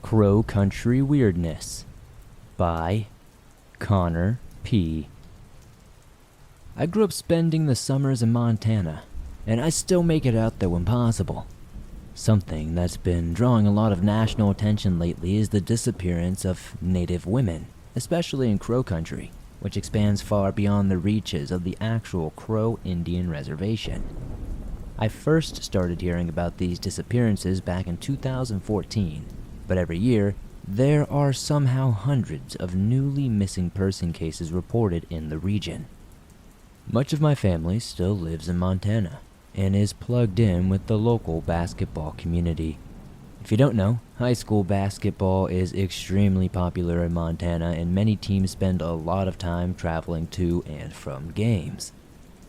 Crow Country Weirdness by Connor P. I grew up spending the summers in Montana, and I still make it out there when possible. Something that's been drawing a lot of national attention lately is the disappearance of Native women, especially in Crow Country, which expands far beyond the reaches of the actual Crow Indian Reservation. I first started hearing about these disappearances back in 2014, but every year, there are somehow hundreds of newly missing person cases reported in the region. Much of my family still lives in Montana and is plugged in with the local basketball community. If you don't know, high school basketball is extremely popular in Montana, and many teams spend a lot of time traveling to and from games.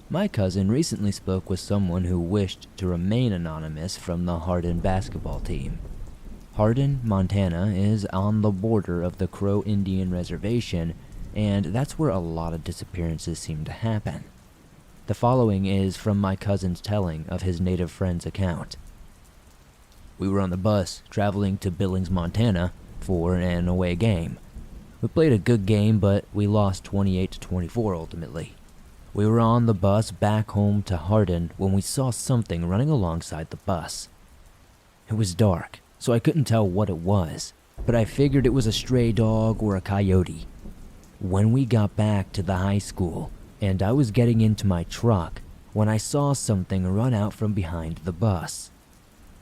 My cousin recently spoke with someone who wished to remain anonymous from the Hardin basketball team. Hardin, Montana is on the border of the Crow Indian Reservation, and that's where a lot of disappearances seem to happen. The following is from my cousin's telling of his Native friend's account. We were on the bus traveling to Billings, Montana for an away game. We played a good game, but we lost 28-24 ultimately. We were on the bus back home to Hardin when we saw something running alongside the bus. It was dark, so I couldn't tell what it was, but I figured it was a stray dog or a coyote. When we got back to the high school, and I was getting into my truck, when I saw something run out from behind the bus.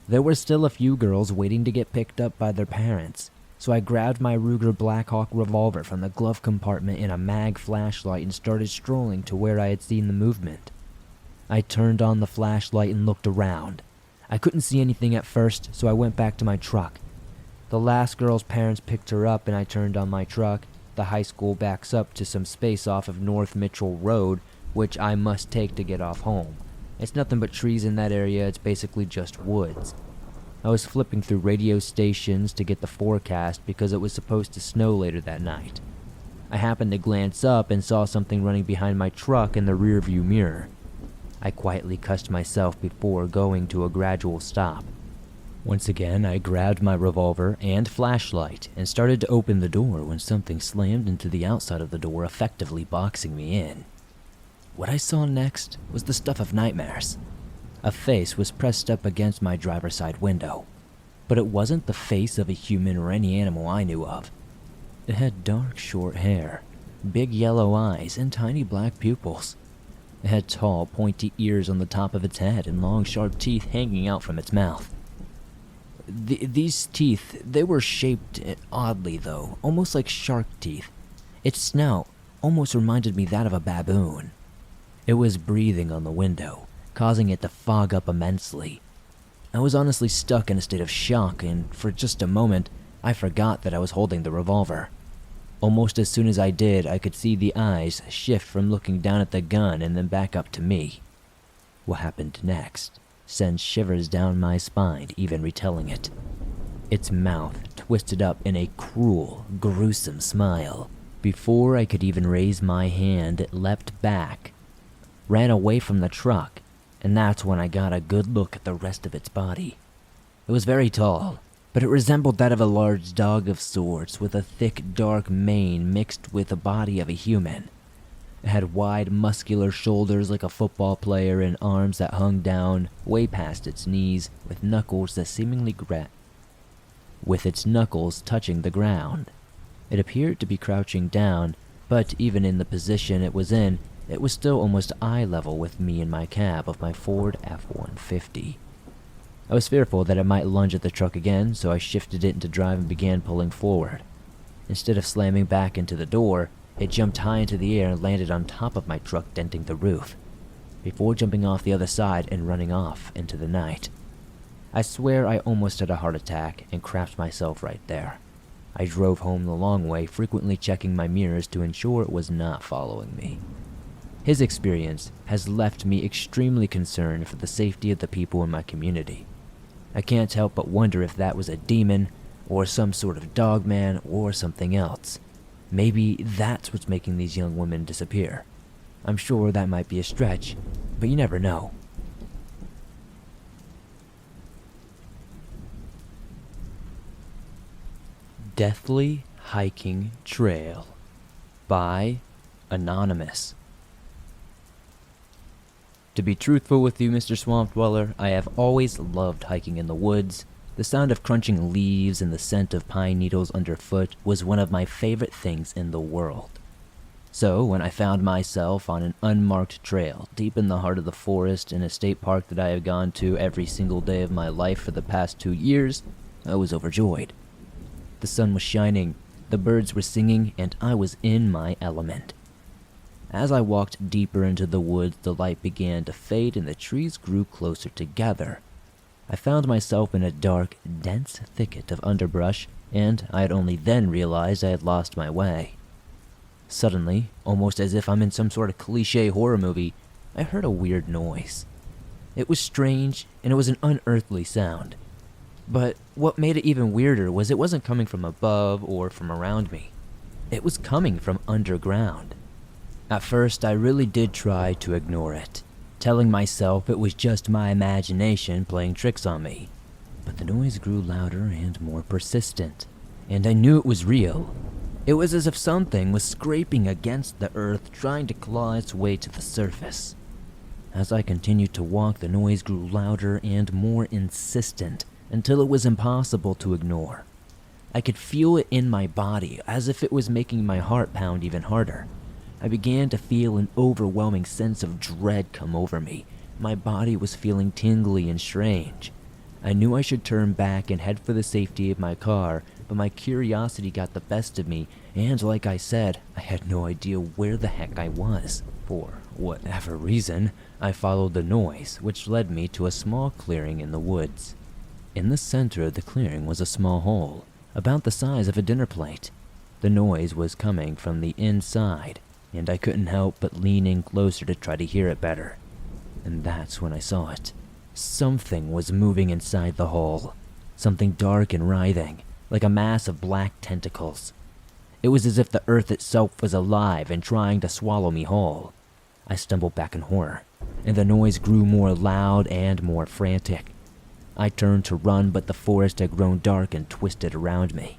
There were still a few girls waiting to get picked up by their parents, so I grabbed my Ruger Blackhawk revolver from the glove compartment in a mag flashlight and started strolling to where I had seen the movement. I turned on the flashlight and looked around. I couldn't see anything at first, so I went back to my truck. The last girl's parents picked her up and I turned on my truck. The high school backs up to some space off of North Mitchell Road, which I must take to get off home. It's nothing but trees in that area, it's basically just woods. I was flipping through radio stations to get the forecast because it was supposed to snow later that night. I happened to glance up and saw something running behind my truck in the rearview mirror. I quietly cussed myself before going to a gradual stop. Once again, I grabbed my revolver and flashlight and started to open the door when something slammed into the outside of the door, effectively boxing me in. What I saw next was the stuff of nightmares. A face was pressed up against my driver's side window, but it wasn't the face of a human or any animal I knew of. It had dark, short hair, big yellow eyes, and tiny black pupils. It had tall, pointy ears on the top of its head and long, sharp teeth hanging out from its mouth. These teeth, they were shaped oddly though, almost like shark teeth. Its snout almost reminded me that of a baboon. It was breathing on the window, causing it to fog up immensely. I was honestly stuck in a state of shock, and for just a moment, I forgot that I was holding the revolver. Almost as soon as I did, I could see the eyes shift from looking down at the gun and then back up to me. What happened next sends shivers down my spine, even retelling it. Its mouth twisted up in a cruel, gruesome smile. Before I could even raise my hand, it leapt back, ran away from the truck, and that's when I got a good look at the rest of its body. It was very tall, but it resembled that of a large dog of sorts, with a thick, dark mane mixed with the body of a human. It had wide, muscular shoulders like a football player and arms that hung down way past its knees, with knuckles that seemingly with its knuckles touching the ground. It appeared to be crouching down, but even in the position it was in, it was still almost eye level with me in my cab of my Ford F-150. I was fearful that it might lunge at the truck again, so I shifted it into drive and began pulling forward. Instead of slamming back into the door, it jumped high into the air and landed on top of my truck, denting the roof, before jumping off the other side and running off into the night. I swear I almost had a heart attack and crapped myself right there. I drove home the long way, frequently checking my mirrors to ensure it was not following me. His experience has left me extremely concerned for the safety of the people in my community. I can't help but wonder if that was a demon, or some sort of dogman, or something else. Maybe that's what's making these young women disappear. I'm sure that might be a stretch, but you never know. Deathly Hiking Trail by Anonymous. To be truthful with you, Mr. Swamp Dweller, I have always loved hiking in the woods. The sound of crunching leaves and the scent of pine needles underfoot was one of my favorite things in the world. So, when I found myself on an unmarked trail deep in the heart of the forest in a state park that I have gone to every single day of my life for the past 2 years, I was overjoyed. The sun was shining, the birds were singing, and I was in my element. As I walked deeper into the woods, the light began to fade and the trees grew closer together. I found myself in a dark, dense thicket of underbrush, and I had only then realized I had lost my way. Suddenly, almost as if I'm in some sort of cliché horror movie, I heard a weird noise. It was strange, and it was an unearthly sound. But what made it even weirder was it wasn't coming from above or from around me. It was coming from underground. At first, I really did try to ignore it, telling myself it was just my imagination playing tricks on me. But the noise grew louder and more persistent, and I knew it was real. It was as if something was scraping against the earth, trying to claw its way to the surface. As I continued to walk, the noise grew louder and more insistent, until it was impossible to ignore. I could feel it in my body, as if it was making my heart pound even harder. I began to feel an overwhelming sense of dread come over me. My body was feeling tingly and strange. I knew I should turn back and head for the safety of my car, but my curiosity got the best of me, and like I said, I had no idea where the heck I was. For whatever reason, I followed the noise, which led me to a small clearing in the woods. In the center of the clearing was a small hole, about the size of a dinner plate. The noise was coming from the inside, and I couldn't help but lean in closer to try to hear it better. And that's when I saw it. Something was moving inside the hole. Something dark and writhing, like a mass of black tentacles. It was as if the earth itself was alive and trying to swallow me whole. I stumbled back in horror, and the noise grew more loud and more frantic. I turned to run, but the forest had grown dark and twisted around me.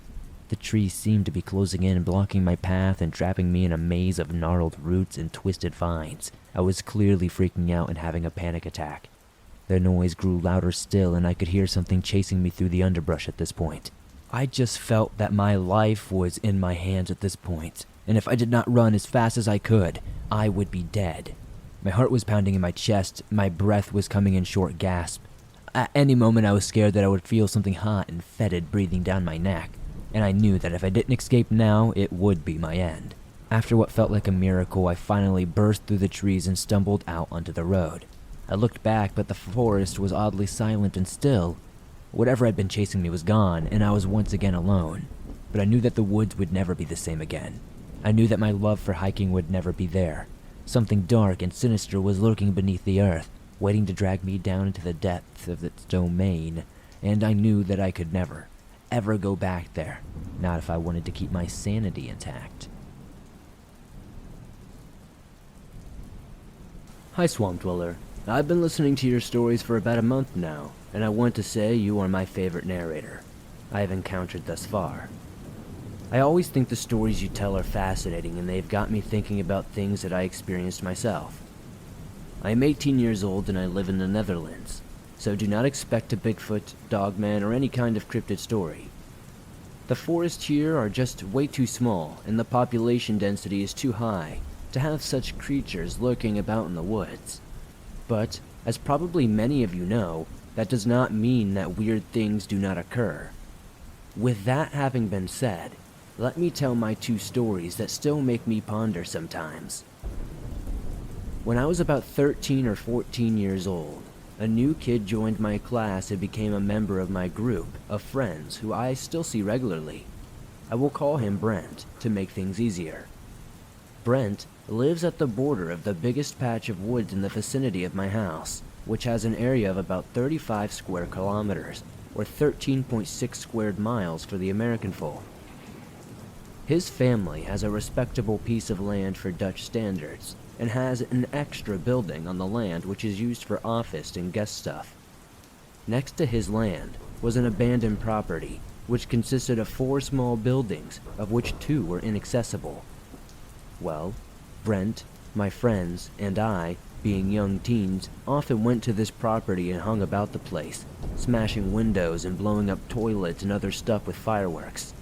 The trees seemed to be closing in, blocking my path and trapping me in a maze of gnarled roots and twisted vines. I was clearly freaking out and having a panic attack. The noise grew louder still, and I could hear something chasing me through the underbrush at this point. I just felt that my life was in my hands at this point, and if I did not run as fast as I could, I would be dead. My heart was pounding in my chest, my breath was coming in short gasps. At any moment I was scared that I would feel something hot and fetid breathing down my neck, and I knew that if I didn't escape now, it would be my end. After what felt like a miracle, I finally burst through the trees and stumbled out onto the road. I looked back, but the forest was oddly silent and still. Whatever had been chasing me was gone, and I was once again alone. But I knew that the woods would never be the same again. I knew that my love for hiking would never be there. Something dark and sinister was lurking beneath the earth, waiting to drag me down into the depths of its domain, and I knew that I could never, ever go back there, not if I wanted to keep my sanity intact. Hi, Swamp Dweller. I've been listening to your stories for about a month now, and I want to say you are my favorite narrator I have encountered thus far. I always think the stories you tell are fascinating, and they've got me thinking about things that I experienced myself. I am 18 years old and I live in the Netherlands, so do not expect a Bigfoot, Dogman, or any kind of cryptid story. The forests here are just way too small, and the population density is too high to have such creatures lurking about in the woods. But, as probably many of you know, that does not mean that weird things do not occur. With that having been said, let me tell my 2 stories that still make me ponder sometimes. When I was about 13 or 14 years old, a new kid joined my class and became a member of my group of friends who I still see regularly. I will call him Brent to make things easier. Brent lives at the border of the biggest patch of woods in the vicinity of my house, which has an area of about 35 square kilometers, or 13.6 squared miles for the American folk. His family has a respectable piece of land for Dutch standards, and has an extra building on the land which is used for office and guest stuff. Next to his land was an abandoned property, which consisted of 4 small buildings, of which 2 were inaccessible. Well, Brent, my friends, and I, being young teens, often went to this property and hung about the place, smashing windows and blowing up toilets and other stuff with fireworks.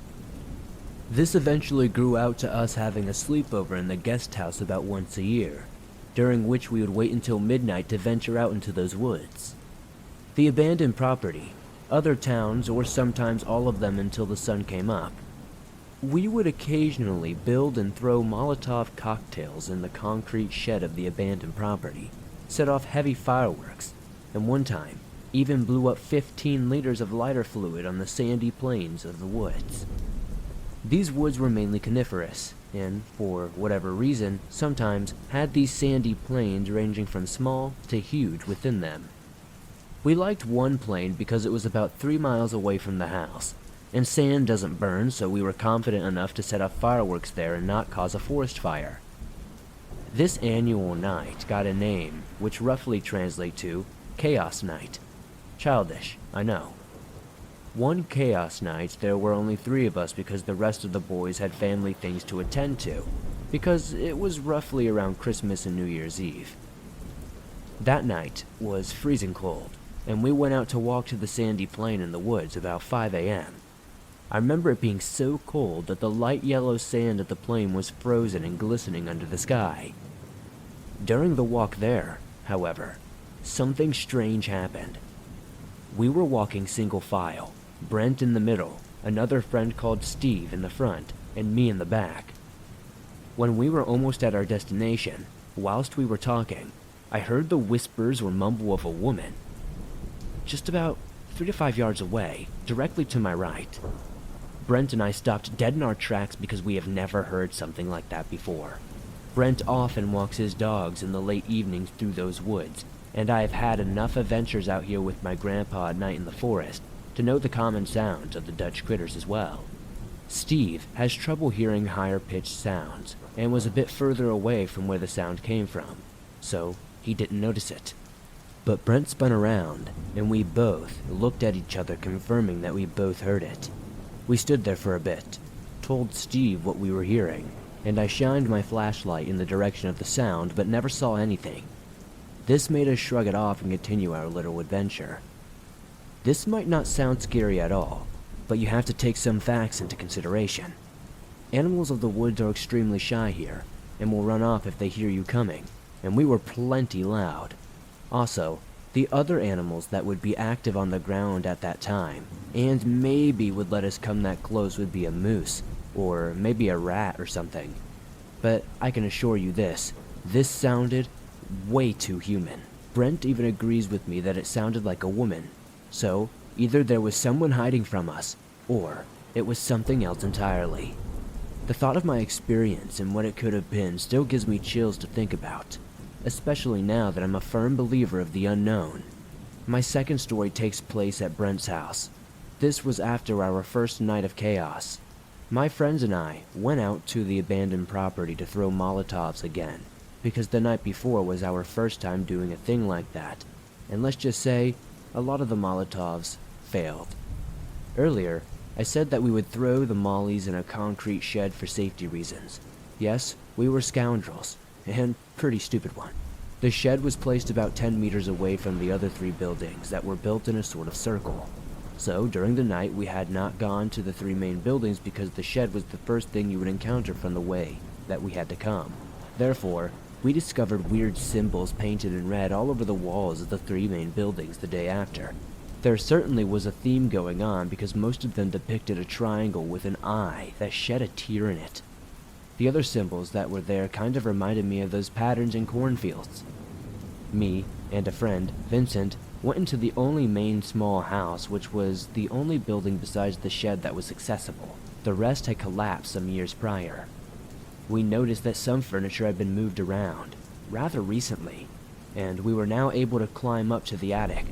This eventually grew out to us having a sleepover in the guest house about once a year, during which we would wait until midnight to venture out into those woods. The abandoned property, other towns, or sometimes all of them until the sun came up. We would occasionally build and throw Molotov cocktails in the concrete shed of the abandoned property, set off heavy fireworks, and one time even blew up 15 liters of lighter fluid on the sandy plains of the woods. These woods were mainly coniferous, and, for whatever reason, sometimes had these sandy plains ranging from small to huge within them. We liked one plain because it was about 3 miles away from the house, and sand doesn't burn, so we were confident enough to set off fireworks there and not cause a forest fire. This annual night got a name, which roughly translates to Chaos Night. Childish, I know. One Chaos Night, there were only 3 of us because the rest of the boys had family things to attend to, because it was roughly around Christmas and New Year's Eve. That night was freezing cold, and we went out to walk to the sandy plain in the woods about 5 a.m. I remember it being so cold that the light yellow sand of the plain was frozen and glistening under the sky. During the walk there, however, something strange happened. We were walking single file, Brent in the middle, another friend called Steve in the front, and me in the back. When we were almost at our destination, whilst we were talking, I heard the whispers or mumble of a woman. Just about 3 to 5 yards away, directly to my right. Brent and I stopped dead in our tracks because we have never heard something like that before. Brent often walks his dogs in the late evenings through those woods, and I have had enough adventures out here with my grandpa at night in the forest to know the common sounds of the Dutch critters as well. Steve has trouble hearing higher-pitched sounds, and was a bit further away from where the sound came from, so he didn't notice it. But Brent spun around, and we both looked at each other, confirming that we both heard it. We stood there for a bit, told Steve what we were hearing, and I shined my flashlight in the direction of the sound but never saw anything. This made us shrug it off and continue our little adventure. This might not sound scary at all, but you have to take some facts into consideration. Animals of the woods are extremely shy here, and will run off if they hear you coming, and we were plenty loud. Also, the other animals that would be active on the ground at that time, and maybe would let us come that close, would be a moose, or maybe a rat or something. But I can assure you this sounded way too human. Brent even agrees with me that it sounded like a woman. So, either there was someone hiding from us, or it was something else entirely. The thought of my experience and what it could have been still gives me chills to think about, especially now that I'm a firm believer of the unknown. My second story takes place at Brent's house. This was after our first night of chaos. My friends and I went out to the abandoned property to throw Molotovs again, because the night before was our first time doing a thing like that, and let's just say, a lot of the Molotovs failed. Earlier, I said that we would throw the mollies in a concrete shed for safety reasons. Yes, we were scoundrels, and pretty stupid one. The shed was placed about 10 meters away from the other 3 buildings that were built in a sort of circle. So, during the night, we had not gone to the 3 main buildings because the shed was the first thing you would encounter from the way that we had to come. Therefore, we discovered weird symbols painted in red all over the walls of the 3 main buildings the day after. There certainly was a theme going on because most of them depicted a triangle with an eye that shed a tear in it. The other symbols that were there kind of reminded me of those patterns in cornfields. Me and a friend, Vincent, went into the only main small house, which was the only building besides the shed that was accessible. The rest had collapsed some years prior. We noticed that some furniture had been moved around, rather recently, and we were now able to climb up to the attic.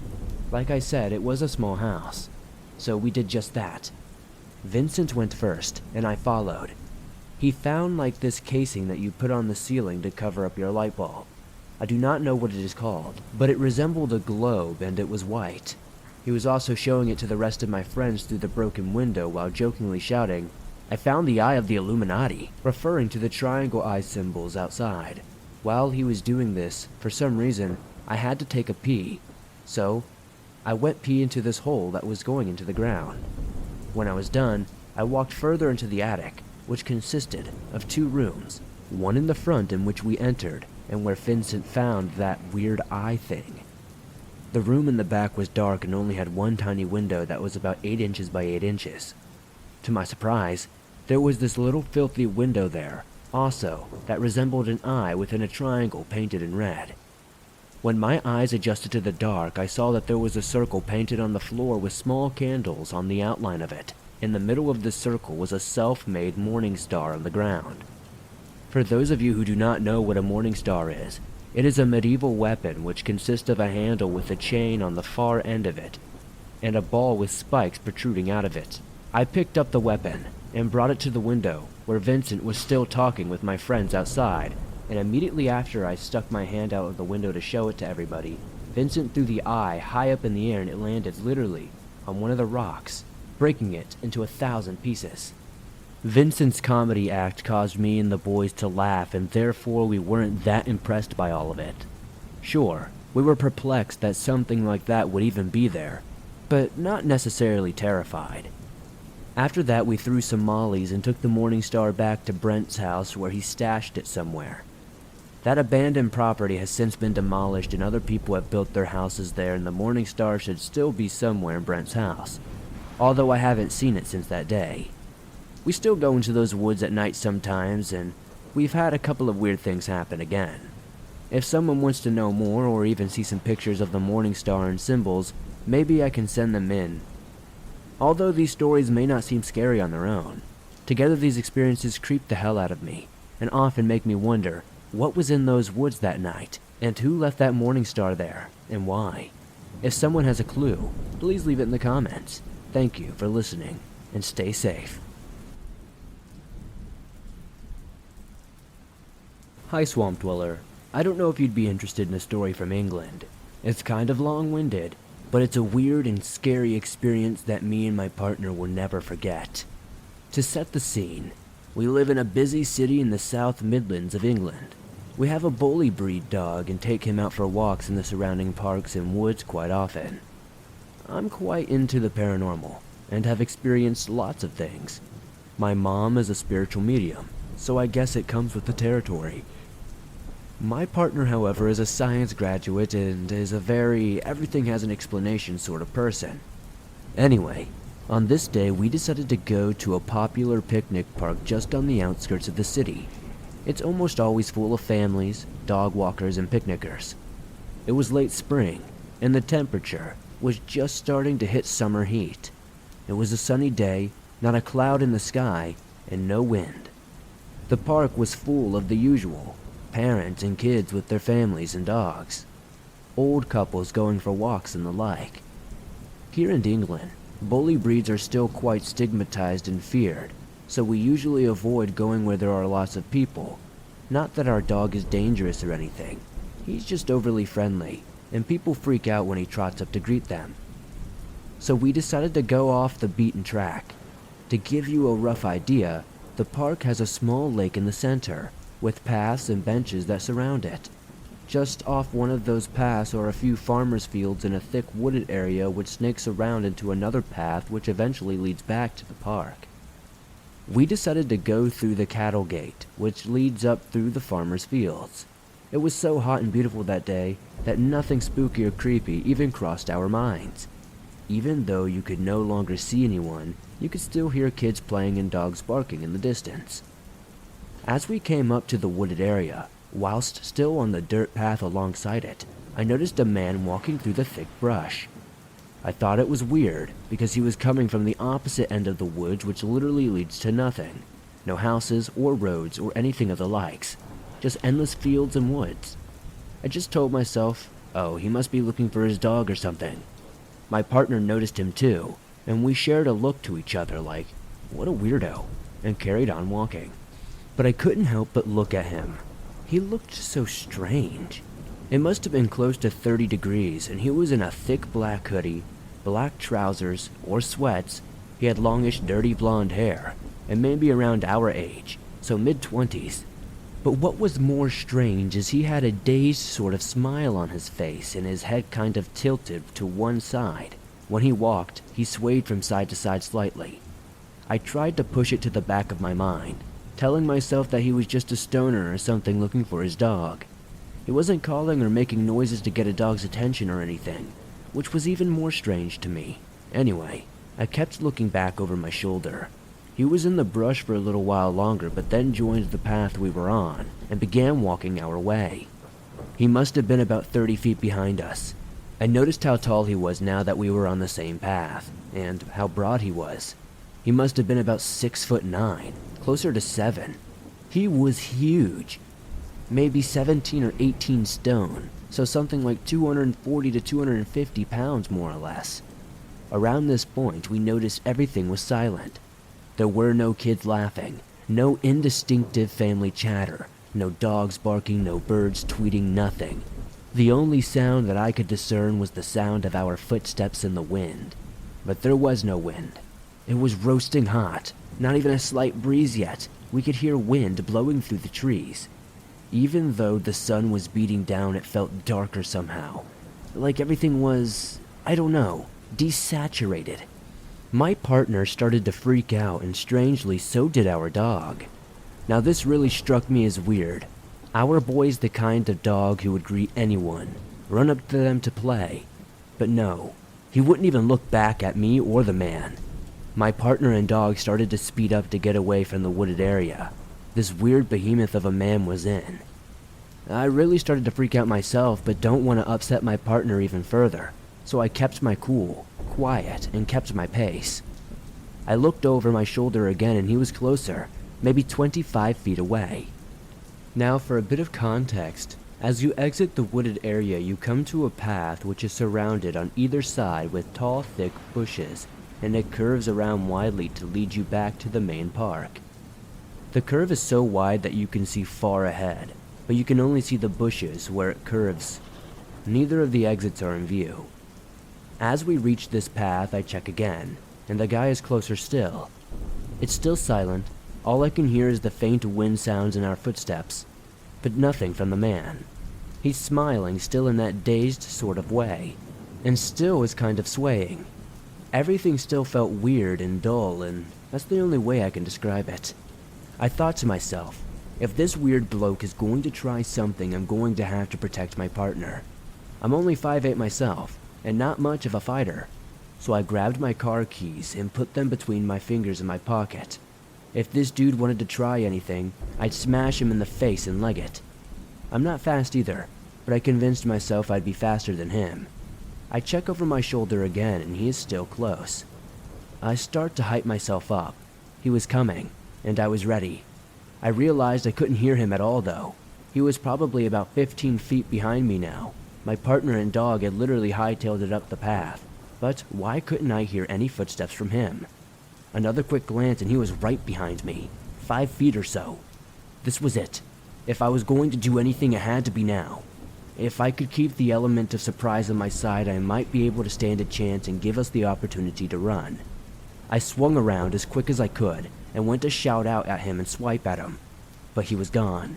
Like I said, it was a small house, so we did just that. Vincent went first, and I followed. He found like this casing that you put on the ceiling to cover up your light bulb. I do not know what it is called, but it resembled a globe and it was white. He was also showing it to the rest of my friends through the broken window while jokingly shouting, "I found the eye of the Illuminati," referring to the triangle eye symbols outside. While he was doing this, for some reason, I had to take a pee, so I went pee into this hole that was going into the ground. When I was done, I walked further into the attic, which consisted of 2 rooms, one in the front in which we entered and where Vincent found that weird eye thing. The room in the back was dark and only had one tiny window that was about 8 inches by 8 inches. To my surprise, there was this little filthy window there, also, that resembled an eye within a triangle painted in red. When my eyes adjusted to the dark, I saw that there was a circle painted on the floor with small candles on the outline of it. In the middle of this circle was a self-made morning star on the ground. For those of you who do not know what a morning star is, it is a medieval weapon which consists of a handle with a chain on the far end of it, and a ball with spikes protruding out of it. I picked up the weapon and brought it to the window, where Vincent was still talking with my friends outside, and immediately after I stuck my hand out of the window to show it to everybody, Vincent threw the eye high up in the air and it landed literally on one of the rocks, breaking it into 1,000 pieces. Vincent's comedy act caused me and the boys to laugh, and therefore we weren't that impressed by all of it. Sure, we were perplexed that something like that would even be there, but not necessarily terrified. After that, we threw some mollies and took the Morning Star back to Brent's house where he stashed it somewhere. That abandoned property has since been demolished and other people have built their houses there, and the Morning Star should still be somewhere in Brent's house, although I haven't seen it since that day. We still go into those woods at night sometimes, and we've had a couple of weird things happen again. If someone wants to know more or even see some pictures of the Morning Star and symbols, maybe I can send them in. Although these stories may not seem scary on their own, together these experiences creep the hell out of me, and often make me wonder what was in those woods that night, and who left that Morning Star there, and why. If someone has a clue, please leave it in the comments. Thank you for listening, and stay safe. Hi, Swamp Dweller. I don't know if you'd be interested in a story from England. It's kind of long-winded, but it's a weird and scary experience that me and my partner will never forget. To set the scene, we live in a busy city in the South Midlands of England. We have a bully breed dog and take him out for walks in the surrounding parks and woods quite often. I'm quite into the paranormal and have experienced lots of things. My mom is a spiritual medium, so I guess it comes with the territory. My partner, however, is a science graduate and is a very everything has an explanation sort of person. Anyway, on this day we decided to go to a popular picnic park just on the outskirts of the city. It's almost always full of families, dog walkers, and picnickers. It was late spring, and the temperature was just starting to hit summer heat. It was a sunny day, not a cloud in the sky, and no wind. The park was full of the usual, parents and kids with their families and dogs, old couples going for walks and the like. Here in England, bully breeds are still quite stigmatized and feared, so we usually avoid going where there are lots of people. Not that our dog is dangerous or anything, he's just overly friendly, and people freak out when he trots up to greet them. So we decided to go off the beaten track. To give you a rough idea, the park has a small lake in the center, with paths and benches that surround it. Just off one of those paths are a few farmers' fields and a thick wooded area which snakes around into another path which eventually leads back to the park. We decided to go through the cattle gate, which leads up through the farmers' fields. It was so hot and beautiful that day that nothing spooky or creepy even crossed our minds. Even though you could no longer see anyone, you could still hear kids playing and dogs barking in the distance. As we came up to the wooded area, whilst still on the dirt path alongside it, I noticed a man walking through the thick brush. I thought it was weird because he was coming from the opposite end of the woods, which literally leads to nothing. No houses or roads or anything of the likes, just endless fields and woods. I just told myself, oh, he must be looking for his dog or something. My partner noticed him too, and we shared a look to each other like, what a weirdo, and carried on walking. But I couldn't help but look at him. He looked so strange. It must have been close to 30 degrees, and he was in a thick black hoodie, black trousers or sweats. He had longish, dirty blonde hair, and maybe around our age, so mid-20s. But what was more strange is he had a dazed sort of smile on his face and his head kind of tilted to one side. When he walked, he swayed from side to side slightly. I tried to push it to the back of my mind, telling myself that he was just a stoner or something looking for his dog. He wasn't calling or making noises to get a dog's attention or anything, which was even more strange to me. Anyway, I kept looking back over my shoulder. He was in the brush for a little while longer, but then joined the path we were on and began walking our way. He must have been about 30 feet behind us. I noticed how tall he was now that we were on the same path, and how broad he was. He must have been about 6'9", closer to 7. He was huge. Maybe 17 or 18 stone, so something like 240 to 250 pounds more or less. Around this point, we noticed everything was silent. There were no kids laughing, no indistinctive family chatter, no dogs barking, no birds tweeting, nothing. The only sound that I could discern was the sound of our footsteps in the wind. But there was no wind. It was roasting hot, not even a slight breeze yet. We could hear wind blowing through the trees. Even though the sun was beating down, it felt darker somehow. Like everything was, I don't know, desaturated. My partner started to freak out, and strangely, so did our dog. Now this really struck me as weird. Our boy's the kind of dog who would greet anyone, run up to them to play. But no, he wouldn't even look back at me or the man. My partner and dog started to speed up to get away from the wooded area this weird behemoth of a man was in. I really started to freak out myself, but don't want to upset my partner even further, so I kept my cool, quiet, and kept my pace. I looked over my shoulder again, and he was closer, maybe 25 feet away. Now for a bit of context, as you exit the wooded area, you come to a path which is surrounded on either side with tall, thick bushes, and it curves around widely to lead you back to the main park. The curve is so wide that you can see far ahead, but you can only see the bushes where it curves. Neither of the exits are in view. As we reach this path, I check again, and the guy is closer still. It's still silent. All I can hear is the faint wind sounds in our footsteps, but nothing from the man. He's smiling, still in that dazed sort of way, and still is kind of swaying. Everything still felt weird and dull, and that's the only way I can describe it. I thought to myself, if this weird bloke is going to try something, I'm going to have to protect my partner. I'm only 5'8" myself, and not much of a fighter, so I grabbed my car keys and put them between my fingers in my pocket. If this dude wanted to try anything, I'd smash him in the face and leg it. I'm not fast either, but I convinced myself I'd be faster than him. I check over my shoulder again, and he is still close. I start to hype myself up. He was coming, and I was ready. I realized I couldn't hear him at all, though. He was probably about 15 feet behind me now. My partner and dog had literally hightailed it up the path, but why couldn't I hear any footsteps from him? Another quick glance, and he was right behind me, 5 feet or so. This was it. If I was going to do anything, it had to be now. If I could keep the element of surprise on my side, I might be able to stand a chance and give us the opportunity to run. I swung around as quick as I could and went to shout out at him and swipe at him, but he was gone.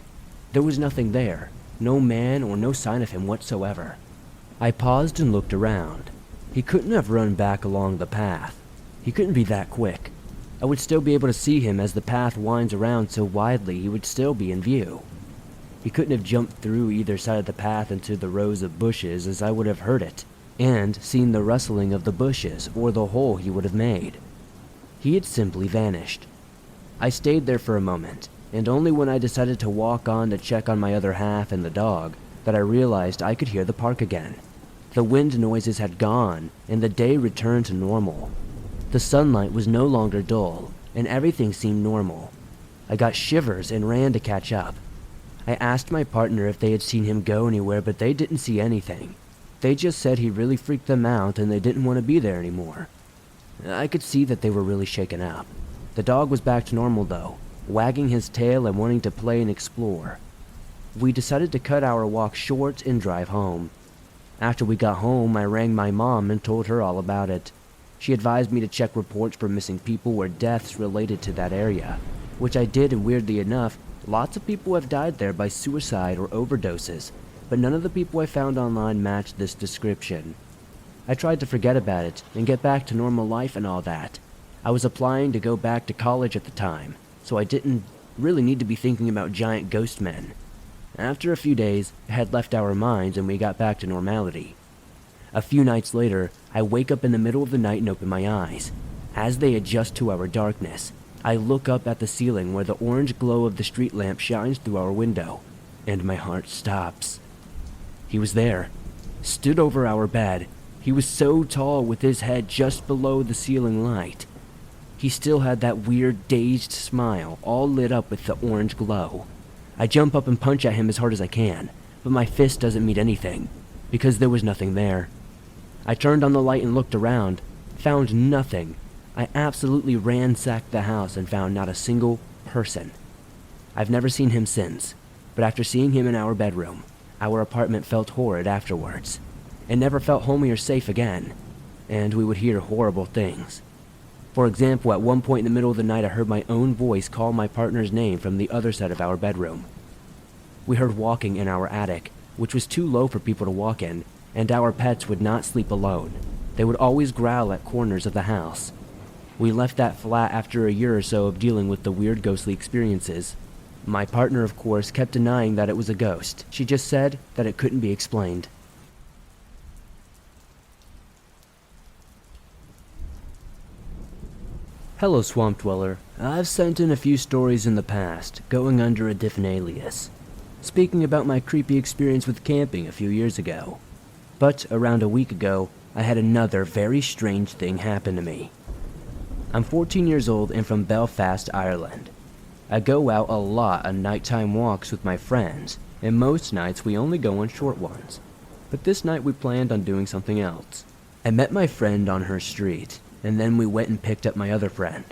There was nothing there, no man or no sign of him whatsoever. I paused and looked around. He couldn't have run back along the path. He couldn't be that quick. I would still be able to see him as the path winds around so widely he would still be in view. He couldn't have jumped through either side of the path into the rows of bushes, as I would have heard it, and seen the rustling of the bushes or the hole he would have made. He had simply vanished. I stayed there for a moment, and only when I decided to walk on to check on my other half and the dog that I realized I could hear the park again. The wind noises had gone, and the day returned to normal. The sunlight was no longer dull, and everything seemed normal. I got shivers and ran to catch up. I asked my partner if they had seen him go anywhere, but they didn't see anything. They just said he really freaked them out and they didn't want to be there anymore. I could see that they were really shaken up. The dog was back to normal though, wagging his tail and wanting to play and explore. We decided to cut our walk short and drive home. After we got home, I rang my mom and told her all about it. She advised me to check reports for missing people or deaths related to that area, which I did, and weirdly enough, lots of people have died there by suicide or overdoses, but none of the people I found online matched this description. I tried to forget about it and get back to normal life and all that. I was applying to go back to college at the time, so I didn't really need to be thinking about giant ghost men. After a few days, it had left our minds and we got back to normality. A few nights later, I wake up in the middle of the night and open my eyes. As they adjust to our darkness, I look up at the ceiling where the orange glow of the street lamp shines through our window, and my heart stops. He was there, stood over our bed. He was so tall with his head just below the ceiling light. He still had that weird, dazed smile, all lit up with the orange glow. I jump up and punch at him as hard as I can, but my fist doesn't meet anything, because there was nothing there. I turned on the light and looked around, found nothing. I absolutely ransacked the house and found not a single person. I've never seen him since, but after seeing him in our bedroom, our apartment felt horrid afterwards. It never felt homey or safe again, and we would hear horrible things. For example, at one point in the middle of the night, I heard my own voice call my partner's name from the other side of our bedroom. We heard walking in our attic, which was too low for people to walk in, and our pets would not sleep alone. They would always growl at corners of the house. We left that flat after a year or so of dealing with the weird ghostly experiences. My partner, of course, kept denying that it was a ghost. She just said that it couldn't be explained. Hello, Swamp Dweller. I've sent in a few stories in the past, going under a different alias, speaking about my creepy experience with camping a few years ago. But around a week ago, I had another very strange thing happen to me. I'm 14 years old and from Belfast, Ireland. I go out a lot on nighttime walks with my friends, and most nights we only go on short ones. But this night we planned on doing something else. I met my friend on her street, and then we went and picked up my other friend.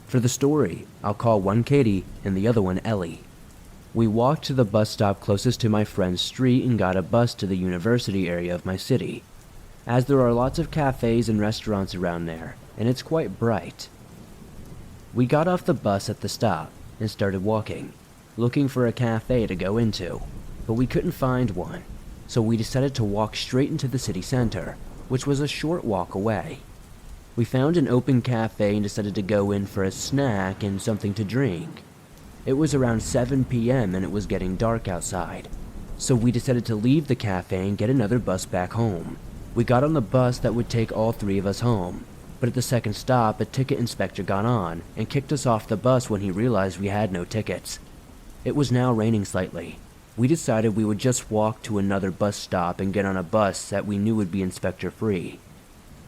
For the story, I'll call one Katie and the other one Ellie. We walked to the bus stop closest to my friend's street and got a bus to the university area of my city, as there are lots of cafes and restaurants around there, and it's quite bright. We got off the bus at the stop and started walking, looking for a cafe to go into, but we couldn't find one, so we decided to walk straight into the city center, which was a short walk away. We found an open cafe and decided to go in for a snack and something to drink. It was around 7 p.m. and it was getting dark outside, so we decided to leave the cafe and get another bus back home. We got on the bus that would take all three of us home, but at the second stop, a ticket inspector got on and kicked us off the bus when he realized we had no tickets. It was now raining slightly. We decided we would just walk to another bus stop and get on a bus that we knew would be inspector free.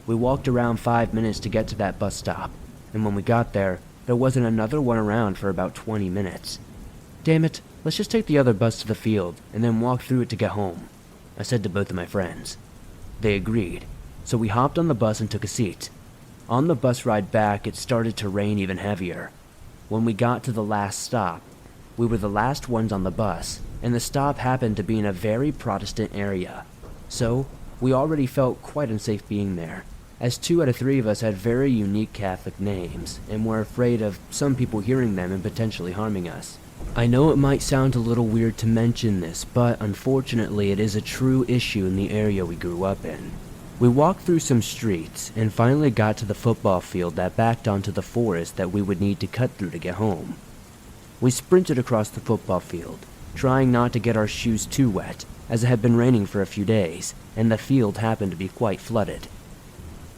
We walked around 5 minutes to get to that bus stop, and when we got there wasn't another one around for about 20 minutes. Damn it, let's just take the other bus to the field and then walk through it to get home, I said to both of my friends. They agreed, so we hopped on the bus and took a seat. On the bus ride back, it started to rain even heavier. When we got to the last stop, we were the last ones on the bus, and the stop happened to be in a very Protestant area, so we already felt quite unsafe being there, as 2 out of 3 of us had very unique Catholic names, and were afraid of some people hearing them and potentially harming us. I know it might sound a little weird to mention this, but unfortunately it is a true issue in the area we grew up in. We walked through some streets, and finally got to the football field that backed onto the forest that we would need to cut through to get home. We sprinted across the football field, trying not to get our shoes too wet, as it had been raining for a few days, and the field happened to be quite flooded.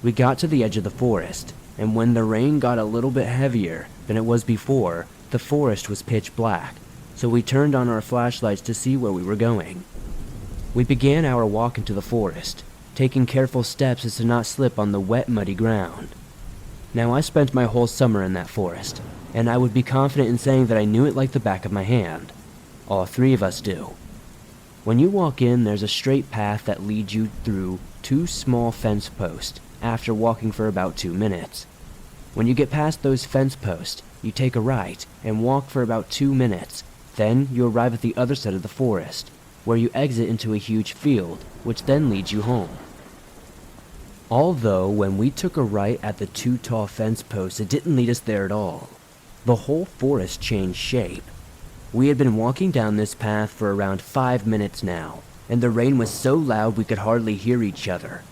We got to the edge of the forest, and when the rain got a little bit heavier than it was before, the forest was pitch black, so we turned on our flashlights to see where we were going. We began our walk into the forest, taking careful steps as to not slip on the wet, muddy ground. Now, I spent my whole summer in that forest, and I would be confident in saying that I knew it like the back of my hand. All 3 of us do. When you walk in, there's a straight path that leads you through 2 small fence posts after walking for about 2 minutes. When you get past those fence posts, you take a right and walk for about 2 minutes. Then you arrive at the other side of the forest. where you exit into a huge field, which then leads you home. Although, when we took a right at the 2 tall fence posts, it didn't lead us there at all. The whole forest changed shape. We had been walking down this path for around 5 minutes now, and the rain was so loud we could hardly hear each other.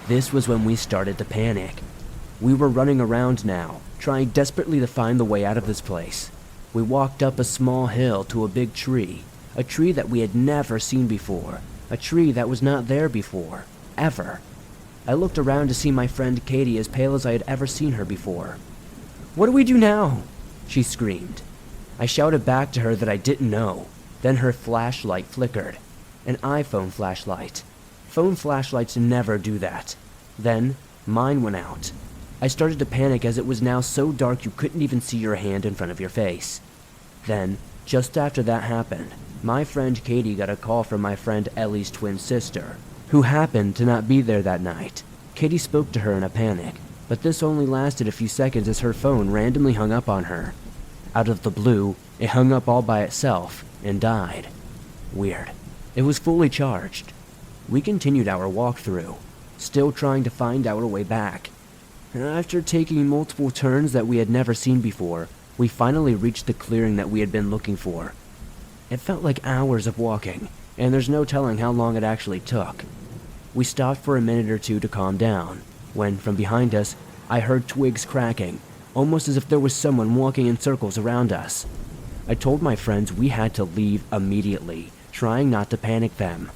This was when we started to panic. We were running around now, trying desperately to find the way out of this place. We walked up a small hill to a big tree, a tree that we had never seen before, a tree that was not there before, ever. I looked around to see my friend Katie as pale as I had ever seen her before. "What do we do now?" she screamed. I shouted back to her that I didn't know. Then her flashlight flickered. An iPhone flashlight. Phone flashlights never do that. Then, mine went out. I started to panic as it was now so dark you couldn't even see your hand in front of your face. Then, just after that happened, my friend Katie got a call from my friend Ellie's twin sister, who happened to not be there that night. Katie spoke to her in a panic, but this only lasted a few seconds as her phone randomly hung up on her. Out of the blue, it hung up all by itself and died. Weird. It was fully charged. We continued our walkthrough, still trying to find our way back. After taking multiple turns that we had never seen before, we finally reached the clearing that we had been looking for. It felt like hours of walking, and there's no telling how long it actually took. We stopped for a minute or two to calm down, when from behind us, I heard twigs cracking, almost as if there was someone walking in circles around us. I told my friends we had to leave immediately, trying not to panic them.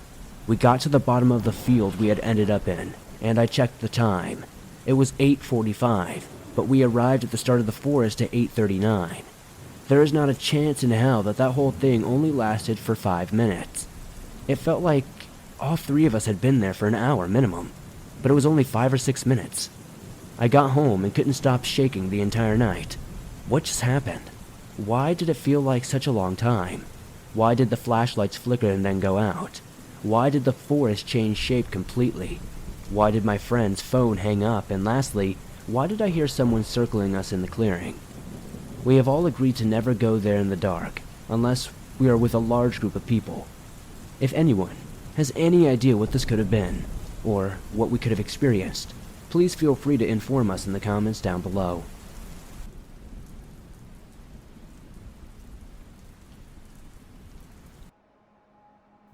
We got to the bottom of the field we had ended up in, and I checked the time. It was 8:45, but we arrived at the start of the forest at 8:39. There is not a chance in hell that whole thing only lasted for 5 minutes. It felt like all 3 of us had been there for an hour minimum, but it was only 5 or 6 minutes. I got home and couldn't stop shaking the entire night. What just happened? Why did it feel like such a long time? Why did the flashlights flicker and then go out? Why did the forest change shape completely? Why did my friend's phone hang up? And lastly, why did I hear someone circling us in the clearing? We have all agreed to never go there in the dark, unless we are with a large group of people. If anyone has any idea what this could have been, or what we could have experienced, please feel free to inform us in the comments down below.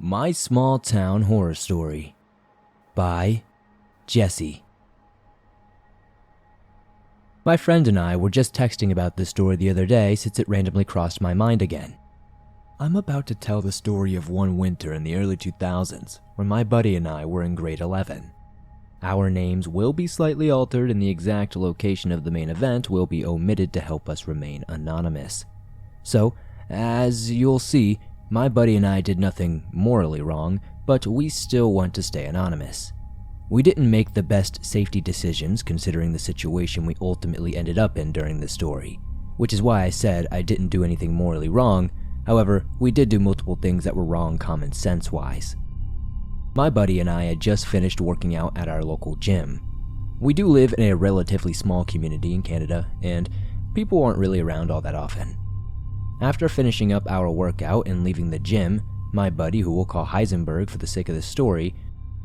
My Small Town Horror Story by Jesse. My friend and I were just texting about this story the other day since it randomly crossed my mind again. I'm about to tell the story of one winter in the early 2000s when my buddy and I were in grade 11. Our names will be slightly altered and the exact location of the main event will be omitted to help us remain anonymous. So, as you'll see, my buddy and I did nothing morally wrong, but we still want to stay anonymous. We didn't make the best safety decisions considering the situation we ultimately ended up in during this story, which is why I said I didn't do anything morally wrong. However, we did do multiple things that were wrong common sense-wise. My buddy and I had just finished working out at our local gym. We do live in a relatively small community in Canada, and people aren't really around all that often. After finishing up our workout and leaving the gym, my buddy, who we'll call Heisenberg for the sake of this story,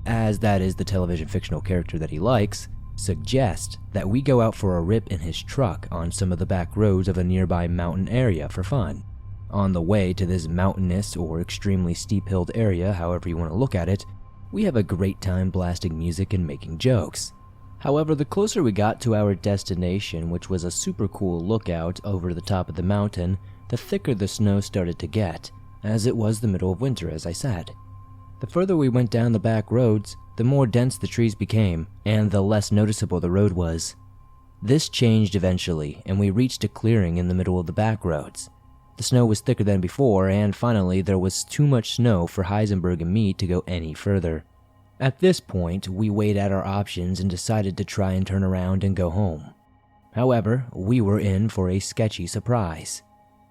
as that is the television fictional character that he likes, suggests that we go out for a rip in his truck on some of the back roads of a nearby mountain area for fun. On the way to this mountainous or extremely steep-hilled area, however you want to look at it, we have a great time blasting music and making jokes. However, the closer we got to our destination, which was a super cool lookout over the top of the mountain, the thicker the snow started to get, as it was the middle of winter, as I said. The further we went down the back roads, the more dense the trees became, and the less noticeable the road was. This changed eventually, and we reached a clearing in the middle of the back roads. The snow was thicker than before, and finally there was too much snow for Heisenberg and me to go any further. At this point, we weighed out our options and decided to try and turn around and go home. However, we were in for a sketchy surprise.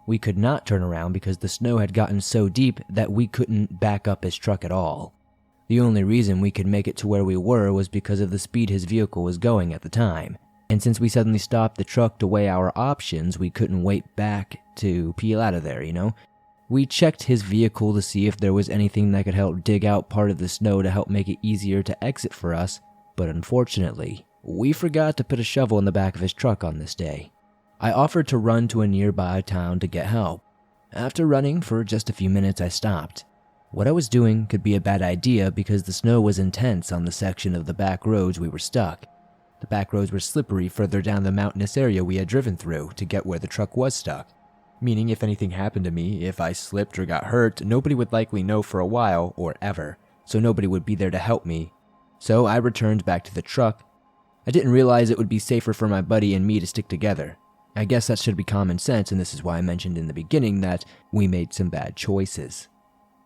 We could not turn around because the snow had gotten so deep that we couldn't back up his truck at all. The only reason we could make it to where we were was because of the speed his vehicle was going at the time. And since we suddenly stopped the truck to weigh our options, we couldn't wait back to peel out of there, We checked his vehicle to see if there was anything that could help dig out part of the snow to help make it easier to exit for us, but unfortunately, we forgot to put a shovel in the back of his truck on this day. I offered to run to a nearby town to get help. After running for just a few minutes, I stopped. What I was doing could be a bad idea because the snow was intense on the section of the back roads we were stuck. The back roads were slippery further down the mountainous area we had driven through to get where the truck was stuck. Meaning if anything happened to me, if I slipped or got hurt, nobody would likely know for a while or ever, so nobody would be there to help me. So I returned back to the truck. I didn't realize it would be safer for my buddy and me to stick together. I guess that should be common sense, and this is why I mentioned in the beginning that we made some bad choices.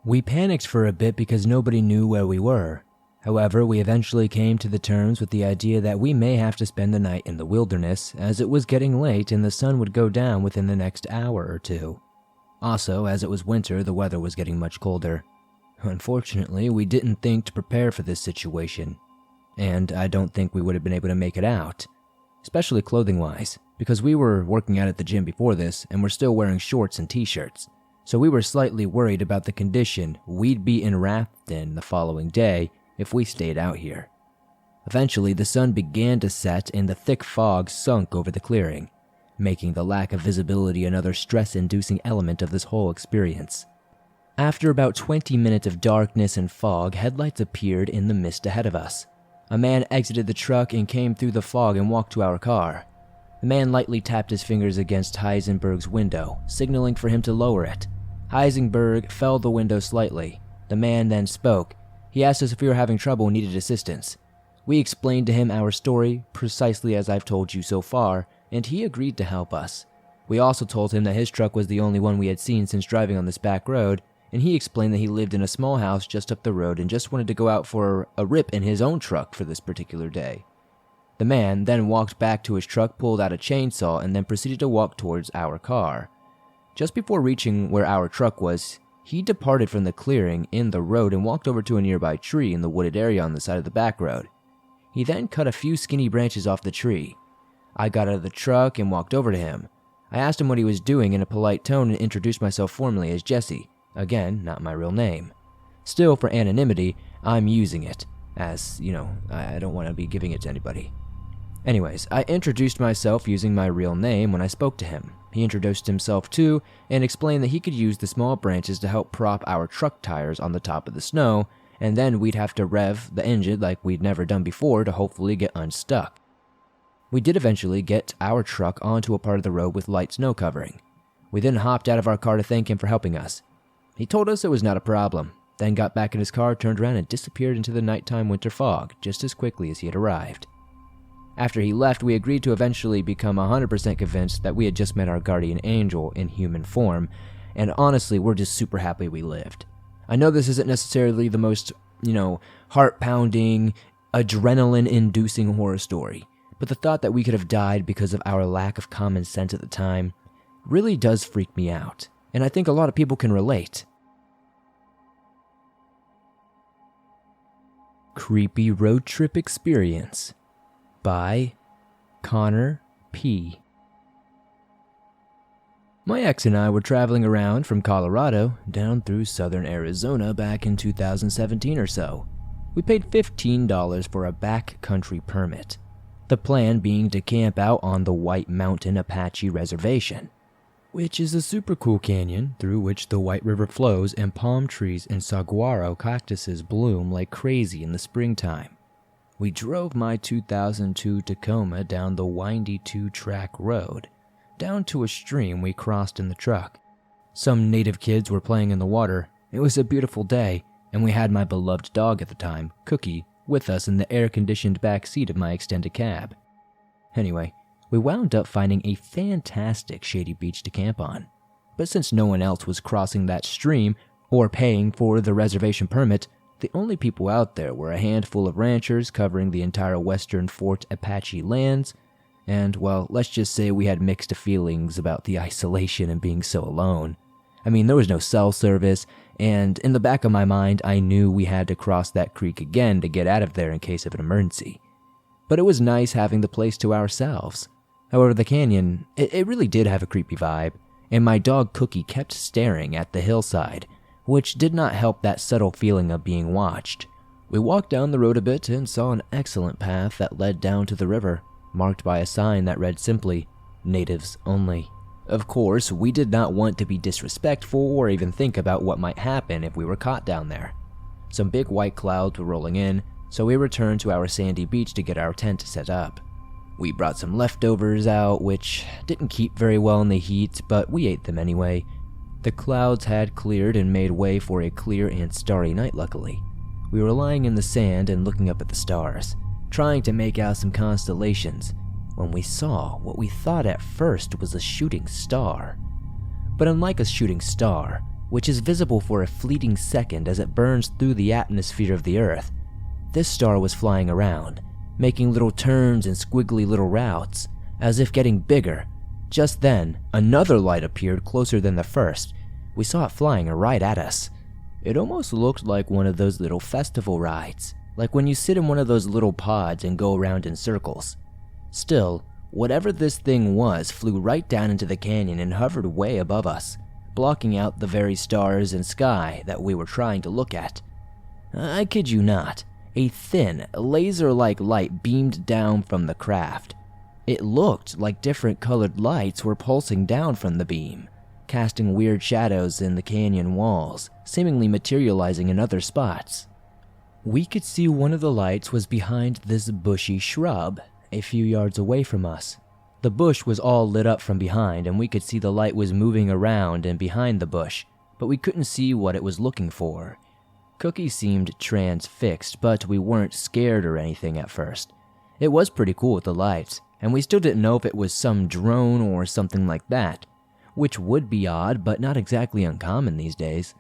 We panicked for a bit because nobody knew where we were. However, we eventually came to the terms with the idea that we may have to spend the night in the wilderness, as it was getting late and the sun would go down within the next hour or two. Also, as it was winter, the weather was getting much colder. Unfortunately, we didn't think to prepare for this situation, and I don't think we would have been able to make it out, especially clothing-wise, because we were working out at the gym before this and were still wearing shorts and t-shirts, so we were slightly worried about the condition we'd be enwrapped in the following day if we stayed out here. Eventually, the sun began to set and the thick fog sunk over the clearing, making the lack of visibility another stress-inducing element of this whole experience. After about 20 minutes of darkness and fog, headlights appeared in the mist ahead of us. A man exited the truck and came through the fog and walked to our car. The man lightly tapped his fingers against Heisenberg's window, signaling for him to lower it. Heisenberg fell the window slightly. The man then spoke. He asked us if we were having trouble and needed assistance. We explained to him our story, precisely as I've told you so far, and he agreed to help us. We also told him that his truck was the only one we had seen since driving on this back road, and he explained that he lived in a small house just up the road and just wanted to go out for a rip in his own truck for this particular day. The man then walked back to his truck, pulled out a chainsaw, and then proceeded to walk towards our car. Just before reaching where our truck was, he departed from the clearing in the road and walked over to a nearby tree in the wooded area on the side of the back road. He then cut a few skinny branches off the tree. I got out of the truck and walked over to him. I asked him what he was doing in a polite tone and introduced myself formally as Jesse. Again, not my real name. Still, for anonymity, I'm using it, as, I don't want to be giving it to anybody. Anyways, I introduced myself using my real name when I spoke to him. He introduced himself too, and explained that he could use the small branches to help prop our truck tires on the top of the snow, and then we'd have to rev the engine like we'd never done before to hopefully get unstuck. We did eventually get our truck onto a part of the road with light snow covering. We then hopped out of our car to thank him for helping us. He told us it was not a problem, then got back in his car, turned around, and disappeared into the nighttime winter fog just as quickly as he had arrived. After he left, we agreed to eventually become 100% convinced that we had just met our guardian angel in human form, and honestly, we're just super happy we lived. I know this isn't necessarily the most, heart-pounding, adrenaline-inducing horror story, but the thought that we could have died because of our lack of common sense at the time really does freak me out, and I think a lot of people can relate. Creepy Road Trip Experience by Connor P. My ex and I were traveling around from Colorado down through southern Arizona back in 2017 or so. We paid $15 for a backcountry permit, the plan being to camp out on the White Mountain Apache Reservation, which is a super cool canyon through which the White River flows and palm trees and saguaro cactuses bloom like crazy in the springtime. We drove my 2002 Tacoma down the windy 2-track road, down to a stream we crossed in the truck. Some native kids were playing in the water. It was a beautiful day, and we had my beloved dog at the time, Cookie, with us in the air-conditioned back seat of my extended cab. Anyway, we wound up finding a fantastic shady beach to camp on. But since no one else was crossing that stream or paying for the reservation permit, the only people out there were a handful of ranchers covering the entire western Fort Apache lands, and, well, let's just say we had mixed feelings about the isolation and being so alone. I mean, there was no cell service, and in the back of my mind, I knew we had to cross that creek again to get out of there in case of an emergency. But it was nice having the place to ourselves. However, the canyon, it really did have a creepy vibe, and my dog Cookie kept staring at the hillside, which did not help that subtle feeling of being watched. We walked down the road a bit and saw an excellent path that led down to the river, marked by a sign that read simply, "Natives Only." Of course, we did not want to be disrespectful or even think about what might happen if we were caught down there. Some big white clouds were rolling in, so we returned to our sandy beach to get our tent set up. We brought some leftovers out, which didn't keep very well in the heat, but we ate them anyway. The clouds had cleared and made way for a clear and starry night, luckily. We were lying in the sand and looking up at the stars, trying to make out some constellations, when we saw what we thought at first was a shooting star. But unlike a shooting star, which is visible for a fleeting second as it burns through the atmosphere of the Earth, this star was flying around, making little turns and squiggly little routes, as if getting bigger. Just then, another light appeared closer than the first. We saw it flying right at us. It almost looked like one of those little festival rides, like when you sit in one of those little pods and go around in circles. Still, whatever this thing was flew right down into the canyon and hovered way above us, blocking out the very stars and sky that we were trying to look at. I kid you not, a thin, laser-like light beamed down from the craft. It looked like different colored lights were pulsing down from the beam, casting weird shadows in the canyon walls, seemingly materializing in other spots. We could see one of the lights was behind this bushy shrub, a few yards away from us. The bush was all lit up from behind, and we could see the light was moving around and behind the bush, but we couldn't see what it was looking for. Cookie seemed transfixed, but we weren't scared or anything at first. It was pretty cool with the lights, and we still didn't know if it was some drone or something like that, which would be odd, but not exactly uncommon these days.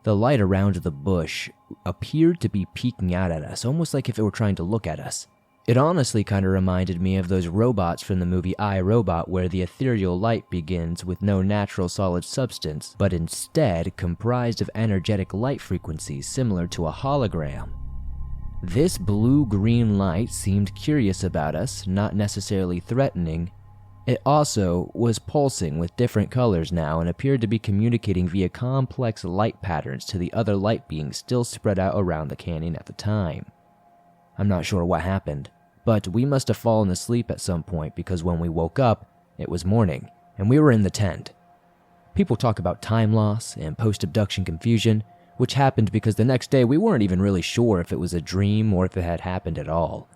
The light around the bush appeared to be peeking out at us, almost like if it were trying to look at us. It honestly kind of reminded me of those robots from the movie I, Robot, where the ethereal light begins with no natural solid substance, but instead comprised of energetic light frequencies similar to a hologram. This blue-green light seemed curious about us, not necessarily threatening. It also was pulsing with different colors now and appeared to be communicating via complex light patterns to the other light beings still spread out around the canyon at the time. I'm not sure what happened, but we must have fallen asleep at some point because when we woke up, it was morning, and we were in the tent. People talk about time loss and post-abduction confusion, which happened because the next day we weren't even really sure if it was a dream or if it had happened at all.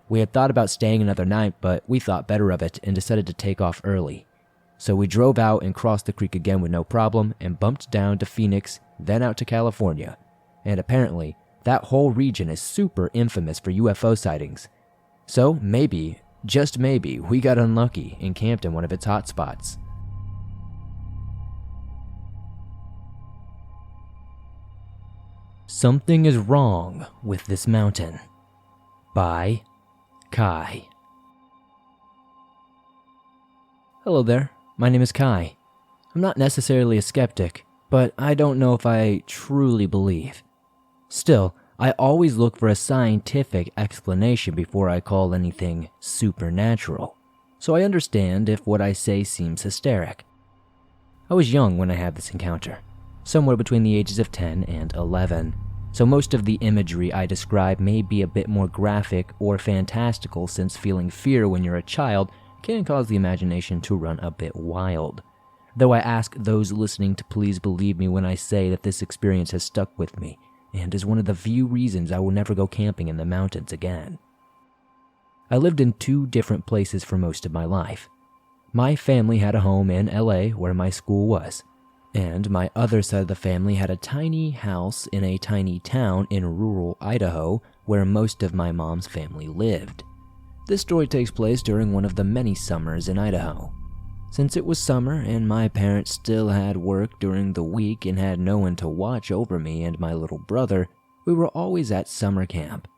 We had thought about staying another night, but we thought better of it and decided to take off early. So we drove out and crossed the creek again with no problem and bumped down to Phoenix, then out to California. And apparently, that whole region is super infamous for UFO sightings. So maybe, just maybe, we got unlucky and camped in one of its hotspots. Something is Wrong with This Mountain by Kai. Hello there, my name is Kai. I'm not necessarily a skeptic, but I don't know if I truly believe. Still, I always look for a scientific explanation before I call anything supernatural, so I understand if what I say seems hysteric. I was young when I had this encounter, somewhere between the ages of 10 and 11, so most of the imagery I describe may be a bit more graphic or fantastical since feeling fear when you're a child can cause the imagination to run a bit wild. Though I ask those listening to please believe me when I say that this experience has stuck with me and is one of the few reasons I will never go camping in the mountains again. I lived in 2 different places for most of my life. My family had a home in LA where my school was, and my other side of the family had a tiny house in a tiny town in rural Idaho where most of my mom's family lived. This story takes place during one of the many summers in Idaho. Since it was summer and my parents still had work during the week and had no one to watch over me and my little brother, we were always at summer camp.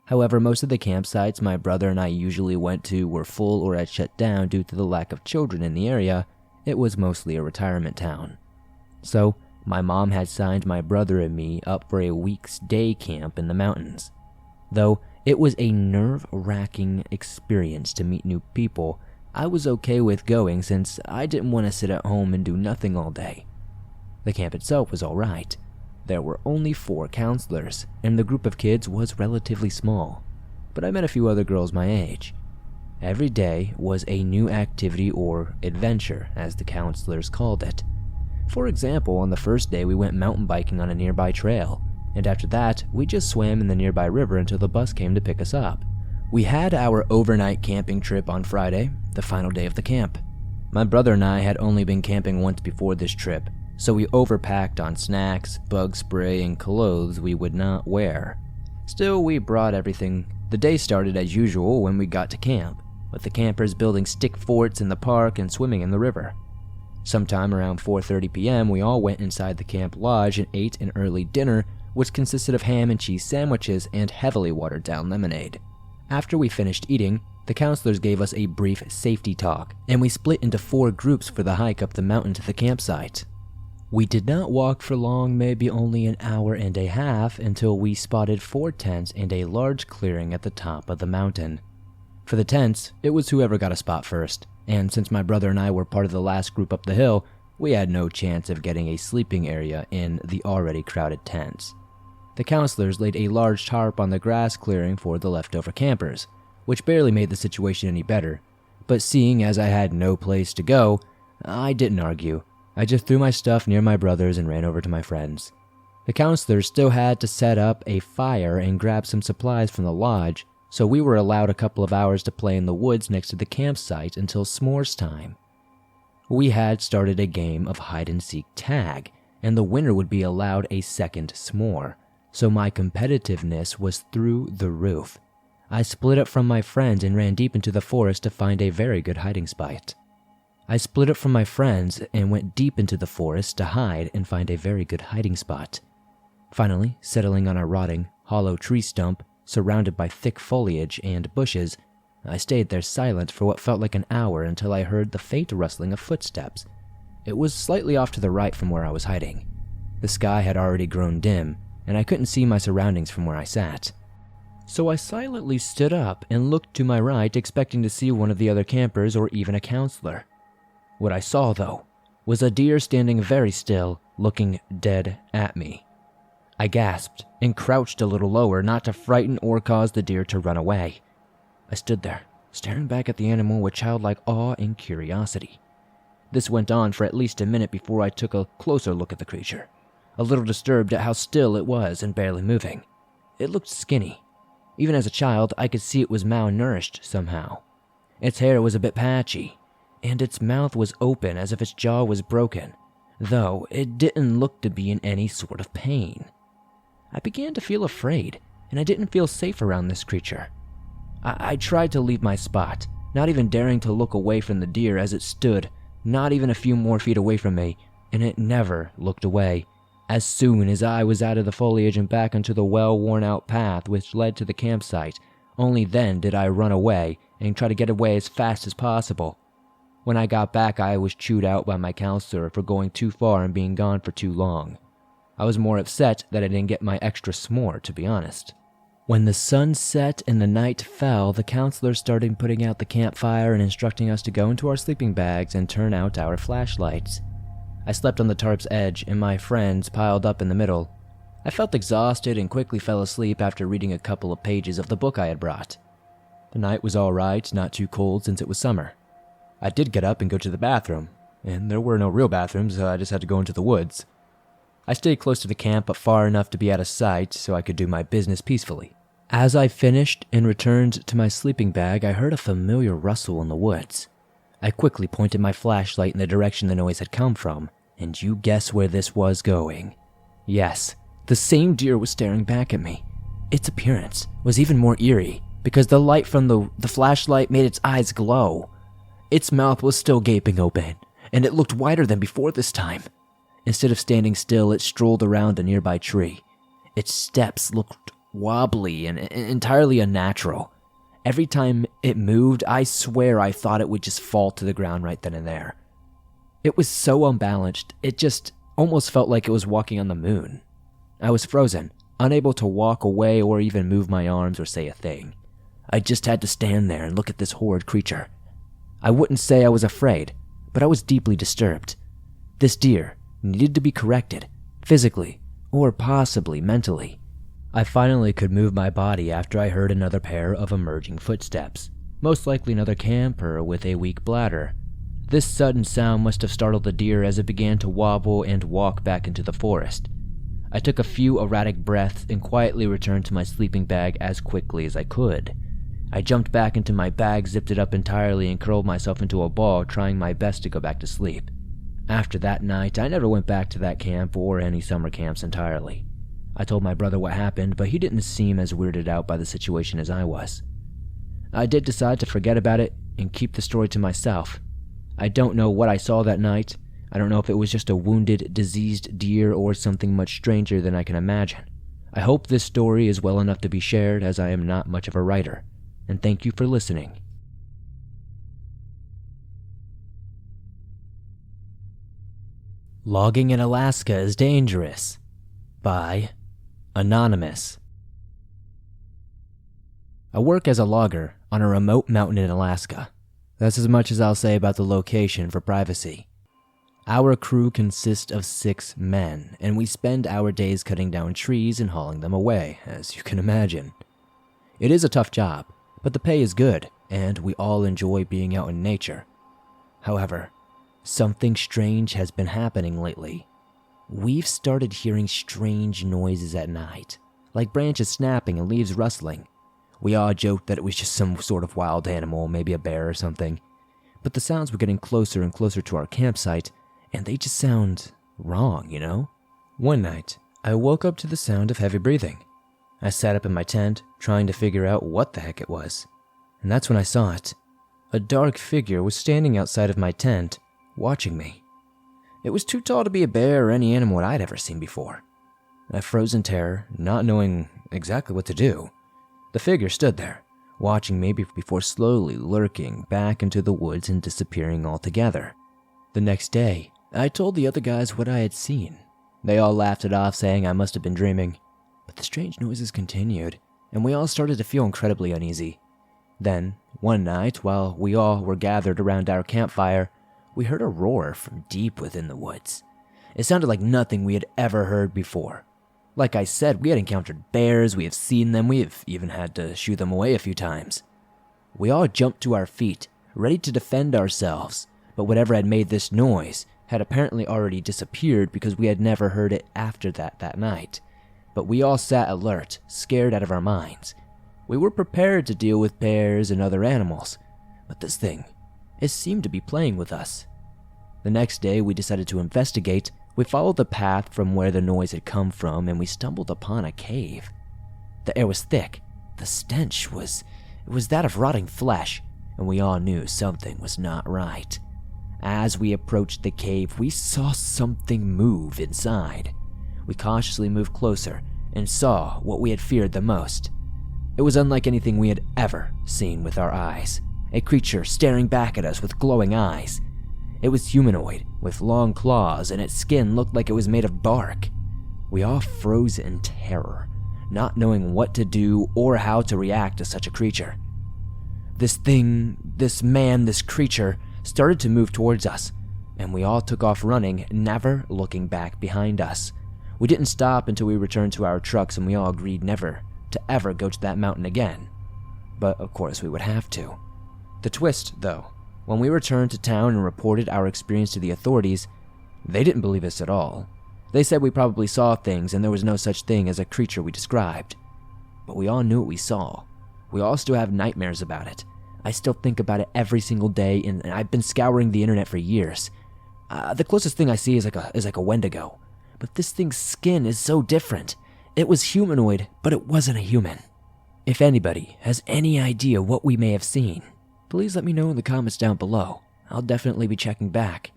However, most of the campsites my brother and I usually went to were full or had shut down due to the lack of children in the area. It was mostly a retirement town. So, my mom had signed my brother and me up for a week's day camp in the mountains. Though it was a nerve-wracking experience to meet new people, I was okay with going since I didn't want to sit at home and do nothing all day. The camp itself was alright. There were only 4 counselors, and the group of kids was relatively small, but I met a few other girls my age. Every day was a new activity or adventure, as the counselors called it. For example, on the first day we went mountain biking on a nearby trail, and after that, we just swam in the nearby river until the bus came to pick us up. We had our overnight camping trip on Friday, the final day of the camp. My brother and I had only been camping once before this trip, so we overpacked on snacks, bug spray, and clothes we would not wear. Still, we brought everything. The day started as usual when we got to camp, with the campers building stick forts in the park and swimming in the river. Sometime around 4:30 p.m., we all went inside the camp lodge and ate an early dinner, which consisted of ham and cheese sandwiches and heavily watered down lemonade. After we finished eating, the counselors gave us a brief safety talk, and we split into 4 groups for the hike up the mountain to the campsite. We did not walk for long, maybe only an hour and a half, until we spotted 4 tents and a large clearing at the top of the mountain. For the tents, it was whoever got a spot first, and since my brother and I were part of the last group up the hill, we had no chance of getting a sleeping area in the already crowded tents. The counselors laid a large tarp on the grass clearing for the leftover campers, which barely made the situation any better, but seeing as I had no place to go, I didn't argue. I just threw my stuff near my brother's and ran over to my friends. The counselors still had to set up a fire and grab some supplies from the lodge, so we were allowed a couple of hours to play in the woods next to the campsite until s'mores time. We had started a game of hide-and-seek tag, and the winner would be allowed a second s'more, so my competitiveness was through the roof. I split up from my friends and ran deep into the forest to find a very good hiding spot. I split up from my friends and went deep into the forest to hide and find a very good hiding spot. Finally, settling on a rotting, hollow tree stump surrounded by thick foliage and bushes, I stayed there silent for what felt like an hour until I heard the faint rustling of footsteps. It was slightly off to the right from where I was hiding. The sky had already grown dim, and I couldn't see my surroundings from where I sat. So I silently stood up and looked to my right, expecting to see one of the other campers or even a counselor. What I saw, though, was a deer standing very still, looking dead at me. I gasped and crouched a little lower, not to frighten or cause the deer to run away. I stood there, staring back at the animal with childlike awe and curiosity. This went on for at least a minute before I took a closer look at the creature, a little disturbed at how still it was and barely moving. It looked skinny. Even as a child, I could see it was malnourished somehow. Its hair was a bit patchy, and its mouth was open as if its jaw was broken, though it didn't look to be in any sort of pain. I began to feel afraid, and I didn't feel safe around this creature. I tried to leave my spot, not even daring to look away from the deer as it stood, not even a few more feet away from me, and it never looked away. As soon as I was out of the foliage and back onto the well-worn-out path which led to the campsite, only then did I run away and try to get away as fast as possible. When I got back, I was chewed out by my counselor for going too far and being gone for too long. I was more upset that I didn't get my extra s'more, to be honest. When the sun set and the night fell, the counselor started putting out the campfire and instructing us to go into our sleeping bags and turn out our flashlights. I slept on the tarp's edge, and my friends piled up in the middle. I felt exhausted and quickly fell asleep after reading a couple of pages of the book I had brought. The night was all right, not too cold since it was summer. I did get up and go to the bathroom, and there were no real bathrooms, so I just had to go into the woods. I stayed close to the camp, but far enough to be out of sight so I could do my business peacefully. As I finished and returned to my sleeping bag, I heard a familiar rustle in the woods. I quickly pointed my flashlight in the direction the noise had come from, and you guess where this was going. Yes, the same deer was staring back at me. Its appearance was even more eerie, because the light from the flashlight made its eyes glow. Its mouth was still gaping open, and it looked wider than before this time. Instead of standing still, it strolled around a nearby tree. Its steps looked wobbly and entirely unnatural. Every time it moved, I swear I thought it would just fall to the ground right then and there. It was so unbalanced, it just almost felt like it was walking on the moon. I was frozen, unable to walk away or even move my arms or say a thing. I just had to stand there and look at this horrid creature. I wouldn't say I was afraid, but I was deeply disturbed. This deer needed to be corrected, physically, or possibly mentally. I finally could move my body after I heard another pair of emerging footsteps, most likely another camper with a weak bladder. This sudden sound must have startled the deer as it began to wobble and walk back into the forest. I took a few erratic breaths and quietly returned to my sleeping bag as quickly as I could. I jumped back into my bag, zipped it up entirely, and curled myself into a ball, trying my best to go back to sleep. After that night, I never went back to that camp or any summer camps entirely. I told my brother what happened, but he didn't seem as weirded out by the situation as I was. I did decide to forget about it and keep the story to myself. I don't know what I saw that night. I don't know if it was just a wounded, diseased deer or something much stranger than I can imagine. I hope this story is well enough to be shared, as I am not much of a writer. And thank you for listening. Logging in Alaska is Dangerous by Anonymous. I work as a logger on a remote mountain in Alaska. That's as much as I'll say about the location for privacy. Our crew consists of 6 men, and we spend our days cutting down trees and hauling them away, as you can imagine. It is a tough job, but the pay is good, and we all enjoy being out in nature. However, something strange has been happening lately. We've started hearing strange noises at night, like branches snapping and leaves rustling. We all joked that it was just some sort of wild animal, maybe a bear or something. But the sounds were getting closer and closer to our campsite, and they just sound wrong, you know? One night, I woke up to the sound of heavy breathing. I sat up in my tent, trying to figure out what the heck it was. And that's when I saw it. A dark figure was standing outside of my tent, watching me. It was too tall to be a bear or any animal I'd ever seen before. I froze in terror, not knowing exactly what to do. The figure stood there, watching me before slowly lurking back into the woods and disappearing altogether. The next day, I told the other guys what I had seen. They all laughed it off, saying I must have been dreaming. But the strange noises continued, and we all started to feel incredibly uneasy. Then, one night, while we all were gathered around our campfire, we heard a roar from deep within the woods. It sounded like nothing we had ever heard before. Like I said, we had encountered bears, we have seen them, we have even had to shoo them away a few times. We all jumped to our feet, ready to defend ourselves, but whatever had made this noise had apparently already disappeared because we had never heard it after that night. But we all sat alert, scared out of our minds. We were prepared to deal with bears and other animals, but this thing, it seemed to be playing with us. The next day, we decided to investigate. We followed the path from where the noise had come from, and we stumbled upon a cave. The air was thick. The stench was that of rotting flesh, and we all knew something was not right. As we approached the cave, we saw something move inside. We cautiously moved closer and saw what we had feared the most. It was unlike anything we had ever seen with our eyes. A creature staring back at us with glowing eyes. It was humanoid, with long claws, and its skin looked like it was made of bark. We all froze in terror, not knowing what to do or how to react to such a creature. This creature started to move towards us, and we all took off running, never looking back behind us. We didn't stop until we returned to our trucks, and we all agreed never to ever go to that mountain again. But of course we would have to. The twist, though, when we returned to town and reported our experience to the authorities, they didn't believe us at all. They said we probably saw things and there was no such thing as a creature we described. But we all knew what we saw. We all still have nightmares about it. I still think about it every single day, and I've been scouring the internet for years. The closest thing I see is like a Wendigo. But this thing's skin is so different. It was humanoid, but it wasn't a human. If anybody has any idea what we may have seen, please let me know in the comments down below. I'll definitely be checking back.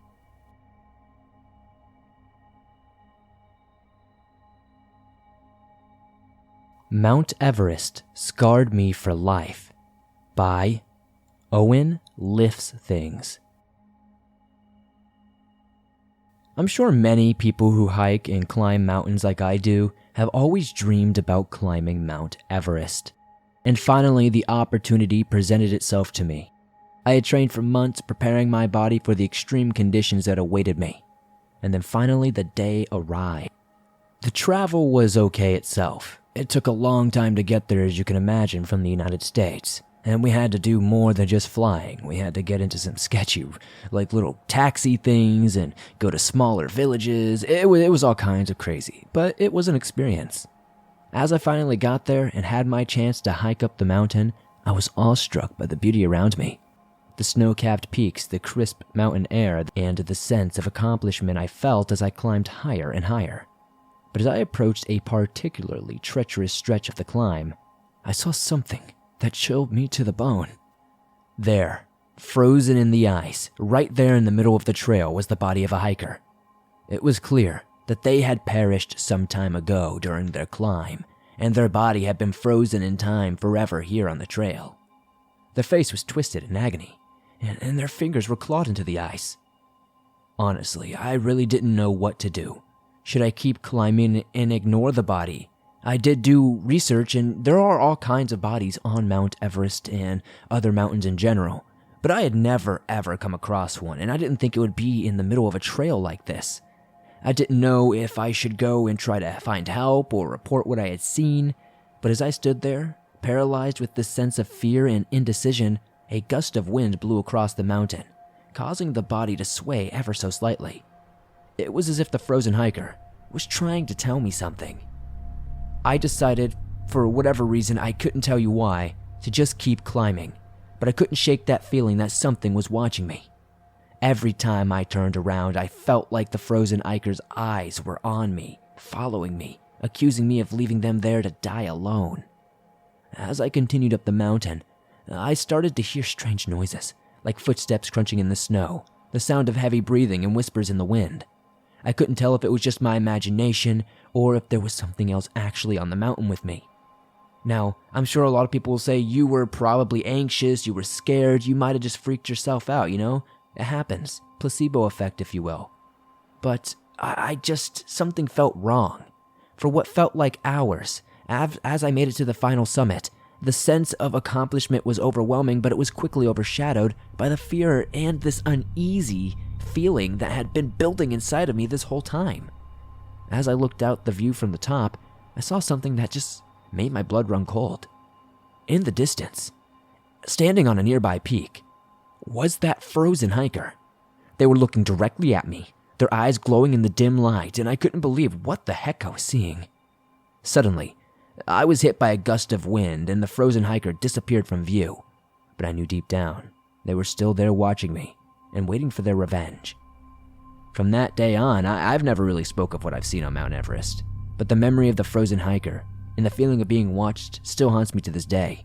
Mount Everest Scarred Me for Life by Owen Lifts Things. I'm sure many people who hike and climb mountains like I do have always dreamed about climbing Mount Everest. And finally, the opportunity presented itself to me. I had trained for months preparing my body for the extreme conditions that awaited me. And then finally the day arrived. The travel was okay itself. It took a long time to get there, as you can imagine, from the United States. And we had to do more than just flying. We had to get into some sketchy, like little taxi things and go to smaller villages. It was all kinds of crazy, but it was an experience. As I finally got there and had my chance to hike up the mountain, I was awestruck by the beauty around me. The snow-capped peaks, the crisp mountain air, and the sense of accomplishment I felt as I climbed higher and higher. But as I approached a particularly treacherous stretch of the climb, I saw something that chilled me to the bone. There, frozen in the ice, right there in the middle of the trail, was the body of a hiker. It was clear that they had perished some time ago during their climb, and their body had been frozen in time forever here on the trail. Their face was twisted in agony, and their fingers were clawed into the ice. Honestly, I really didn't know what to do. Should I keep climbing and ignore the body? I did do research, and there are all kinds of bodies on Mount Everest and other mountains in general, but I had never ever come across one, and I didn't think it would be in the middle of a trail like this. I didn't know if I should go and try to find help or report what I had seen, but as I stood there, paralyzed with this sense of fear and indecision, a gust of wind blew across the mountain, causing the body to sway ever so slightly. It was as if the frozen hiker was trying to tell me something. I decided, for whatever reason I couldn't tell you why, to just keep climbing, but I couldn't shake that feeling that something was watching me. Every time I turned around, I felt like the frozen hiker's eyes were on me, following me, accusing me of leaving them there to die alone. As I continued up the mountain, I started to hear strange noises, like footsteps crunching in the snow, the sound of heavy breathing and whispers in the wind. I couldn't tell if it was just my imagination or if there was something else actually on the mountain with me. Now, I'm sure a lot of people will say you were probably anxious, you were scared, you might have just freaked yourself out, you know? It happens. Placebo effect, if you will. But something felt wrong. For what felt like hours, as I made it to the final summit, the sense of accomplishment was overwhelming, but it was quickly overshadowed by the fear and this uneasy feeling that had been building inside of me this whole time. As I looked out the view from the top, I saw something that just made my blood run cold. In the distance, standing on a nearby peak, was that frozen hiker. They were looking directly at me, their eyes glowing in the dim light, and I couldn't believe what the heck I was seeing. Suddenly, I was hit by a gust of wind and the frozen hiker disappeared from view, but I knew deep down they were still there watching me and waiting for their revenge. From that day on, I've never really spoke of what I've seen on Mount Everest, but the memory of the frozen hiker and the feeling of being watched still haunts me to this day.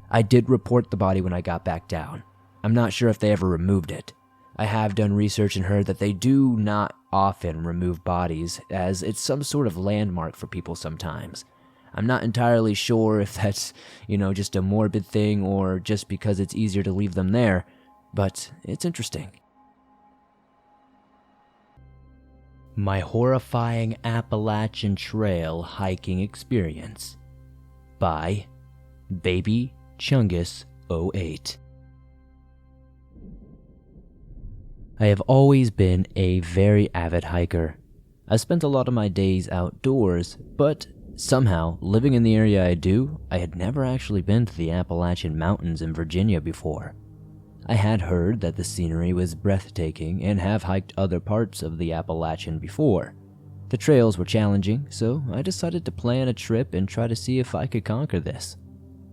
I did report the body when I got back down. I'm not sure if they ever removed it. I have done research and heard that they do not often remove bodies, as it's some sort of landmark for people sometimes. I'm not entirely sure if that's, just a morbid thing or just because it's easier to leave them there, but it's interesting. My horrifying Appalachian Trail hiking experience by Baby Chungus 08. I have always been a very avid hiker. I spent a lot of my days outdoors, but somehow, living in the area I do, I had never actually been to the Appalachian Mountains in Virginia before. I had heard that the scenery was breathtaking and have hiked other parts of the Appalachian before. The trails were challenging, so I decided to plan a trip and try to see if I could conquer this.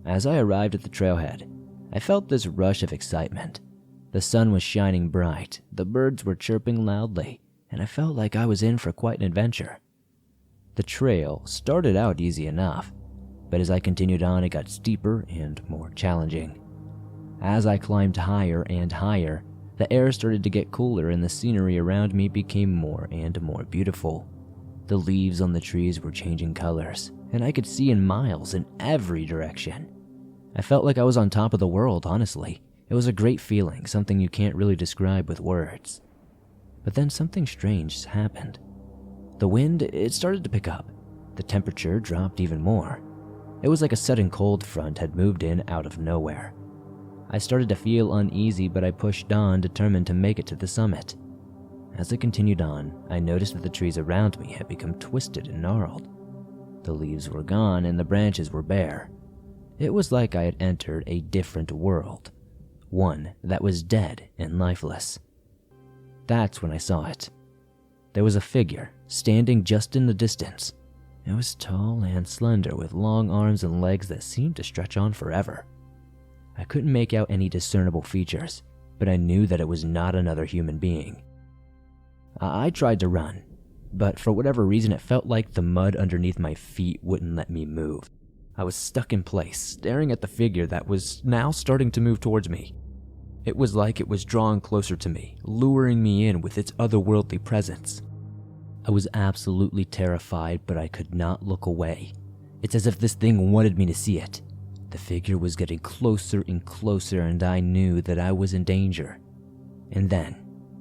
As I arrived at the trailhead, I felt this rush of excitement. The sun was shining bright, the birds were chirping loudly, and I felt like I was in for quite an adventure. The trail started out easy enough, but as I continued on, it got steeper and more challenging. As I climbed higher and higher, the air started to get cooler and the scenery around me became more and more beautiful. The leaves on the trees were changing colors, and I could see in miles in every direction. I felt like I was on top of the world, honestly. It was a great feeling, something you can't really describe with words. But then something strange happened. The wind, it started to pick up. The temperature dropped even more. It was like a sudden cold front had moved in out of nowhere. I started to feel uneasy, but I pushed on, determined to make it to the summit. As I continued on, I noticed that the trees around me had become twisted and gnarled. The leaves were gone and the branches were bare. It was like I had entered a different world, one that was dead and lifeless. That's when I saw it. There was a figure standing just in the distance. It was tall and slender with long arms and legs that seemed to stretch on forever. I couldn't make out any discernible features, but I knew that it was not another human being. I tried to run, but for whatever reason it felt like the mud underneath my feet wouldn't let me move. I was stuck in place, staring at the figure that was now starting to move towards me. It was like it was drawing closer to me, luring me in with its otherworldly presence. I was absolutely terrified, but I could not look away. It's as if this thing wanted me to see it. The figure was getting closer and closer, and I knew that I was in danger. And then,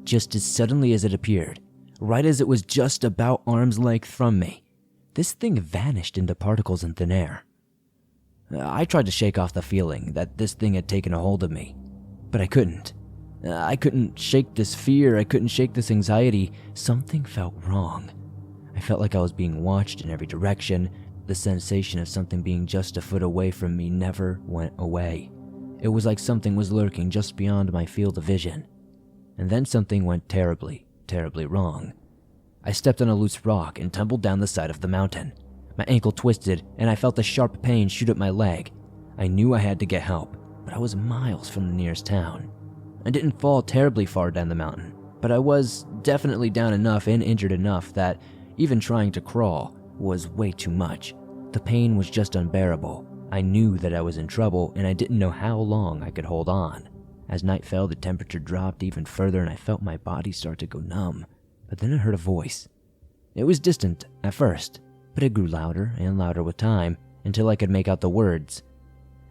just as suddenly as it appeared, right as it was just about arm's length from me, this thing vanished into particles in thin air. I tried to shake off the feeling that this thing had taken a hold of me, but I couldn't. I couldn't shake this fear, I couldn't shake this anxiety. Something felt wrong. I felt like I was being watched in every direction. The sensation of something being just a foot away from me never went away. It was like something was lurking just beyond my field of vision. And then something went terribly, terribly wrong. I stepped on a loose rock and tumbled down the side of the mountain. My ankle twisted, and I felt a sharp pain shoot up my leg. I knew I had to get help, but I was miles from the nearest town. I didn't fall terribly far down the mountain, but I was definitely down enough and injured enough that even trying to crawl was way too much. The pain was just unbearable. I knew that I was in trouble, and I didn't know how long I could hold on. As night fell, the temperature dropped even further, and I felt my body start to go numb. But then I heard a voice. It was distant at first, but it grew louder and louder with time until I could make out the words.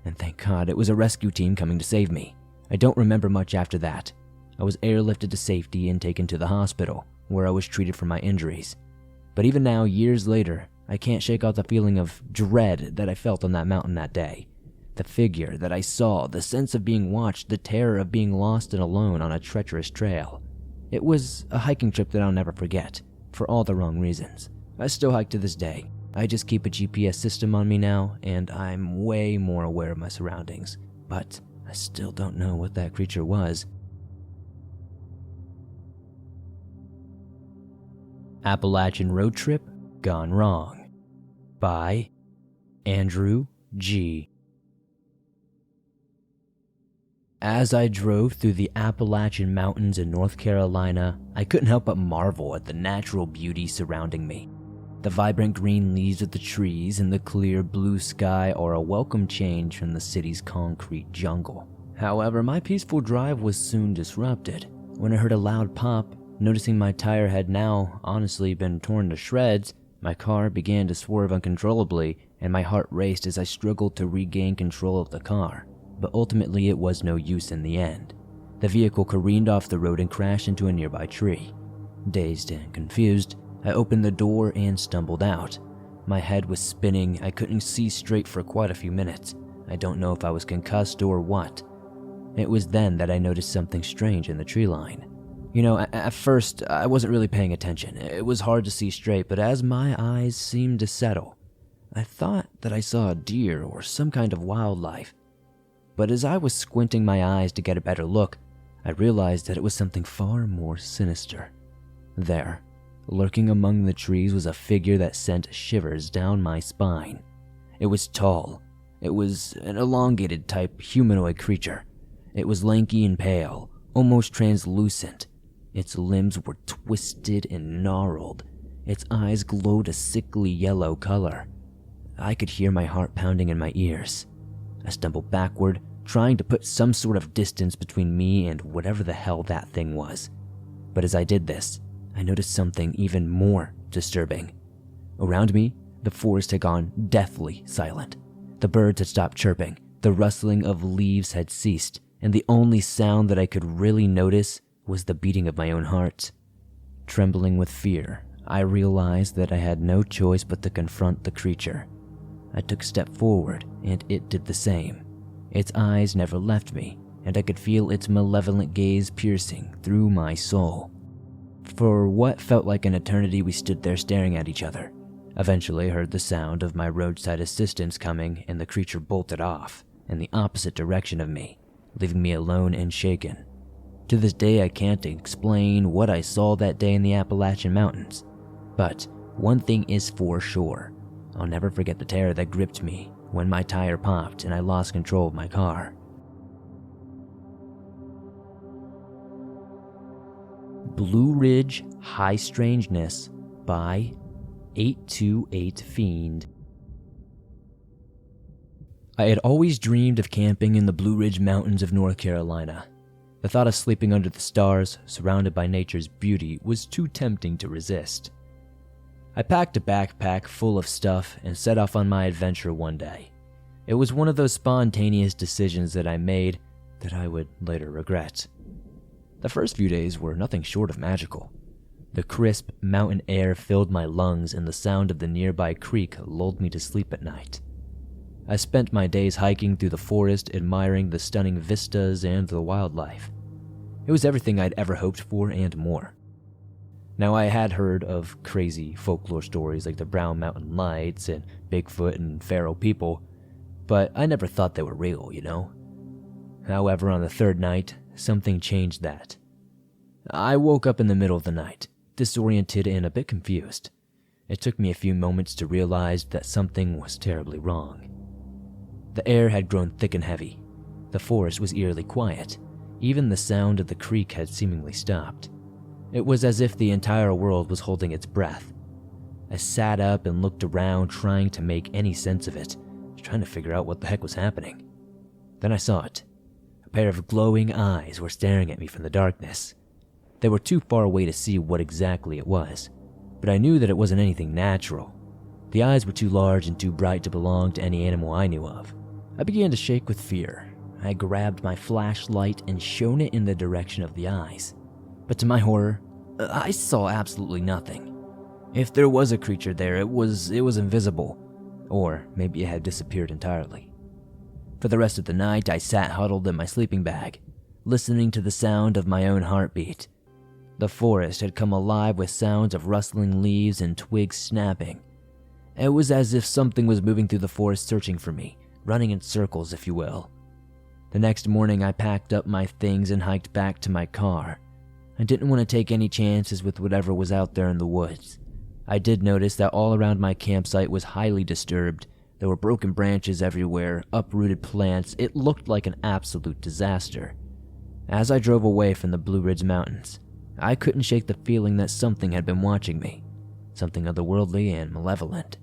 And thank God it was a rescue team coming to save me. I don't remember much after that. I was airlifted to safety and taken to the hospital, where I was treated for my injuries. But even now, years later, I can't shake out the feeling of dread that I felt on that mountain that day. The figure that I saw, the sense of being watched, the terror of being lost and alone on a treacherous trail. It was a hiking trip that I'll never forget, for all the wrong reasons. I still hike to this day. I just keep a GPS system on me now, and I'm way more aware of my surroundings. But I still don't know what that creature was. Appalachian Road Trip Gone Wrong by Andrew G. As I drove through the Appalachian Mountains in North Carolina, I couldn't help but marvel at the natural beauty surrounding me. The vibrant green leaves of the trees and the clear blue sky are a welcome change from the city's concrete jungle. However, my peaceful drive was soon disrupted when I heard a loud pop. Noticing my tire had now honestly been torn to shreds, my car began to swerve uncontrollably, and my heart raced as I struggled to regain control of the car. But ultimately it was no use in the end. The vehicle careened off the road and crashed into a nearby tree. Dazed and confused, I opened the door and stumbled out. My head was spinning, I couldn't see straight for quite a few minutes. I don't know if I was concussed or what. It was then that I noticed something strange in the tree line. You know, at first, I wasn't really paying attention. It was hard to see straight, but as my eyes seemed to settle, I thought that I saw a deer or some kind of wildlife. But as I was squinting my eyes to get a better look, I realized that it was something far more sinister. There, lurking among the trees, was a figure that sent shivers down my spine. It was tall. It was an elongated type humanoid creature. It was lanky and pale, almost translucent. Its limbs were twisted and gnarled. Its eyes glowed a sickly yellow color. I could hear my heart pounding in my ears. I stumbled backward, trying to put some sort of distance between me and whatever the hell that thing was. But as I did this, I noticed something even more disturbing. Around me, the forest had gone deathly silent. The birds had stopped chirping, the rustling of leaves had ceased, and the only sound that I could really notice was the beating of my own heart. Trembling with fear, I realized that I had no choice but to confront the creature. I took a step forward, and it did the same. Its eyes never left me. and I could feel its malevolent gaze piercing through my soul. For what felt like an eternity, we stood there staring at each other. Eventually, I heard the sound of my roadside assistance coming, and the creature bolted off in the opposite direction of me, leaving me alone and shaken. To this day, I can't explain what I saw that day in the Appalachian Mountains. But one thing is for sure, I'll never forget the terror that gripped me when my tire popped and I lost control of my car. Blue Ridge High Strangeness by 828 Fiend. I had always dreamed of camping in the Blue Ridge Mountains of North Carolina. The thought of sleeping under the stars, surrounded by nature's beauty, was too tempting to resist. I packed a backpack full of stuff and set off on my adventure one day. It was one of those spontaneous decisions that I made that I would later regret. The first few days were nothing short of magical. The crisp mountain air filled my lungs, and the sound of the nearby creek lulled me to sleep at night. I spent my days hiking through the forest, admiring the stunning vistas and the wildlife. It was everything I'd ever hoped for and more. Now, I had heard of crazy folklore stories like the Brown Mountain Lights and Bigfoot and feral people, but I never thought they were real, you know? However, on the third night, something changed that. I woke up in the middle of the night, disoriented and a bit confused. It took me a few moments to realize that something was terribly wrong. The air had grown thick and heavy. The forest was eerily quiet. Even the sound of the creek had seemingly stopped. It was as if the entire world was holding its breath. I sat up and looked around, trying to make any sense of it, trying to figure out what the heck was happening. Then I saw it. A pair of glowing eyes were staring at me from the darkness. They were too far away to see what exactly it was, but I knew that it wasn't anything natural. The eyes were too large and too bright to belong to any animal I knew of. I began to shake with fear. I grabbed my flashlight and shone it in the direction of the eyes. But to my horror, I saw absolutely nothing. If there was a creature there, it was invisible, or maybe it had disappeared entirely. For the rest of the night, I sat huddled in my sleeping bag, listening to the sound of my own heartbeat. The forest had come alive with sounds of rustling leaves and twigs snapping. It was as if something was moving through the forest searching for me, running in circles, if you will. The next morning, I packed up my things and hiked back to my car. I didn't want to take any chances with whatever was out there in the woods. I did notice that all around my campsite was highly disturbed. There were broken branches everywhere, uprooted plants. It looked like an absolute disaster. As I drove away from the Blue Ridge Mountains, I couldn't shake the feeling that something had been watching me, something otherworldly and malevolent.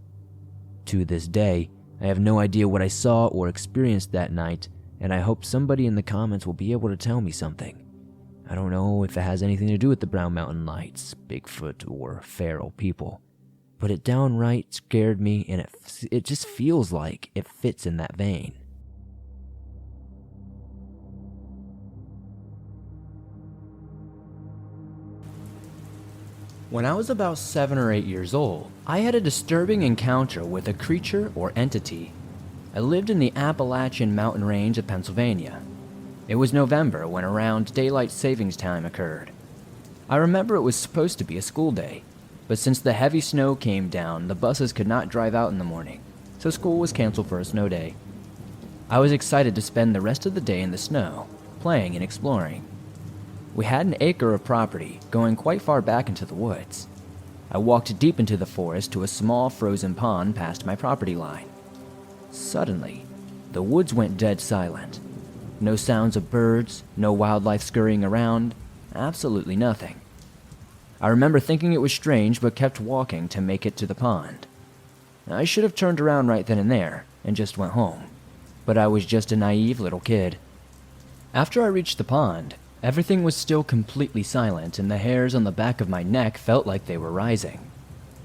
To this day, I have no idea what I saw or experienced that night, and I hope somebody in the comments will be able to tell me something. I don't know if it has anything to do with the Brown Mountain Lights, Bigfoot, or feral people, but it downright scared me, and it just feels like it fits in that vein. When I was about 7 or 8 years old, I had a disturbing encounter with a creature or entity. I lived in the Appalachian Mountain Range of Pennsylvania. It was November when around daylight savings time occurred. I remember it was supposed to be a school day, but since the heavy snow came down, the buses could not drive out in the morning, so school was canceled for a snow day. I was excited to spend the rest of the day in the snow, playing and exploring. We had an acre of property going quite far back into the woods. I walked deep into the forest to a small frozen pond past my property line. Suddenly, the woods went dead silent. No sounds of birds, no wildlife scurrying around, absolutely nothing. I remember thinking it was strange, but kept walking to make it to the pond. I should have turned around right then and there and just went home, but I was just a naive little kid. After I reached the pond, everything was still completely silent, and the hairs on the back of my neck felt like they were rising.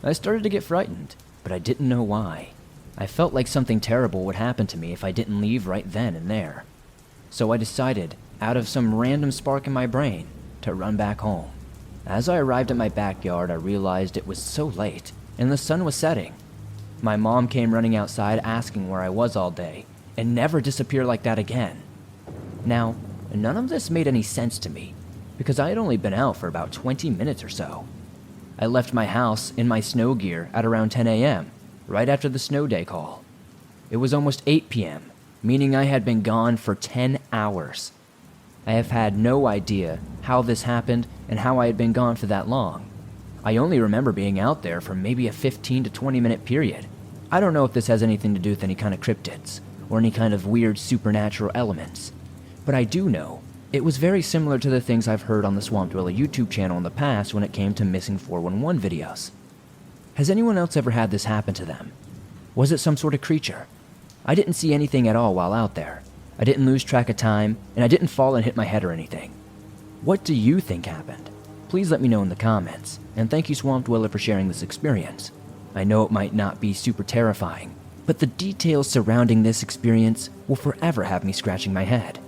I started to get frightened, but I didn't know why. I felt like something terrible would happen to me if I didn't leave right then and there. So I decided, out of some random spark in my brain, to run back home. As I arrived at my backyard, I realized it was so late, and the sun was setting. My mom came running outside asking where I was all day, and never disappeared like that again. Now, None of this made any sense to me, because I had only been out for about 20 minutes or so. I left my house in my snow gear at around 10 a.m., right after the snow day call. It was almost 8 p.m., meaning I had been gone for 10 hours. I have had no idea how this happened and how I had been gone for that long. I only remember being out there for maybe a 15 to 20 minute period. I don't know if this has anything to do with any kind of cryptids or any kind of weird supernatural elements, but I do know it was very similar to the things I've heard on the Swamp Dweller YouTube channel in the past when it came to missing 411 videos. Has anyone else ever had this happen to them? Was it some sort of creature? I didn't see anything at all while out there. I didn't lose track of time, and I didn't fall and hit my head or anything. What do you think happened? Please let me know in the comments, and thank you Swamp Dweller for sharing this experience. I know it might not be super terrifying, but the details surrounding this experience will forever have me scratching my head.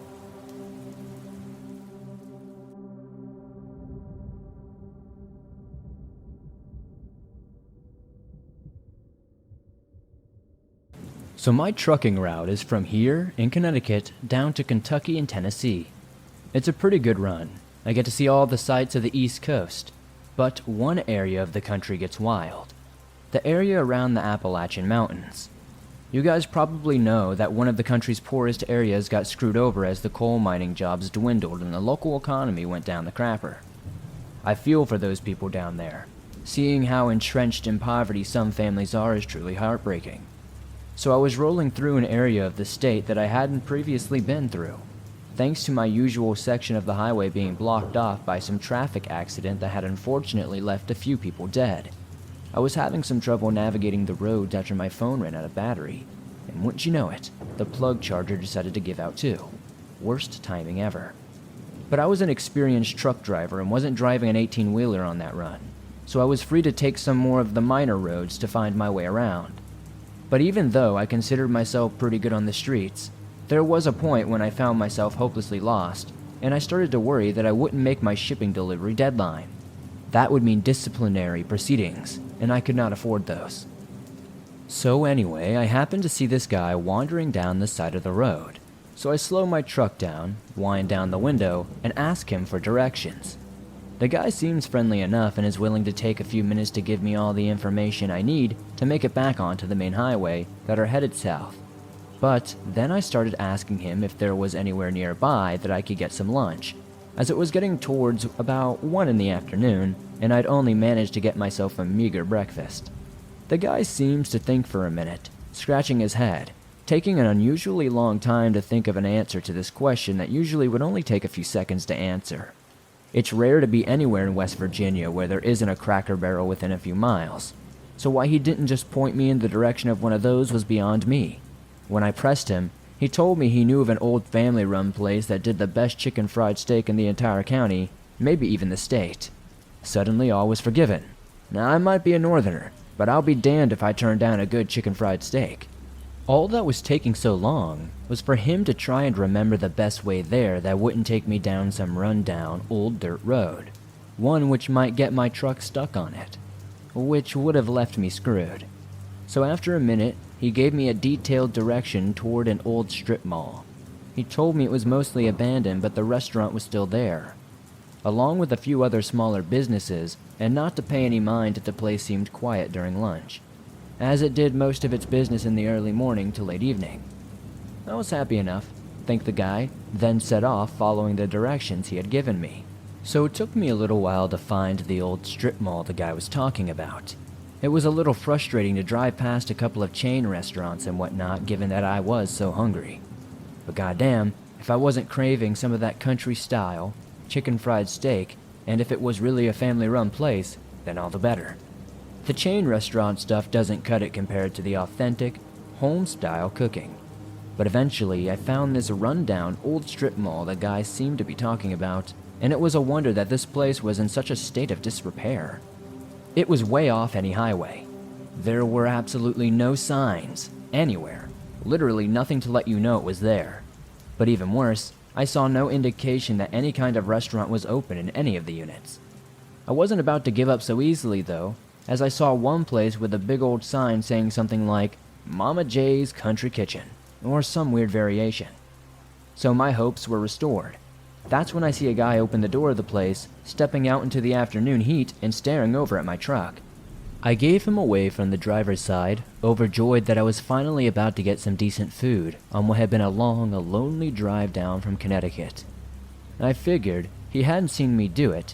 So my trucking route is from here in Connecticut down to Kentucky and Tennessee. It's a pretty good run. I get to see all the sights of the East Coast, but one area of the country gets wild. The area around the Appalachian Mountains. You guys probably know that one of the country's poorest areas got screwed over as the coal mining jobs dwindled and the local economy went down the crapper. I feel for those people down there. Seeing how entrenched in poverty some families are is truly heartbreaking. So I was rolling through an area of the state that I hadn't previously been through, thanks to my usual section of the highway being blocked off by some traffic accident that had unfortunately left a few people dead. I was having some trouble navigating the roads after my phone ran out of battery, and wouldn't you know it, the plug charger decided to give out too. Worst timing ever. But I was an experienced truck driver and wasn't driving an 18-wheeler on that run, so I was free to take some more of the minor roads to find my way around. But even though I considered myself pretty good on the streets, there was a point when I found myself hopelessly lost, and I started to worry that I wouldn't make my shipping delivery deadline. That would mean disciplinary proceedings, and I could not afford those. So anyway, I happened to see this guy wandering down the side of the road, so I slow my truck down, wind down the window, and ask him for directions. The guy seems friendly enough and is willing to take a few minutes to give me all the information I need to make it back onto the main highway that are headed south. But then I started asking him if there was anywhere nearby that I could get some lunch, as it was getting towards about 1 in the afternoon, and I'd only managed to get myself a meager breakfast. The guy seems to think for a minute, scratching his head, taking an unusually long time to think of an answer to this question that usually would only take a few seconds to answer. It's rare to be anywhere in West Virginia where there isn't a Cracker Barrel within a few miles, so why he didn't just point me in the direction of one of those was beyond me. When I pressed him, he told me he knew of an old family-run place that did the best chicken fried steak in the entire county, maybe even the state. Suddenly all was forgiven. Now I might be a northerner, but I'll be damned if I turn down a good chicken fried steak. All that was taking so long was for him to try and remember the best way there that wouldn't take me down some run-down old dirt road, one which might get my truck stuck on it, which would have left me screwed. So after a minute, he gave me a detailed direction toward an old strip mall. He told me it was mostly abandoned, but the restaurant was still there, along with a few other smaller businesses, and not to pay any mind that the place seemed quiet during lunch, as it did most of its business in the early morning to late evening. I was happy enough, thanked the guy, then set off following the directions he had given me. So it took me a little while to find the old strip mall the guy was talking about. It was a little frustrating to drive past a couple of chain restaurants and whatnot, given that I was so hungry. But goddamn, if I wasn't craving some of that country style, chicken fried steak, and if it was really a family-run place, then all the better. The chain restaurant stuff doesn't cut it compared to the authentic, home-style cooking. But eventually, I found this run-down old strip mall the guy seemed to be talking about, and it was a wonder that this place was in such a state of disrepair. It was way off any highway. There were absolutely no signs, anywhere. Literally nothing to let you know it was there. But even worse, I saw no indication that any kind of restaurant was open in any of the units. I wasn't about to give up so easily, though, as I saw one place with a big old sign saying something like, Mama J's Country Kitchen, or some weird variation. So my hopes were restored, That's when I see a guy open the door of the place, stepping out into the afternoon heat and staring over at my truck. I gave him away from the driver's side, overjoyed that I was finally about to get some decent food on what had been a lonely drive down from Connecticut. I figured he hadn't seen me do it.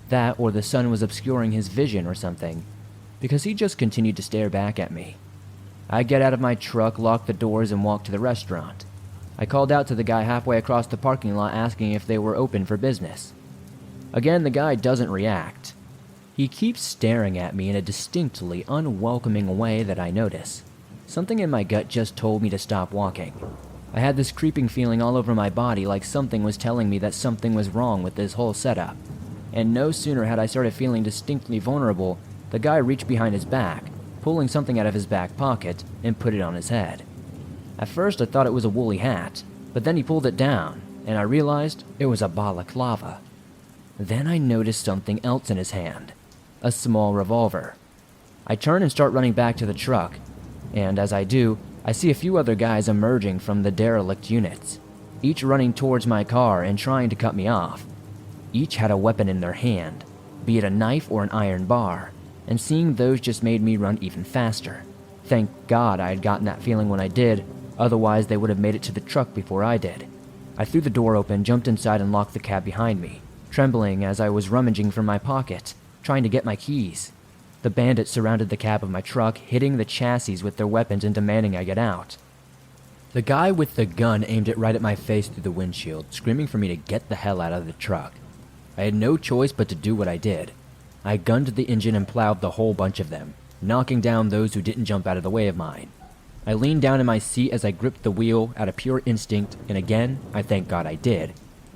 That or the sun was obscuring his vision or something, because he just continued to stare back at me. I get out of my truck, lock the doors, and walk to the restaurant. I called out to the guy halfway across the parking lot asking if they were open for business. Again, the guy doesn't react. He keeps staring at me in a distinctly unwelcoming way that I notice. Something in my gut just told me to stop walking. I had this creeping feeling all over my body, like something was telling me that something was wrong with this whole setup. And no sooner had I started feeling distinctly vulnerable, the guy reached behind his back, pulling something out of his back pocket, and put it on his head. At first I thought it was a woolly hat, but then he pulled it down, and I realized it was a balaclava. Then I noticed something else in his hand. A small revolver. I turn and start running back to the truck, and as I do, I see a few other guys emerging from the derelict units, each running towards my car and trying to cut me off. Each had a weapon in their hand, be it a knife or an iron bar, and seeing those just made me run even faster. Thank God I had gotten that feeling when I did, otherwise they would have made it to the truck before I did. I threw the door open, jumped inside, and locked the cab behind me, trembling as I was rummaging for my pocket, trying to get my keys. The bandits surrounded the cab of my truck, hitting the chassis with their weapons and demanding I get out. The guy with the gun aimed it right at my face through the windshield, screaming for me to get the hell out of the truck. I had no choice but to do what I did. I gunned the engine and plowed the whole bunch of them, knocking down those who didn't jump out of the way of mine. I leaned down in my seat as I gripped the wheel out of pure instinct, and again, I thank God I did.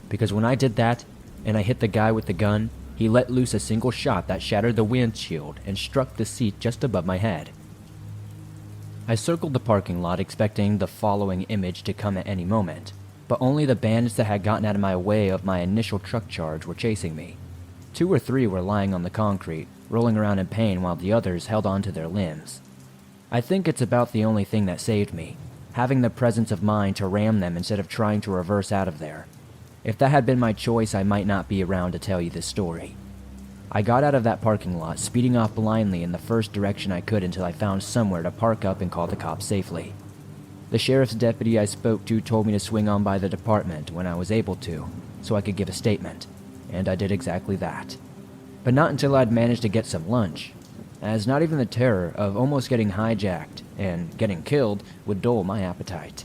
Because when I did that, and I hit the guy with the gun, he let loose a single shot that shattered the windshield and struck the seat just above my head. I circled the parking lot expecting the following image to come at any moment, but only the bandits that had gotten out of my way of my initial truck charge were chasing me. 2 or 3 were lying on the concrete, rolling around in pain while the others held on to their limbs. I think it's about the only thing that saved me, having the presence of mind to ram them instead of trying to reverse out of there. If that had been my choice, I might not be around to tell you this story. I got out of that parking lot, speeding off blindly in the first direction I could until I found somewhere to park up and call the cops safely. The sheriff's deputy I spoke to told me to swing on by the department when I was able to, so I could give a statement, and I did exactly that. But not until I'd managed to get some lunch, as not even the terror of almost getting hijacked and getting killed would dull my appetite.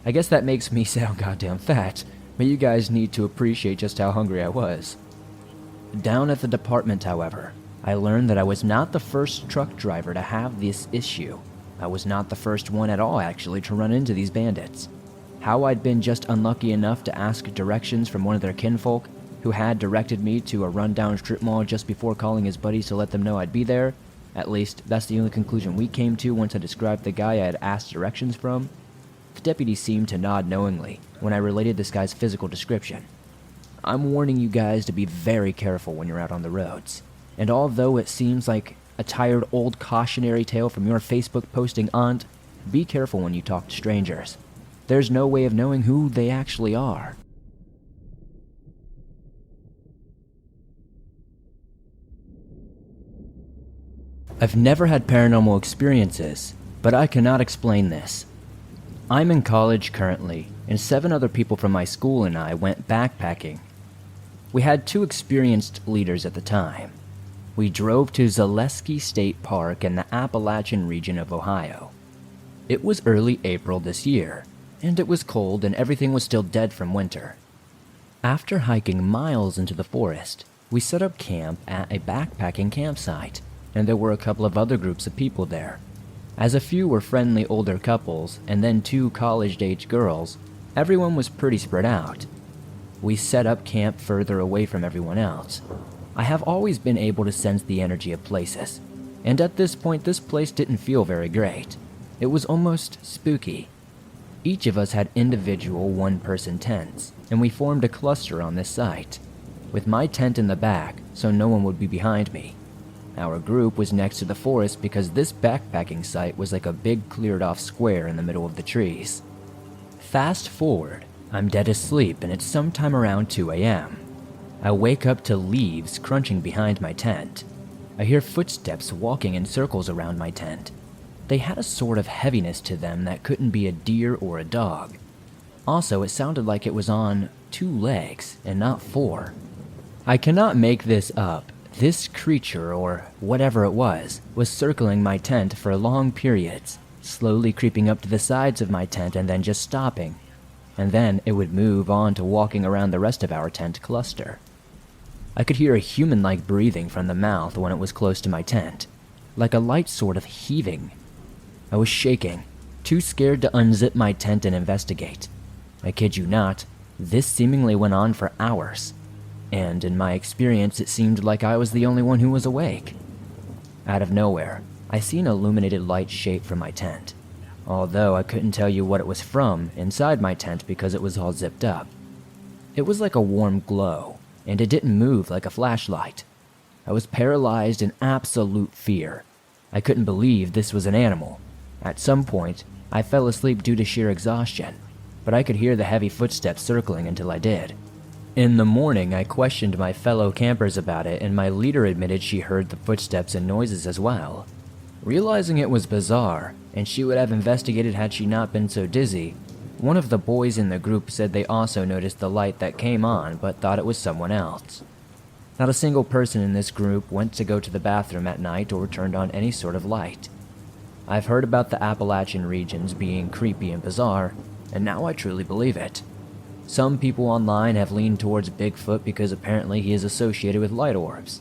I guess that makes me sound goddamn fat, but you guys need to appreciate just how hungry I was. Down at the department, however, I learned that I was not the first truck driver to have this issue. I was not the first one at all, actually, to run into these bandits. How I'd been just unlucky enough to ask directions from one of their kinfolk, who had directed me to a rundown strip mall just before calling his buddies to let them know I'd be there. At least, that's the only conclusion we came to once I described the guy I had asked directions from. The deputy seemed to nod knowingly when I related this guy's physical description. I'm warning you guys to be very careful when you're out on the roads. And although it seems like a tired old cautionary tale from your Facebook posting aunt, be careful when you talk to strangers. There's no way of knowing who they actually are. I've never had paranormal experiences, but I cannot explain this. I'm in college currently, and 7 other people from my school and I went backpacking. We had 2 experienced leaders at the time. We drove to Zaleski State Park in the Appalachian region of Ohio. It was early April this year, and it was cold and everything was still dead from winter. After hiking miles into the forest, we set up camp at a backpacking campsite, and there were a couple of other groups of people there. As a few were friendly older couples and then 2 college-age girls, everyone was pretty spread out. We set up camp further away from everyone else. I have always been able to sense the energy of places, and at this point this place didn't feel very great. It was almost spooky. Each of us had individual 1-person tents, and we formed a cluster on this site, with my tent in the back so no one would be behind me. Our group was next to the forest because this backpacking site was like a big cleared off square in the middle of the trees. Fast forward, I'm dead asleep and it's sometime around 2 a.m. I wake up to leaves crunching behind my tent. I hear footsteps walking in circles around my tent. They had a sort of heaviness to them that couldn't be a deer or a dog. Also, it sounded like it was on 2 legs and not 4. I cannot make this up. This creature, or whatever it was circling my tent for long periods, slowly creeping up to the sides of my tent and then just stopping. And then it would move on to walking around the rest of our tent cluster. I could hear a human-like breathing from the mouth when it was close to my tent, like a light sort of heaving. I was shaking, too scared to unzip my tent and investigate. I kid you not, this seemingly went on for hours, and in my experience it seemed like I was the only one who was awake. Out of nowhere, I see an illuminated light shape from my tent, although I couldn't tell you what it was from inside my tent because it was all zipped up. It was like a warm glow, and it didn't move like a flashlight. I was paralyzed in absolute fear. I couldn't believe this was an animal. At some point, I fell asleep due to sheer exhaustion, but I could hear the heavy footsteps circling until I did. In the morning, I questioned my fellow campers about it, and my leader admitted she heard the footsteps and noises as well. Realizing it was bizarre, and she would have investigated had she not been so dizzy, one of the boys in the group said they also noticed the light that came on but thought it was someone else. Not a single person in this group went to go to the bathroom at night or turned on any sort of light. I've heard about the Appalachian regions being creepy and bizarre, and now I truly believe it. Some people online have leaned towards Bigfoot because apparently he is associated with light orbs.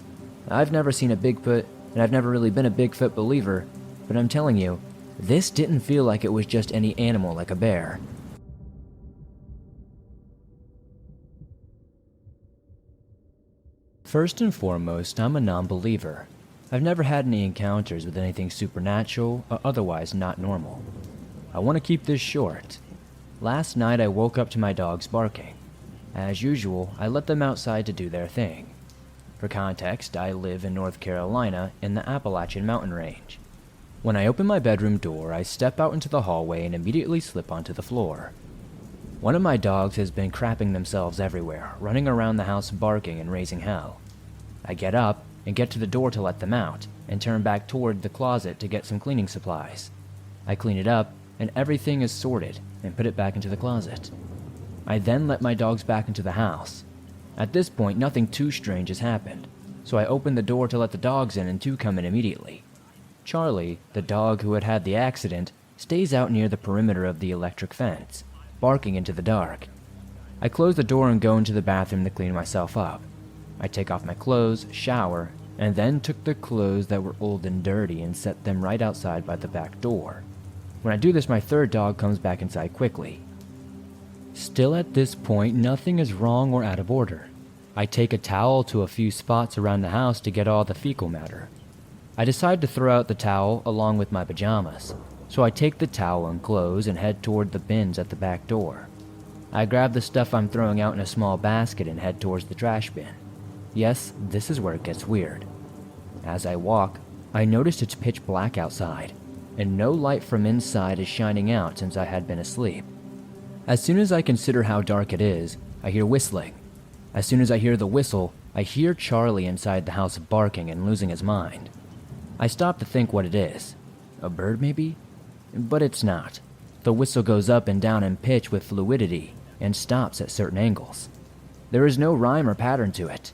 I've never seen a Bigfoot, and I've never really been a Bigfoot believer, but I'm telling you, this didn't feel like it was just any animal like a bear. First and foremost, I'm a non-believer. I've never had any encounters with anything supernatural or otherwise not normal. I want to keep this short. Last night I woke up to my dogs barking. As usual, I let them outside to do their thing. For context, I live in North Carolina in the Appalachian mountain range. When I open my bedroom door, I step out into the hallway and immediately slip onto the floor. One of my dogs has been crapping themselves everywhere, running around the house barking and raising hell. I get up and get to the door to let them out, and turn back toward the closet to get some cleaning supplies. I clean it up, and everything is sorted, and put it back into the closet. I then let my dogs back into the house. At this point, nothing too strange has happened, so I open the door to let the dogs in and 2 come in immediately. Charlie, the dog who had had the accident, stays out near the perimeter of the electric fence, barking into the dark. I close the door and go into the bathroom to clean myself up. I take off my clothes, shower, and then took the clothes that were old and dirty and set them right outside by the back door. When I do this, my 3rd dog comes back inside quickly. Still at this point, nothing is wrong or out of order. I take a towel to a few spots around the house to get all the fecal matter. I decide to throw out the towel along with my pajamas, so I take the towel and clothes and head toward the bins at the back door. I grab the stuff I'm throwing out in a small basket and head towards the trash bin. Yes, this is where it gets weird. As I walk, I notice it's pitch black outside, and no light from inside is shining out since I had been asleep. As soon as I consider how dark it is, I hear whistling. As soon as I hear the whistle, I hear Charlie inside the house barking and losing his mind. I stop to think what it is. A bird maybe? But it's not. The whistle goes up and down in pitch with fluidity and stops at certain angles. There is no rhyme or pattern to it.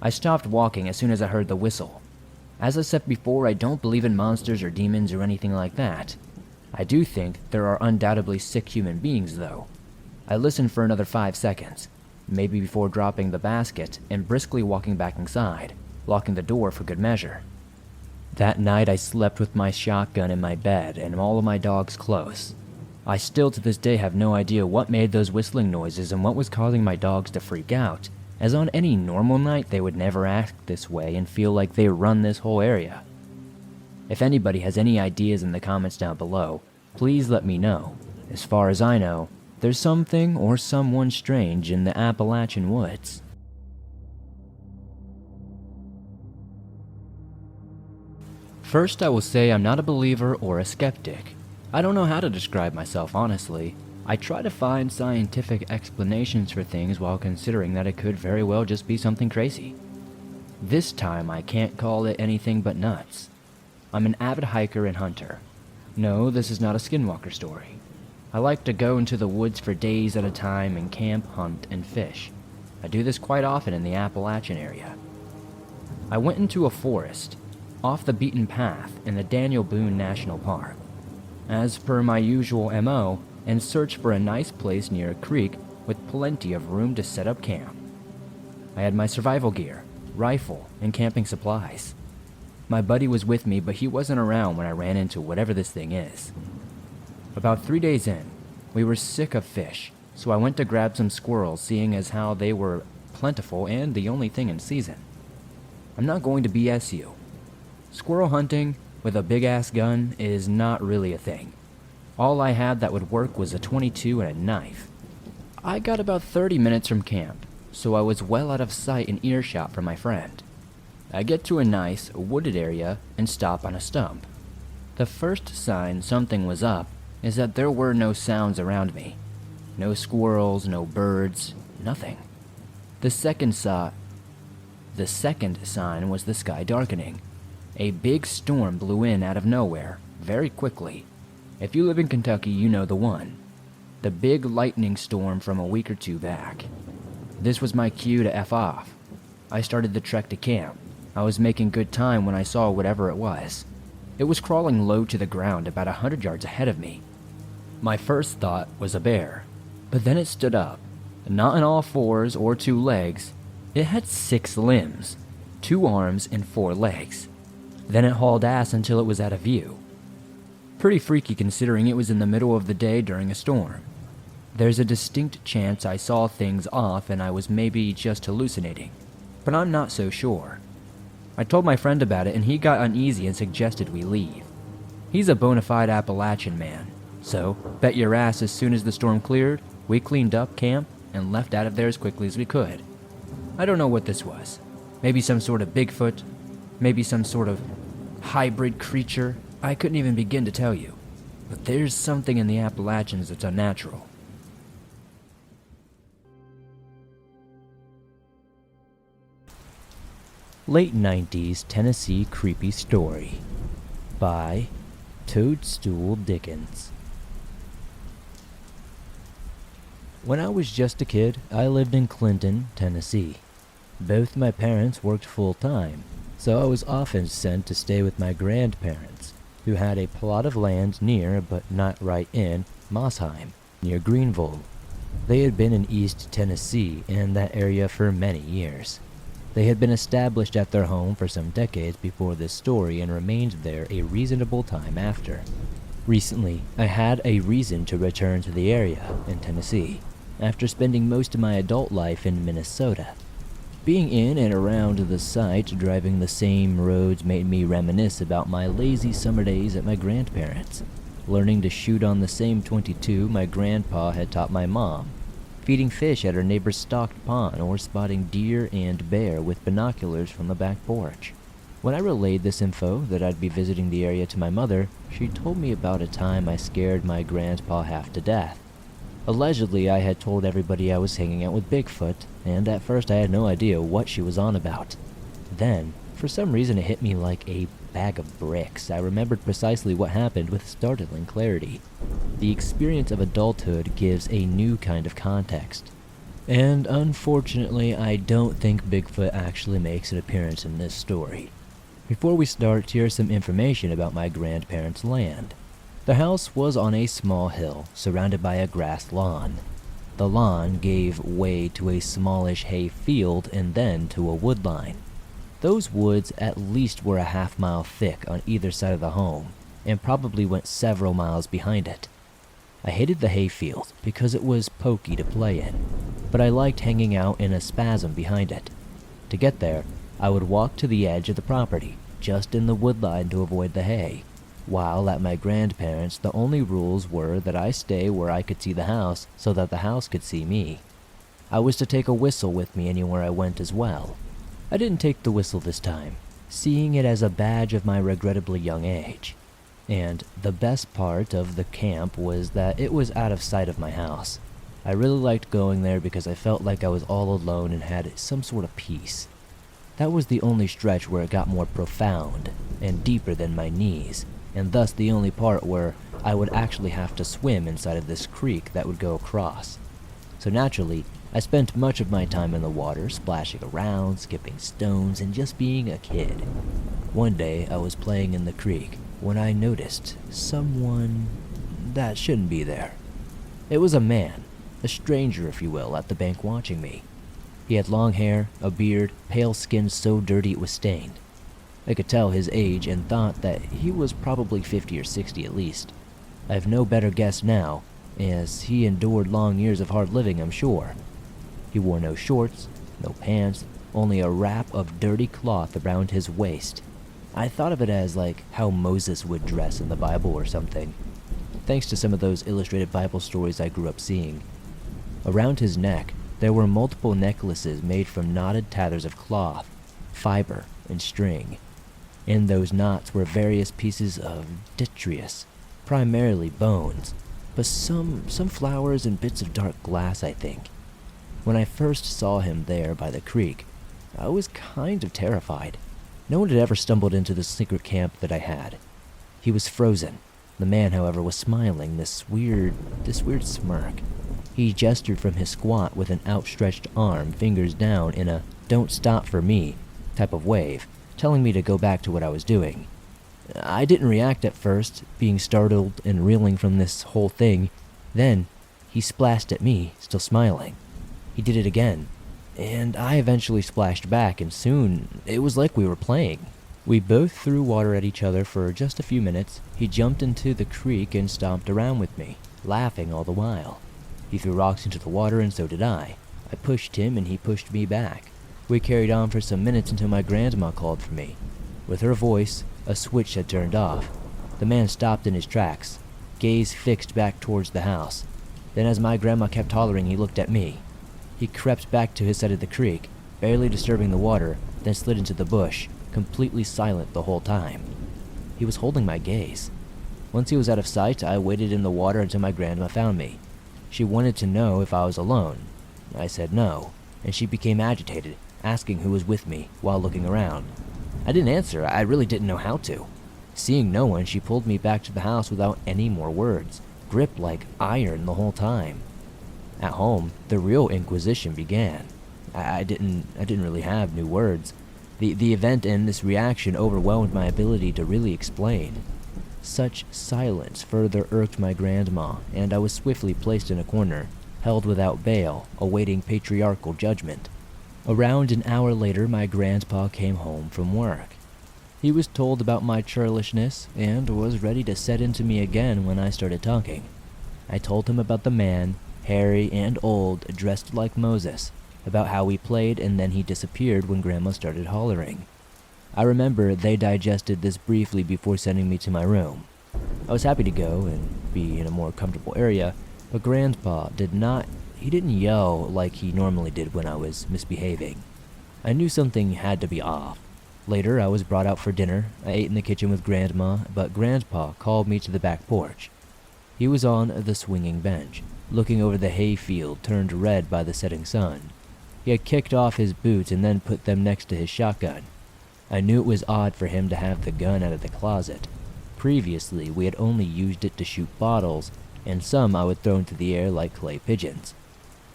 I stopped walking as soon as I heard the whistle. As I said before, I don't believe in monsters or demons or anything like that. I do think there are undoubtedly sick human beings, though. I listened for another 5 seconds, maybe before dropping the basket and briskly walking back inside, locking the door for good measure. That night I slept with my shotgun in my bed and all of my dogs close. I still to this day have no idea what made those whistling noises and what was causing my dogs to freak out, as on any normal night they would never act this way and feel like they run this whole area. If anybody has any ideas in the comments down below, please let me know. As far as I know, there's something or someone strange in the Appalachian woods. First, I will say I'm not a believer or a skeptic. I don't know how to describe myself, honestly. I try to find scientific explanations for things while considering that it could very well just be something crazy. This time I can't call it anything but nuts. I'm an avid hiker and hunter. No, this is not a skinwalker story. I like to go into the woods for days at a time and camp, hunt, and fish. I do this quite often in the Appalachian area. I went into a forest, off the beaten path in the Daniel Boone National Park, as per my usual MO, and searched for a nice place near a creek with plenty of room to set up camp. I had my survival gear, rifle, and camping supplies. My buddy was with me, but he wasn't around when I ran into whatever this thing is. About 3 days in, we were sick of fish, so I went to grab some squirrels, seeing as how they were plentiful and the only thing in season. I'm not going to BS you. Squirrel hunting with a big-ass gun is not really a thing. All I had that would work was a .22 and a knife. I got about 30 minutes from camp, so I was well out of sight and earshot from my friend. I get to a nice, wooded area and stop on a stump. The first sign something was up is that there were no sounds around me. No squirrels, no birds, nothing. The second sign was the sky darkening. A big storm blew in out of nowhere, very quickly. If you live in Kentucky, you know the one. The big lightning storm from a week or two back. This was my cue to F off. I started the trek to camp. I was making good time when I saw whatever it was. It was crawling low to the ground about 100 yards ahead of me. My first thought was a bear, but then it stood up, not on all fours or 2 legs. It had 6 limbs, 2 arms and 4 legs. Then it hauled ass until it was out of view. Pretty freaky considering it was in the middle of the day during a storm. There's a distinct chance I saw things off and I was maybe just hallucinating, but I'm not so sure. I told my friend about it and he got uneasy and suggested we leave. He's a bona fide Appalachian man, so bet your ass as soon as the storm cleared, we cleaned up camp and left out of there as quickly as we could. I don't know what this was. Maybe some sort of Bigfoot, maybe some sort of hybrid creature. I couldn't even begin to tell you. But there's something in the Appalachians that's unnatural. Late 90s Tennessee Creepy Story by Toadstool Dickens. When I was just a kid, I lived in Clinton, Tennessee. Both my parents worked full-time, so I was often sent to stay with my grandparents, who had a plot of land near, but not right in, Mossheim, near Greenville. They had been in East Tennessee and that area for many years. They had been established at their home for some decades before this story and remained there a reasonable time after. Recently, I had a reason to return to the area in Tennessee, after spending most of my adult life in Minnesota. Being in and around the site, driving the same roads made me reminisce about my lazy summer days at my grandparents', learning to shoot on the same .22 my grandpa had taught my mom, feeding fish at her neighbor's stocked pond, or spotting deer and bear with binoculars from the back porch. When I relayed this info that I'd be visiting the area to my mother, she told me about a time I scared my grandpa half to death. Allegedly, I had told everybody I was hanging out with Bigfoot, and at first I had no idea what she was on about. Then, for some reason it hit me like a bag of bricks. I remembered precisely what happened with startling clarity. The experience of adulthood gives a new kind of context. And unfortunately, I don't think Bigfoot actually makes an appearance in this story. Before we start, here's some information about my grandparents' land. The house was on a small hill, surrounded by a grass lawn. The lawn gave way to a smallish hay field and then to a wood line. Those woods at least were a half-mile thick on either side of the home, and probably went several miles behind it. I hated the hay field because it was pokey to play in, but I liked hanging out in a spasm behind it. To get there, I would walk to the edge of the property, just in the wood line to avoid the hay. While at my grandparents', the only rules were that I stay where I could see the house so that the house could see me. I was to take a whistle with me anywhere I went as well. I didn't take the whistle this time, seeing it as a badge of my regrettably young age. And the best part of the camp was that it was out of sight of my house. I really liked going there because I felt like I was all alone and had some sort of peace. That was the only stretch where it got more profound and deeper than my knees, and thus the only part where I would actually have to swim inside of this creek that would go across. So naturally, I spent much of my time in the water, splashing around, skipping stones, and just being a kid. One day, I was playing in the creek when I noticed someone that shouldn't be there. It was a man, a stranger if you will, at the bank watching me. He had long hair, a beard, pale skin so dirty it was stained. I could tell his age and thought that he was probably 50 or 60 at least. I have no better guess now, as he endured long years of hard living, I'm sure. He wore no shorts, no pants, only a wrap of dirty cloth around his waist. I thought of it as like how Moses would dress in the Bible or something, thanks to some of those illustrated Bible stories I grew up seeing. Around his neck, there were multiple necklaces made from knotted tatters of cloth, fiber, and string. In those knots were various pieces of detritus, primarily bones, but some flowers and bits of dark glass, I think. When I first saw him there by the creek, I was kind of terrified. No one had ever stumbled into the secret camp that I had. He was frozen. The man, however, was smiling, this weird smirk. He gestured from his squat with an outstretched arm, fingers down in a "don't stop for me" type of wave, telling me to go back to what I was doing. I didn't react at first, being startled and reeling from this whole thing. Then, he splashed at me, still smiling. He did it again, and I eventually splashed back, and soon it was like we were playing. We both threw water at each other for just a few minutes. He jumped into the creek and stomped around with me, laughing all the while. He threw rocks into the water and so did I. I pushed him and he pushed me back. We carried on for some minutes until my grandma called for me. With her voice, a switch had turned off. The man stopped in his tracks, gaze fixed back towards the house. Then as my grandma kept hollering, he looked at me. He crept back to his side of the creek, barely disturbing the water, then slid into the bush, completely silent the whole time. He was holding my gaze. Once he was out of sight, I waited in the water until my grandma found me. She wanted to know if I was alone. I said no, and she became agitated, asking who was with me while looking around. I didn't answer. I really didn't know how to. Seeing no one, she pulled me back to the house without any more words, gripped like iron the whole time. At home, the real inquisition began. I didn't really have new words. The event and this reaction overwhelmed my ability to really explain. Such silence further irked my grandma, and I was swiftly placed in a corner, held without bail, awaiting patriarchal judgment. Around an hour later, my grandpa came home from work. He was told about my churlishness and was ready to set into me again when I started talking. I told him about the man, hairy and old, dressed like Moses, about how we played, and then he disappeared when Grandma started hollering. I remember they digested this briefly before sending me to my room. I was happy to go and be in a more comfortable area, but Grandpa didn't yell like he normally did when I was misbehaving. I knew something had to be off. Later, I was brought out for dinner. I ate in the kitchen with Grandma, but Grandpa called me to the back porch. He was on the swinging bench, looking over the hay field turned red by the setting sun. He had kicked off his boots and then put them next to his shotgun. I knew it was odd for him to have the gun out of the closet. Previously, we had only used it to shoot bottles, and some I would throw into the air like clay pigeons.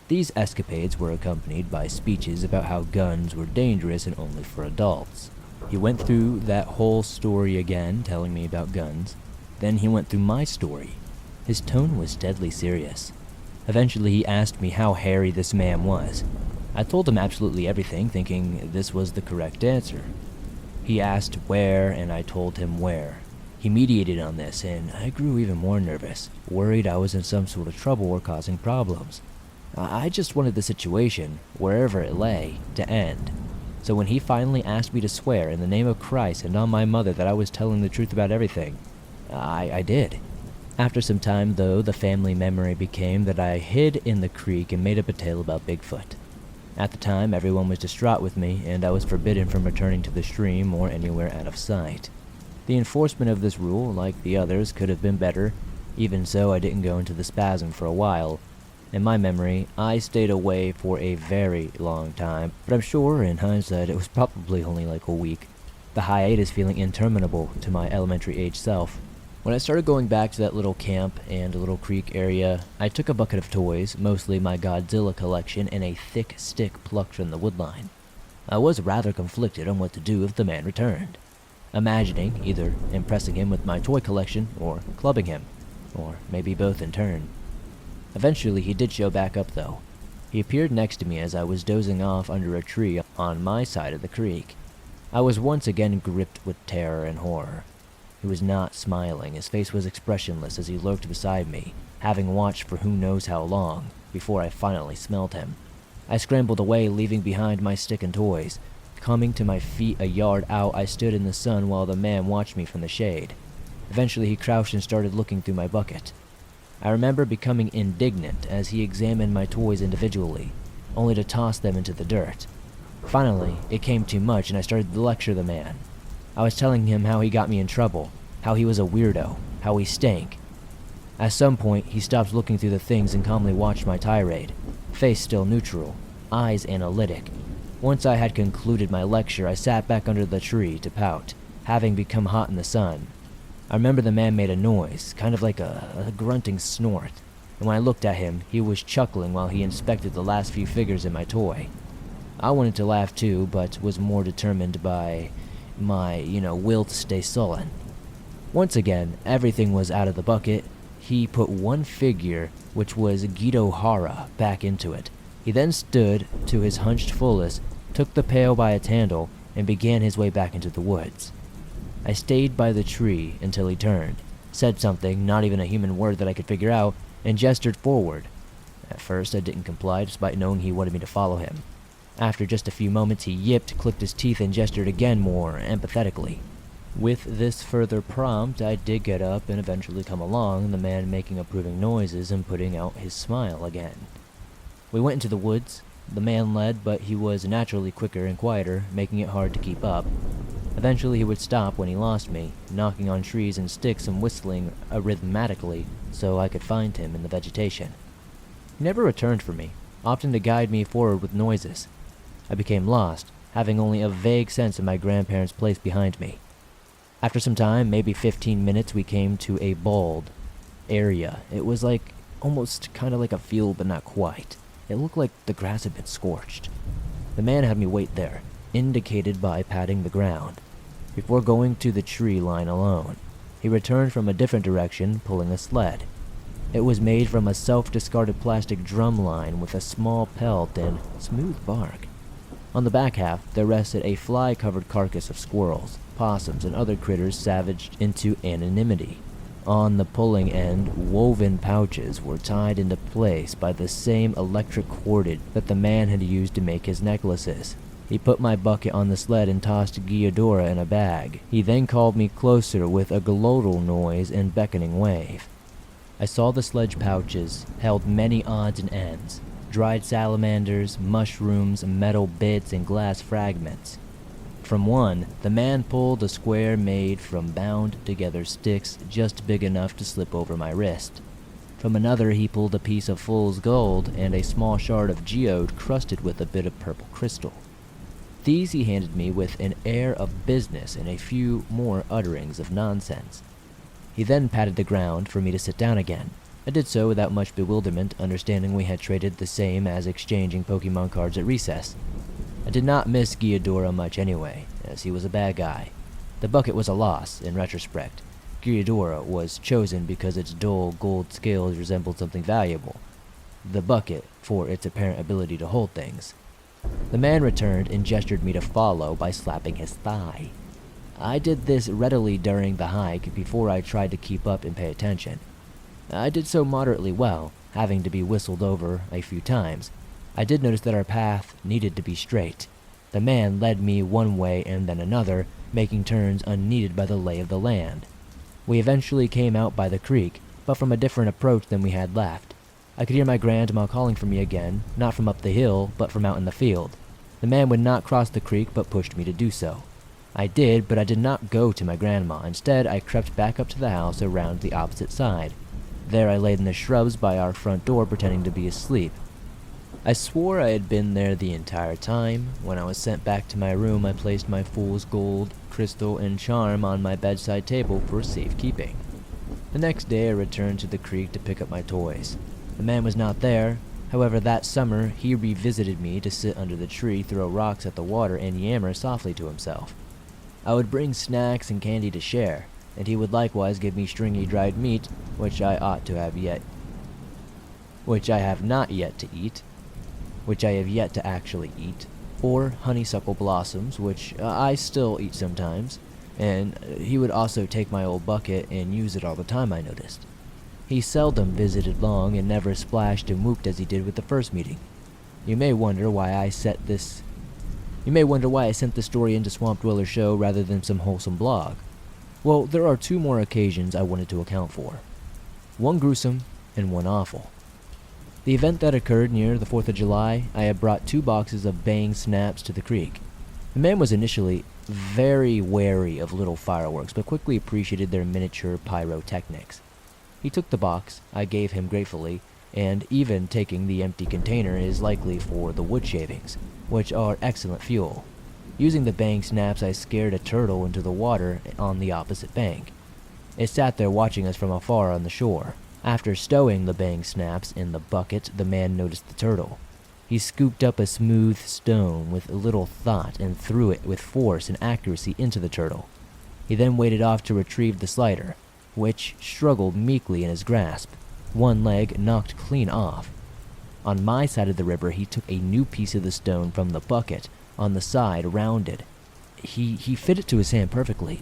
These escapades were accompanied by speeches about how guns were dangerous and only for adults. He went through that whole story again, telling me about guns. Then he went through my story. His tone was deadly serious. Eventually, he asked me how hairy this man was. I told him absolutely everything, thinking this was the correct answer. He asked where, and I told him where. He mediated on this, and I grew even more nervous, worried I was in some sort of trouble or causing problems. I just wanted the situation, wherever it lay, to end. So when he finally asked me to swear in the name of Christ and on my mother that I was telling the truth about everything, I did. After some time, though, the family memory became that I hid in the creek and made up a tale about Bigfoot. At the time, everyone was distraught with me, and I was forbidden from returning to the stream or anywhere out of sight. The enforcement of this rule, like the others, could have been better. Even so, I didn't go into the spasm for a while. In my memory, I stayed away for a very long time, but I'm sure, in hindsight, it was probably only like a week. The hiatus feeling interminable to my elementary-age self. When I started going back to that little camp and little creek area, I took a bucket of toys, mostly my Godzilla collection, and a thick stick plucked from the woodline. I was rather conflicted on what to do if the man returned, imagining either impressing him with my toy collection or clubbing him, or maybe both in turn. Eventually he did show back up though. He appeared next to me as I was dozing off under a tree on my side of the creek. I was once again gripped with terror and horror. He was not smiling, his face was expressionless as he lurked beside me, having watched for who knows how long, before I finally smelled him. I scrambled away, leaving behind my stick and toys. Coming to my feet a yard out, I stood in the sun while the man watched me from the shade. Eventually he crouched and started looking through my bucket. I remember becoming indignant as he examined my toys individually, only to toss them into the dirt. Finally, it came too much and I started to lecture the man. I was telling him how he got me in trouble, how he was a weirdo, how he stank. At some point, he stopped looking through the things and calmly watched my tirade, face still neutral, eyes analytic. Once I had concluded my lecture, I sat back under the tree to pout, having become hot in the sun. I remember the man made a noise, kind of like a grunting snort, and when I looked at him, he was chuckling while he inspected the last few figures in my toy. I wanted to laugh too, but was more determined by my, will to stay sullen. Once again, everything was out of the bucket. He put one figure, which was Guido Hara, back into it. He then stood to his hunched fullest, took the pail by its handle, and began his way back into the woods. I stayed by the tree until he turned, said something, not even a human word that I could figure out, and gestured forward. At first I didn't comply, despite knowing he wanted me to follow him. After just a few moments he yipped, clicked his teeth, and gestured again more empathetically. With this further prompt, I did get up and eventually come along, the man making approving noises and putting out his smile again. We went into the woods. The man led, but he was naturally quicker and quieter, making it hard to keep up. Eventually he would stop when he lost me, knocking on trees and sticks and whistling arithmetically so I could find him in the vegetation. He never returned for me, often to guide me forward with noises. I became lost, having only a vague sense of my grandparents' place behind me. After some time, maybe 15 minutes, we came to a bald area. It was almost kind of like a field, but not quite. It looked like the grass had been scorched. The man had me wait there, indicated by patting the ground, before going to the tree line alone. He returned from a different direction, pulling a sled. It was made from a self-discarded plastic drum line with a small pelt and smooth bark. On the back half, there rested a fly-covered carcass of squirrels, possums, and other critters savaged into anonymity. On the pulling end, woven pouches were tied into place by the same electric cordage that the man had used to make his necklaces. He put my bucket on the sled and tossed Gyodora in a bag. He then called me closer with a glottal noise and beckoning wave. I saw the sledge pouches held many odds and ends. Dried salamanders, mushrooms, metal bits, and glass fragments. From one, the man pulled a square made from bound-together sticks just big enough to slip over my wrist. From another, he pulled a piece of fool's gold and a small shard of geode crusted with a bit of purple crystal. These he handed me with an air of business and a few more utterings of nonsense. He then patted the ground for me to sit down again. I did so without much bewilderment, understanding we had traded the same as exchanging Pokemon cards at recess. I did not miss Gyodora much anyway, as he was a bad guy. The bucket was a loss, in retrospect. Gyodora was chosen because its dull gold scales resembled something valuable. The bucket for its apparent ability to hold things. The man returned and gestured me to follow by slapping his thigh. I did this readily during the hike before I tried to keep up and pay attention. I did so moderately well, having to be whistled over a few times. I did notice that our path needed to be straight. The man led me one way and then another, making turns unneeded by the lay of the land. We eventually came out by the creek, but from a different approach than we had left. I could hear my grandma calling for me again, not from up the hill, but from out in the field. The man would not cross the creek, but pushed me to do so. I did, but I did not go to my grandma. Instead, I crept back up to the house around the opposite side. There I laid in the shrubs by our front door pretending to be asleep. I swore I had been there the entire time. When I was sent back to my room, I placed my fool's gold, crystal, and charm on my bedside table for safekeeping. The next day I returned to the creek to pick up my toys. The man was not there. However, that summer, he revisited me to sit under the tree, throw rocks at the water, and yammer softly to himself. I would bring snacks and candy to share, and he would likewise give me stringy dried meat, which I have not yet to eat, which I have yet to actually eat, or honeysuckle blossoms, which I still eat sometimes, and he would also take my old bucket and use it all the time, I noticed. He seldom visited long and never splashed and whooped as he did with the first meeting. You may wonder why I sent this story into Swamp Dweller Show rather than some wholesome blog. Well, there are two more occasions I wanted to account for. One gruesome and one awful. The event that occurred near the 4th of July, I had brought 2 boxes of Bang Snaps to the creek. The man was initially very wary of little fireworks, but quickly appreciated their miniature pyrotechnics. He took the box I gave him gratefully, and even taking the empty container is likely for the wood shavings, which are excellent fuel. Using the Bang Snaps, I scared a turtle into the water on the opposite bank. It sat there watching us from afar on the shore. After stowing the Bang Snaps in the bucket, the man noticed the turtle. He scooped up a smooth stone with little thought and threw it with force and accuracy into the turtle. He then waded off to retrieve the slider, which struggled meekly in his grasp. One leg knocked clean off. On my side of the river, he took a new piece of the stone from the bucket, on the side, rounded. He fit it to his hand perfectly,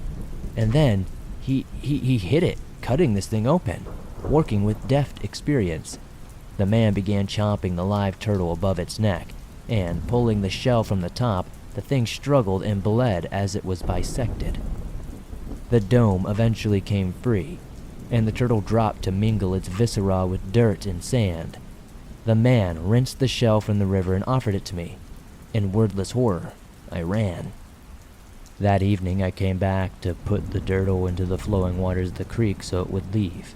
and then he hit it, cutting this thing open, working with deft experience. The man began chomping the live turtle above its neck, and pulling the shell from the top, the thing struggled and bled as it was bisected. The dome eventually came free, and the turtle dropped to mingle its viscera with dirt and sand. The man rinsed the shell from the river and offered it to me. In wordless horror, I ran. That evening I came back to put the turtle into the flowing waters of the creek so it would leave.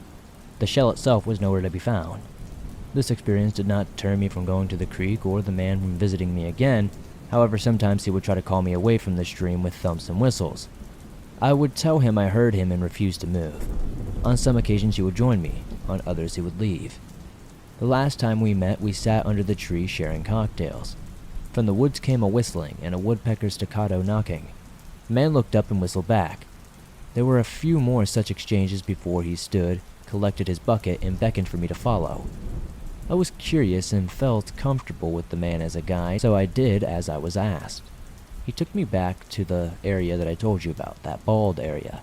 The shell itself was nowhere to be found. This experience did not deter me from going to the creek or the man from visiting me again. However, sometimes he would try to call me away from the stream with thumps and whistles. I would tell him I heard him and refused to move. On some occasions he would join me, on others he would leave. The last time we met, we sat under the tree sharing cocktails. From the woods came a whistling and a woodpecker's staccato knocking. The man looked up and whistled back. There were a few more such exchanges before he stood, collected his bucket, and beckoned for me to follow. I was curious and felt comfortable with the man as a guide, so I did as I was asked. He took me back to the area that I told you about, that bald area.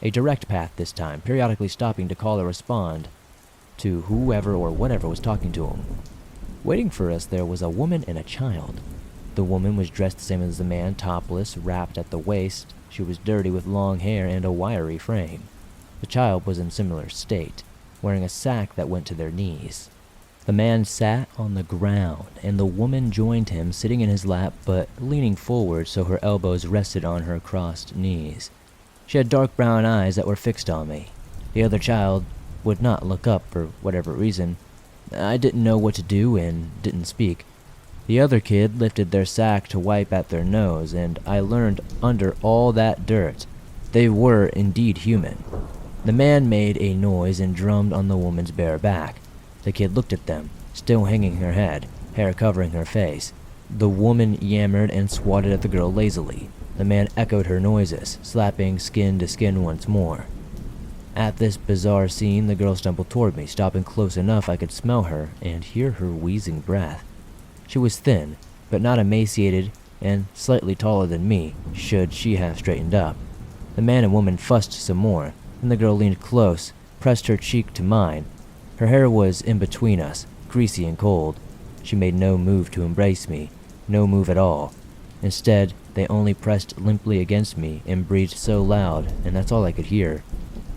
A direct path this time, periodically stopping to call or respond to whoever or whatever was talking to him. Waiting for us there was a woman and a child. The woman was dressed the same as the man, topless, wrapped at the waist. She was dirty with long hair and a wiry frame. The child was in similar state, wearing a sack that went to their knees. The man sat on the ground, and the woman joined him, sitting in his lap but leaning forward so her elbows rested on her crossed knees. She had dark brown eyes that were fixed on me. The other child would not look up for whatever reason. I didn't know what to do and didn't speak. The other kid lifted their sack to wipe at their nose, and I learned under all that dirt, they were indeed human. The man made a noise and drummed on the woman's bare back. The kid looked at them, still hanging her head, hair covering her face. The woman yammered and swatted at the girl lazily. The man echoed her noises, slapping skin to skin once more. At this bizarre scene, the girl stumbled toward me, stopping close enough I could smell her and hear her wheezing breath. She was thin, but not emaciated, and slightly taller than me, should she have straightened up. The man and woman fussed some more, and the girl leaned close, pressed her cheek to mine. Her hair was in between us, greasy and cold. She made no move to embrace me, no move at all. Instead, they only pressed limply against me and breathed so loud, and that's all I could hear.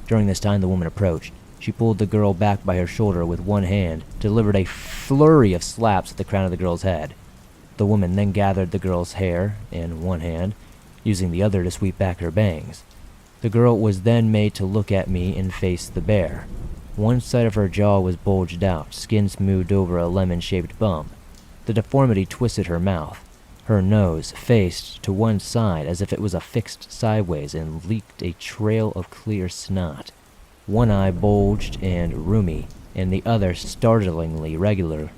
During this time, the woman approached. She pulled the girl back by her shoulder with one hand, delivered a flurry of slaps at the crown of the girl's head. The woman then gathered the girl's hair in one hand, using the other to sweep back her bangs. The girl was then made to look at me and face the bear. One side of her jaw was bulged out, skin smoothed over a lemon-shaped bump. The deformity twisted her mouth. Her nose faced to one side as if it was affixed sideways and leaked a trail of clear snot. One eye bulged and roomy, and the other startlingly regular.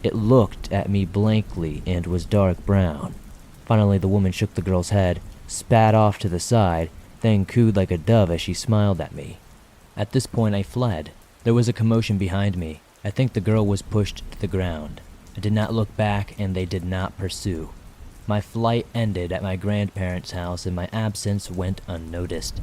It looked at me blankly and was dark brown. Finally, the woman shook the girl's head, spat off to the side, then cooed like a dove as she smiled at me. At this point, I fled. There was a commotion behind me. I think the girl was pushed to the ground. I did not look back, and they did not pursue. My flight ended at my grandparents' house, and my absence went unnoticed.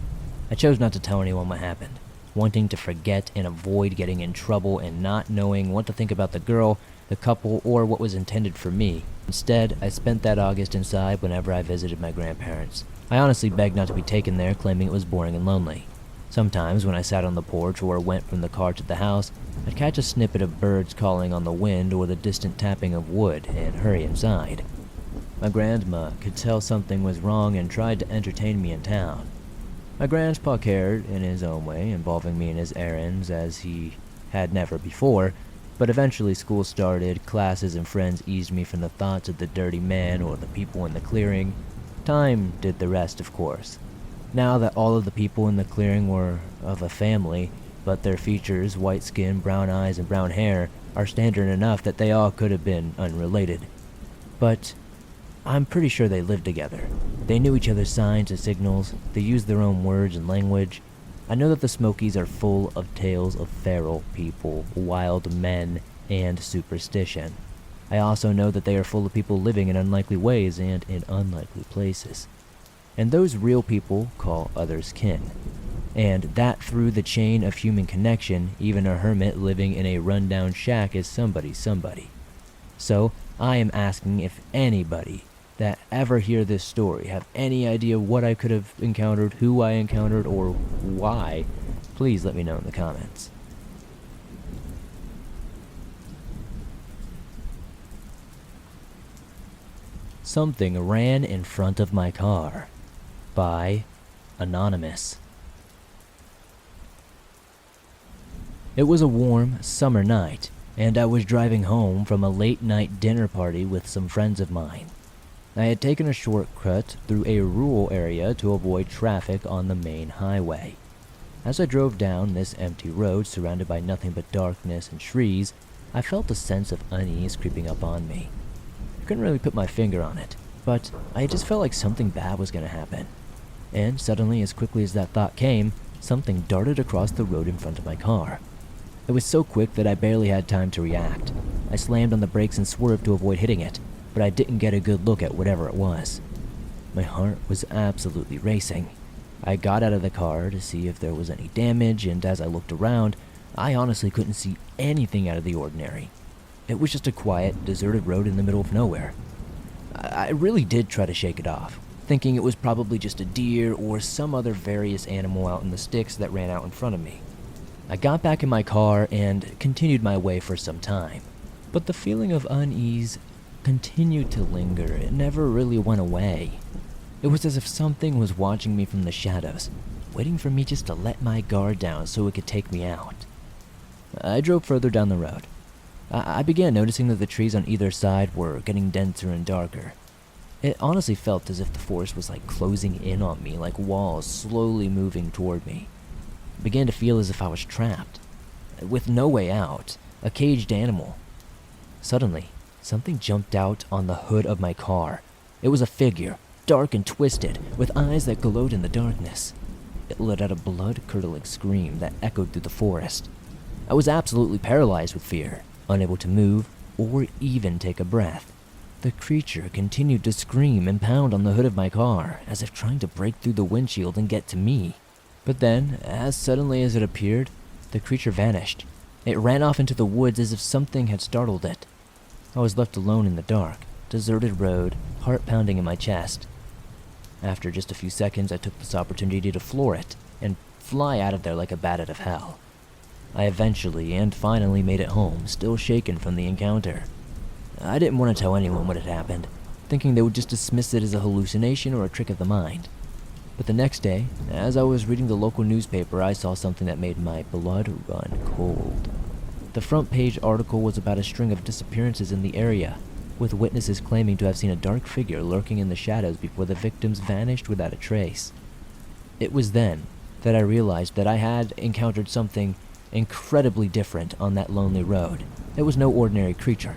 I chose not to tell anyone what happened, wanting to forget and avoid getting in trouble and not knowing what to think about the girl, the couple, or what was intended for me. Instead, I spent that August inside whenever I visited my grandparents. I honestly begged not to be taken there, claiming it was boring and lonely. Sometimes, when I sat on the porch or went from the car to the house, I'd catch a snippet of birds calling on the wind or the distant tapping of wood and hurry inside. My grandma could tell something was wrong and tried to entertain me in town. My grandpa cared in his own way, involving me in his errands as he had never before, but eventually school started, classes and friends eased me from the thoughts of the dirty man or the people in the clearing. Time did the rest, of course. Now that all of the people in the clearing were of a family, but their features, white skin, brown eyes, and brown hair, are standard enough that they all could have been unrelated. But I'm pretty sure they lived together. They knew each other's signs and signals. They used their own words and language. I know that the Smokies are full of tales of feral people, wild men, and superstition. I also know that they are full of people living in unlikely ways and in unlikely places. And those real people call others kin. And that through the chain of human connection, even a hermit living in a rundown shack is somebody. So, I am asking if anybody that ever hear this story have any idea what I could have encountered, who I encountered, or why, please let me know in the comments. Something ran in front of my car. By Anonymous. It was a warm summer night, and I was driving home from a late-night dinner party with some friends of mine. I had taken a shortcut through a rural area to avoid traffic on the main highway. As I drove down this empty road surrounded by nothing but darkness and trees, I felt a sense of unease creeping up on me. I couldn't really put my finger on it, but I just felt like something bad was going to happen. And suddenly, as quickly as that thought came, something darted across the road in front of my car. It was so quick that I barely had time to react. I slammed on the brakes and swerved to avoid hitting it, but I didn't get a good look at whatever it was. My heart was absolutely racing. I got out of the car to see if there was any damage, and as I looked around, I honestly couldn't see anything out of the ordinary. It was just a quiet, deserted road in the middle of nowhere. I really did try to shake it off, thinking it was probably just a deer or some other various animal out in the sticks that ran out in front of me. I got back in my car and continued my way for some time, but the feeling of unease continued to linger. It never really went away. It was as if something was watching me from the shadows, waiting for me just to let my guard down so it could take me out. I drove further down the road. I began noticing that the trees on either side were getting denser and darker. It honestly felt as if the forest was like closing in on me, like walls slowly moving toward me. I began to feel as if I was trapped, with no way out, a caged animal. Suddenly, something jumped out on the hood of my car. It was a figure, dark and twisted, with eyes that glowed in the darkness. It let out a blood-curdling scream that echoed through the forest. I was absolutely paralyzed with fear, unable to move or even take a breath. The creature continued to scream and pound on the hood of my car, as if trying to break through the windshield and get to me. But then, as suddenly as it appeared, the creature vanished. It ran off into the woods as if something had startled it. I was left alone in the dark, deserted road, heart pounding in my chest. After just a few seconds, I took this opportunity to floor it and fly out of there like a bat out of hell. I eventually and finally made it home, still shaken from the encounter. I didn't want to tell anyone what had happened. thinking they would just dismiss it as a hallucination or a trick of the mind. But the next day, as I was reading the local newspaper, I saw something that made my blood run cold. The front page article was about a string of disappearances in the area, with witnesses claiming to have seen a dark figure lurking in the shadows before the victims vanished without a trace. It was then that I realized that I had encountered something incredibly different on that lonely road. It was no ordinary creature.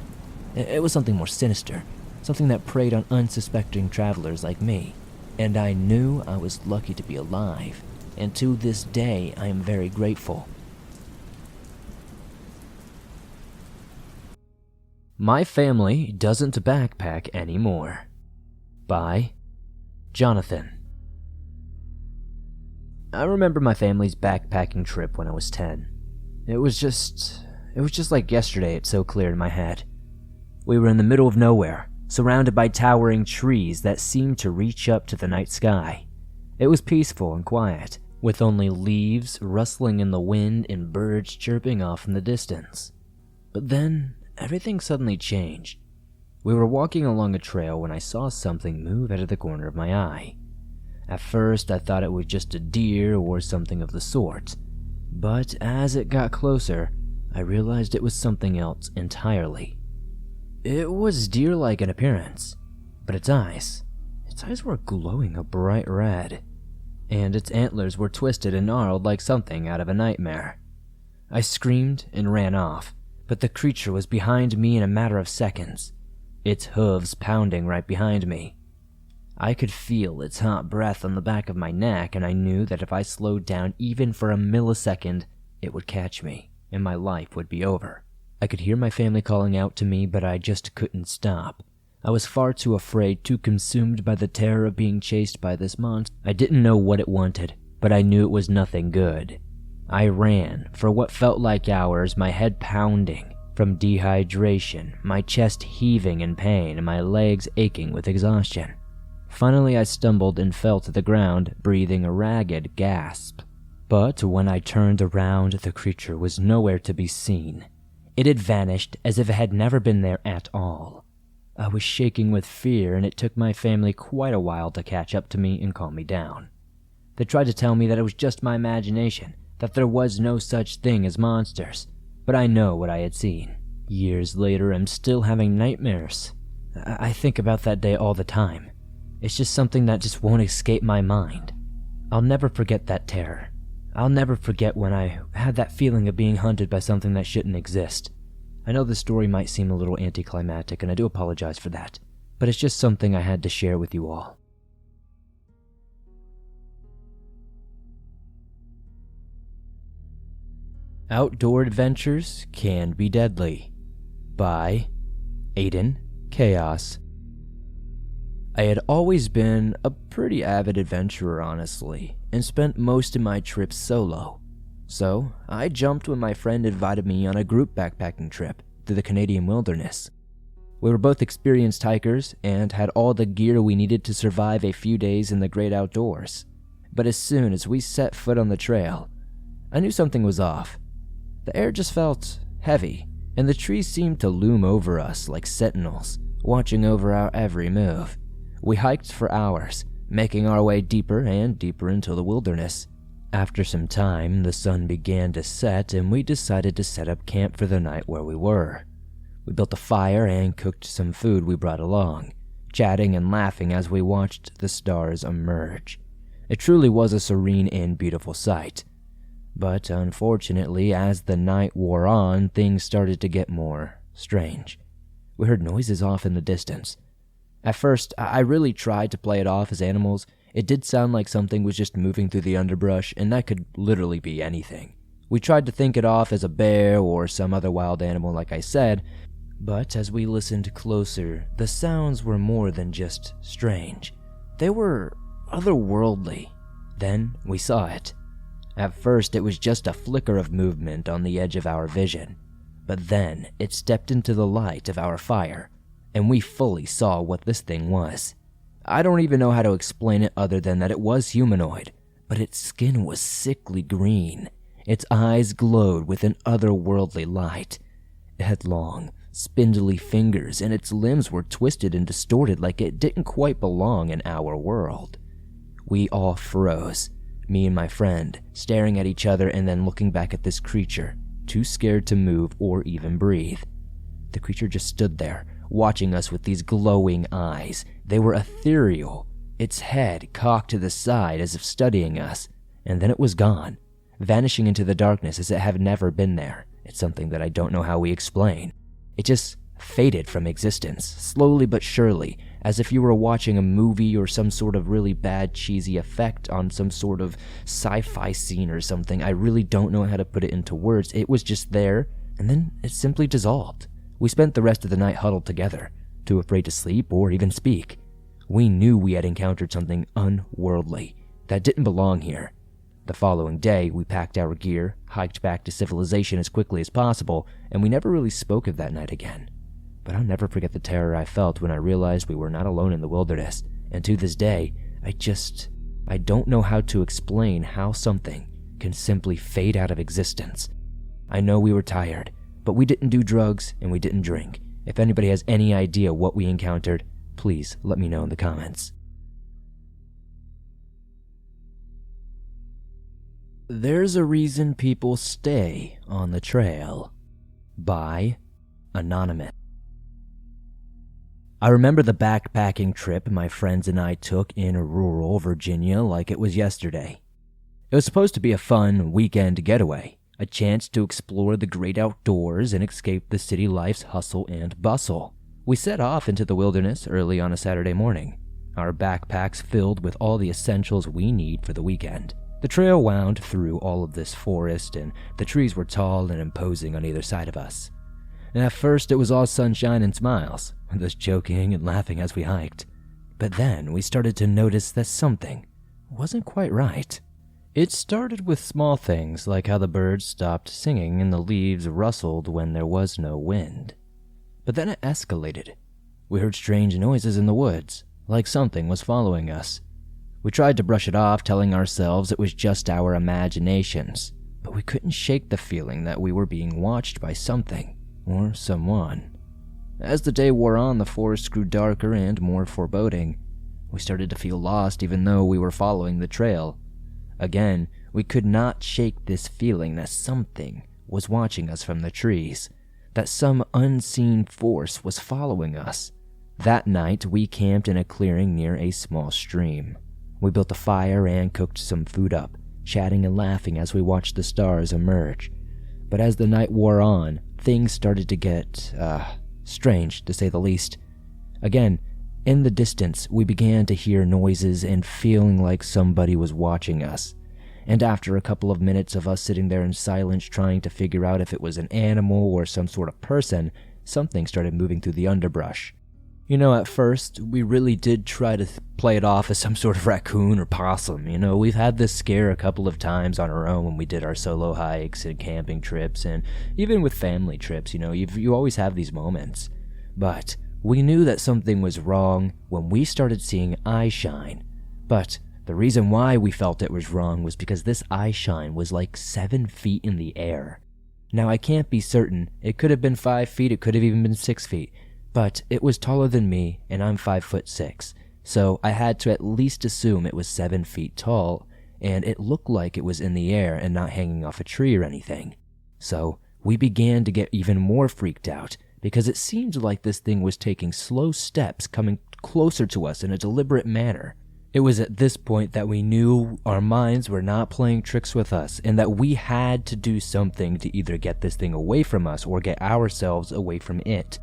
It was something more sinister, something that preyed on unsuspecting travelers like me. And I knew I was lucky to be alive, and to this day I am very grateful. My Family Doesn't Backpack Anymore by Jonathan. I remember my family's backpacking trip when I was 10. It was just like yesterday. It's so clear in my head. We were in the middle of nowhere, surrounded by towering trees that seemed to reach up to the night sky. It was peaceful and quiet, with only leaves rustling in the wind and birds chirping off in the distance. But then, everything suddenly changed. We were walking along a trail when I saw something move out of the corner of my eye. At first, I thought it was just a deer or something of the sort, but as it got closer, I realized it was something else entirely. It was deer-like in appearance, but its eyes were glowing a bright red, and its antlers were twisted and gnarled like something out of a nightmare. I screamed and ran off, but the creature was behind me in a matter of seconds, its hooves pounding right behind me. I could feel its hot breath on the back of my neck, and I knew that if I slowed down even for a millisecond, it would catch me, and my life would be over. I could hear my family calling out to me, but I just couldn't stop. I was far too afraid, too consumed by the terror of being chased by this monster. I didn't know what it wanted, but I knew it was nothing good. I ran for what felt like hours, my head pounding from dehydration, my chest heaving in pain, and my legs aching with exhaustion. Finally, I stumbled and fell to the ground, breathing a ragged gasp. But when I turned around, the creature was nowhere to be seen. It had vanished as if it had never been there at all. I was shaking with fear, and it took my family quite a while to catch up to me and calm me down. They tried to tell me that it was just my imagination, that there was no such thing as monsters, but I know what I had seen. Years later, I'm still having nightmares. I think about that day all the time. It's just something that just won't escape my mind. I'll never forget that terror. I'll never forget when I had that feeling of being hunted by something that shouldn't exist. I know this story might seem a little anticlimactic, and I do apologize for that, but it's just something I had to share with you all. Outdoor Adventures Can Be Deadly by Aiden Chaos. I had always been a pretty avid adventurer, honestly, and spent most of my trips solo. So, I jumped when my friend invited me on a group backpacking trip through the Canadian wilderness. We were both experienced hikers and had all the gear we needed to survive a few days in the great outdoors. But as soon as we set foot on the trail, I knew something was off. The air just felt heavy, and the trees seemed to loom over us like sentinels, watching over our every move. We hiked for hours, making our way deeper and deeper into the wilderness. After some time, the sun began to set, and we decided to set up camp for the night where we were. We built a fire and cooked some food we brought along, chatting and laughing as we watched the stars emerge. It truly was a serene and beautiful sight. But unfortunately, as the night wore on, things started to get more strange. We heard noises off in the distance. At first, I really tried to play it off as animals. It did sound like something was just moving through the underbrush, and that could literally be anything. We tried to think it off as a bear or some other wild animal, like I said, but as we listened closer, the sounds were more than just strange. They were otherworldly. Then we saw it. At first, it was just a flicker of movement on the edge of our vision, but then it stepped into the light of our fire, and we fully saw what this thing was. I don't even know how to explain it other than that it was humanoid, but its skin was sickly green. Its eyes glowed with an otherworldly light. It had long, spindly fingers, and its limbs were twisted and distorted like it didn't quite belong in our world. We all froze, me and my friend, staring at each other and then looking back at this creature, too scared to move or even breathe. The creature just stood there, watching us with these glowing eyes. They were ethereal, its head cocked to the side as if studying us, and then it was gone, vanishing into the darkness as it had never been there. It's something that I don't know how we explain. It just faded from existence, slowly but surely, as if you were watching a movie or some sort of really bad cheesy effect on some sort of sci-fi scene or something. I really don't know how to put it into words. It was just there, and then it simply dissolved. We spent the rest of the night huddled together, too afraid to sleep or even speak. We knew we had encountered something unworldly that didn't belong here. The following day, we packed our gear, hiked back to civilization as quickly as possible, and we never really spoke of that night again. But I'll never forget the terror I felt when I realized we were not alone in the wilderness, and to this day, I don't know how to explain how something can simply fade out of existence. I know we were tired, but we didn't do drugs and we didn't drink. If anybody has any idea what we encountered, please let me know in the comments. There's a Reason People Stay on the Trail by Anonymous. I remember the backpacking trip my friends and I took in rural Virginia like it was yesterday. It was supposed to be a fun weekend getaway, a chance to explore the great outdoors and escape the city life's hustle and bustle. We set off into the wilderness early on a Saturday morning, our backpacks filled with all the essentials we need for the weekend. The trail wound through all of this forest, and the trees were tall and imposing on either side of us. And at first it was all sunshine and smiles, with us joking and laughing as we hiked. But then we started to notice that something wasn't quite right. It started with small things like how the birds stopped singing and the leaves rustled when there was no wind. But then it escalated. We heard strange noises in the woods, like something was following us. We tried to brush it off, telling ourselves it was just our imaginations, but we couldn't shake the feeling that we were being watched by something or someone. As the day wore on, the forest grew darker and more foreboding. We started to feel lost even though we were following the trail. Again, we could not shake this feeling that something was watching us from the trees, that some unseen force was following us. That night, we camped in a clearing near a small stream. We built a fire and cooked some food up, chatting and laughing as we watched the stars emerge. But as the night wore on, things started to get, strange, to say the least. Again, in the distance, we began to hear noises and feeling like somebody was watching us. And after a couple of minutes of us sitting there in silence trying to figure out if it was an animal or some sort of person, something started moving through the underbrush. You know, at first, we really did try to play it off as some sort of raccoon or possum. You know, we've had this scare a couple of times on our own when we did our solo hikes and camping trips, and even with family trips, you always have these moments. But we knew that something was wrong when we started seeing eye shine. But the reason why we felt it was wrong was because this eye shine was like 7 feet in the air. Now, I can't be certain. It could have been 5 feet, it could have even been 6 feet. But it was taller than me, and I'm 5'6", so I had to at least assume it was 7 feet tall, and it looked like it was in the air and not hanging off a tree or anything. So we began to get even more freaked out, because it seemed like this thing was taking slow steps, coming closer to us in a deliberate manner. It was at this point that we knew our minds were not playing tricks with us, and that we had to do something to either get this thing away from us or get ourselves away from it.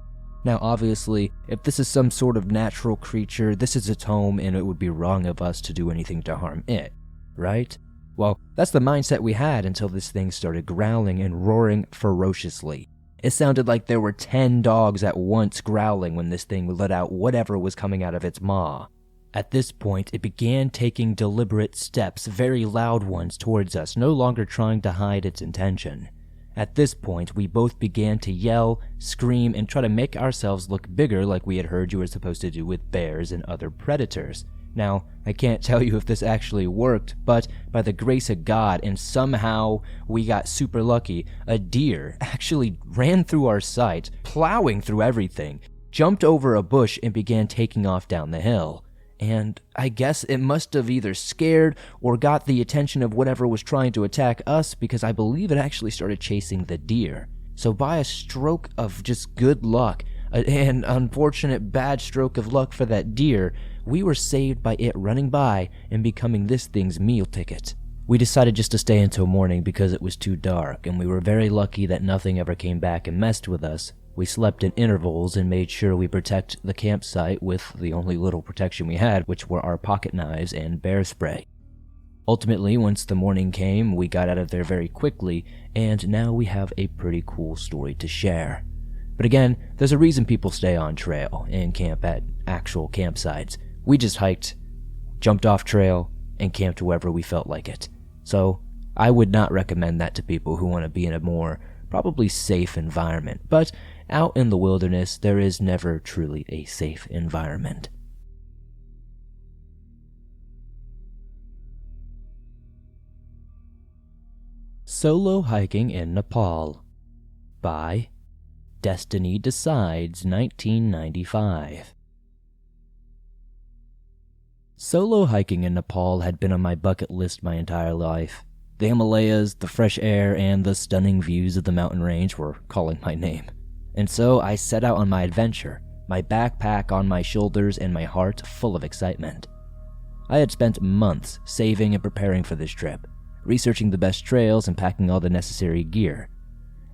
Now, obviously, if this is some sort of natural creature, this is its home and it would be wrong of us to do anything to harm it, right? Well, that's the mindset we had until this thing started growling and roaring ferociously. It sounded like there were 10 dogs at once growling when this thing let out whatever was coming out of its maw. At this point, it began taking deliberate steps, very loud ones, towards us, no longer trying to hide its intention. At this point, we both began to yell, scream, and try to make ourselves look bigger like we had heard you were supposed to do with bears and other predators. Now, I can't tell you if this actually worked, but by the grace of God, and somehow we got super lucky, a deer actually ran through our sight, plowing through everything, jumped over a bush, and began taking off down the hill. And I guess it must have either scared or got the attention of whatever was trying to attack us, because I believe it actually started chasing the deer. So by a stroke of just good luck, an unfortunate bad stroke of luck for that deer, we were saved by it running by and becoming this thing's meal ticket. We decided just to stay until morning because it was too dark, and we were very lucky that nothing ever came back and messed with us. We slept in intervals and made sure we protect the campsite with the only little protection we had, which were our pocket knives and bear spray. Ultimately, once the morning came, we got out of there very quickly, and now we have a pretty cool story to share. But again, there's a reason people stay on trail and camp at actual campsites. We just hiked, jumped off trail, and camped wherever we felt like it. So I would not recommend that to people who want to be in a more probably safe environment. But out in the wilderness, there is never truly a safe environment. Solo Hiking in Nepal by Destiny Decides 1995. Solo hiking in Nepal had been on my bucket list my entire life. The Himalayas, the fresh air, and the stunning views of the mountain range were calling my name. And so I set out on my adventure, my backpack on my shoulders and my heart full of excitement. I had spent months saving and preparing for this trip, researching the best trails and packing all the necessary gear.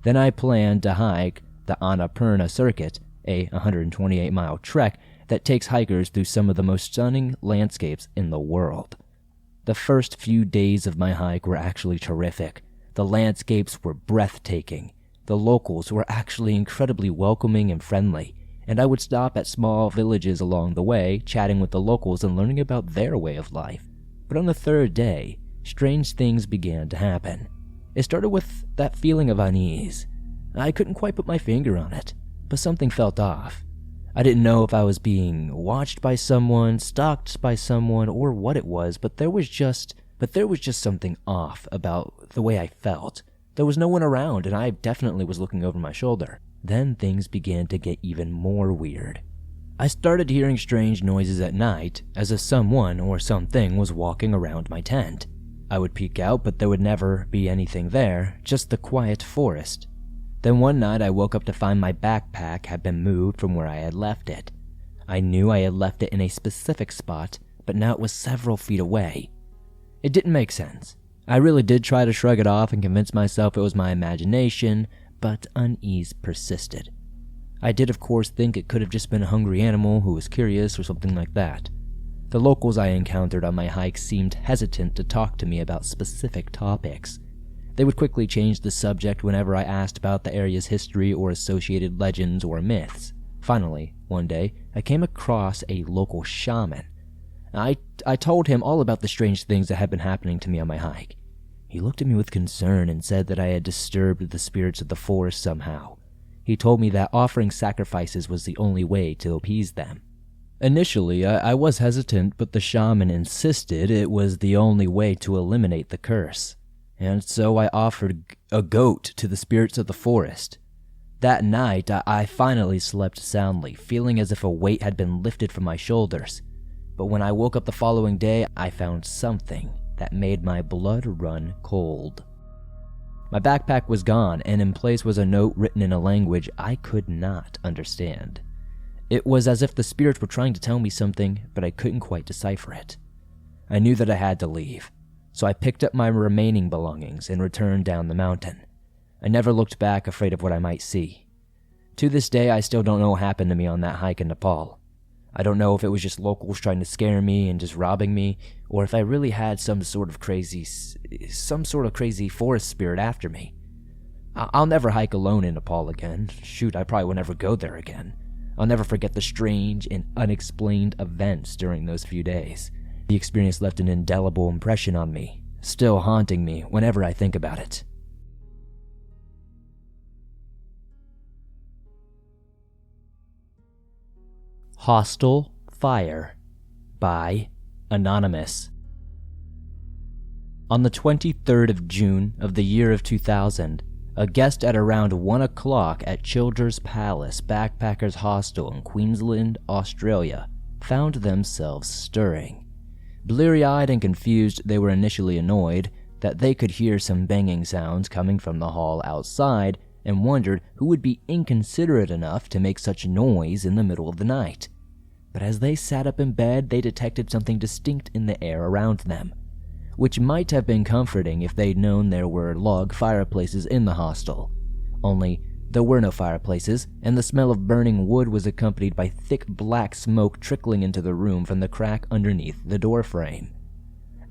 Then I planned to hike the Annapurna Circuit, a 128-mile trek that takes hikers through some of the most stunning landscapes in the world. The first few days of my hike were actually terrific. The landscapes were breathtaking. The locals were actually incredibly welcoming and friendly, and I would stop at small villages along the way, chatting with the locals and learning about their way of life. But on the third day, strange things began to happen. It started with that feeling of unease. I couldn't quite put my finger on it, but something felt off. I didn't know if I was being watched by someone, stalked by someone, or what it was, but there was just something off about the way I felt. There was no one around, and I definitely was looking over my shoulder. Then things began to get even more weird. I started hearing strange noises at night, as if someone or something was walking around my tent. I would peek out, but there would never be anything there, just the quiet forest. Then one night I woke up to find my backpack had been moved from where I had left it. I knew I had left it in a specific spot, but now it was several feet away. It didn't make sense. I really did try to shrug it off and convince myself it was my imagination, but unease persisted. I did of course think it could have just been a hungry animal who was curious or something like that. The locals I encountered on my hike seemed hesitant to talk to me about specific topics. They would quickly change the subject whenever I asked about the area's history or associated legends or myths. Finally, one day, I came across a local shaman. I told him all about the strange things that had been happening to me on my hike. He looked at me with concern and said that I had disturbed the spirits of the forest somehow. He told me that offering sacrifices was the only way to appease them. Initially, I was hesitant, but the shaman insisted it was the only way to eliminate the curse. And so I offered a goat to the spirits of the forest. That night, I finally slept soundly, feeling as if a weight had been lifted from my shoulders. But when I woke up the following day, I found something that made my blood run cold. My backpack was gone, and in place was a note written in a language I could not understand. It was as if the spirits were trying to tell me something, but I couldn't quite decipher it. I knew that I had to leave. So I picked up my remaining belongings and returned down the mountain. I never looked back, afraid of what I might see. To this day, I still don't know what happened to me on that hike in Nepal. I don't know if it was just locals trying to scare me and just robbing me, or if I really had some sort of crazy forest spirit after me. I'll never hike alone in Nepal again. Shoot, I probably will never go there again. I'll never forget the strange and unexplained events during those few days. The experience left an indelible impression on me, still haunting me whenever I think about it. Hostile Fire by Anonymous. On the 23rd of June of the year of 2000, a guest at around 1 o'clock at Childers Palace Backpackers Hostel in Queensland, Australia, found themselves stirring. Bleary-eyed and confused, they were initially annoyed that they could hear some banging sounds coming from the hall outside and wondered who would be inconsiderate enough to make such noise in the middle of the night. But as they sat up in bed, they detected something distinct in the air around them, which might have been comforting if they'd known there were log fireplaces in the hostel. Only, there were no fireplaces, and the smell of burning wood was accompanied by thick black smoke trickling into the room from the crack underneath the doorframe.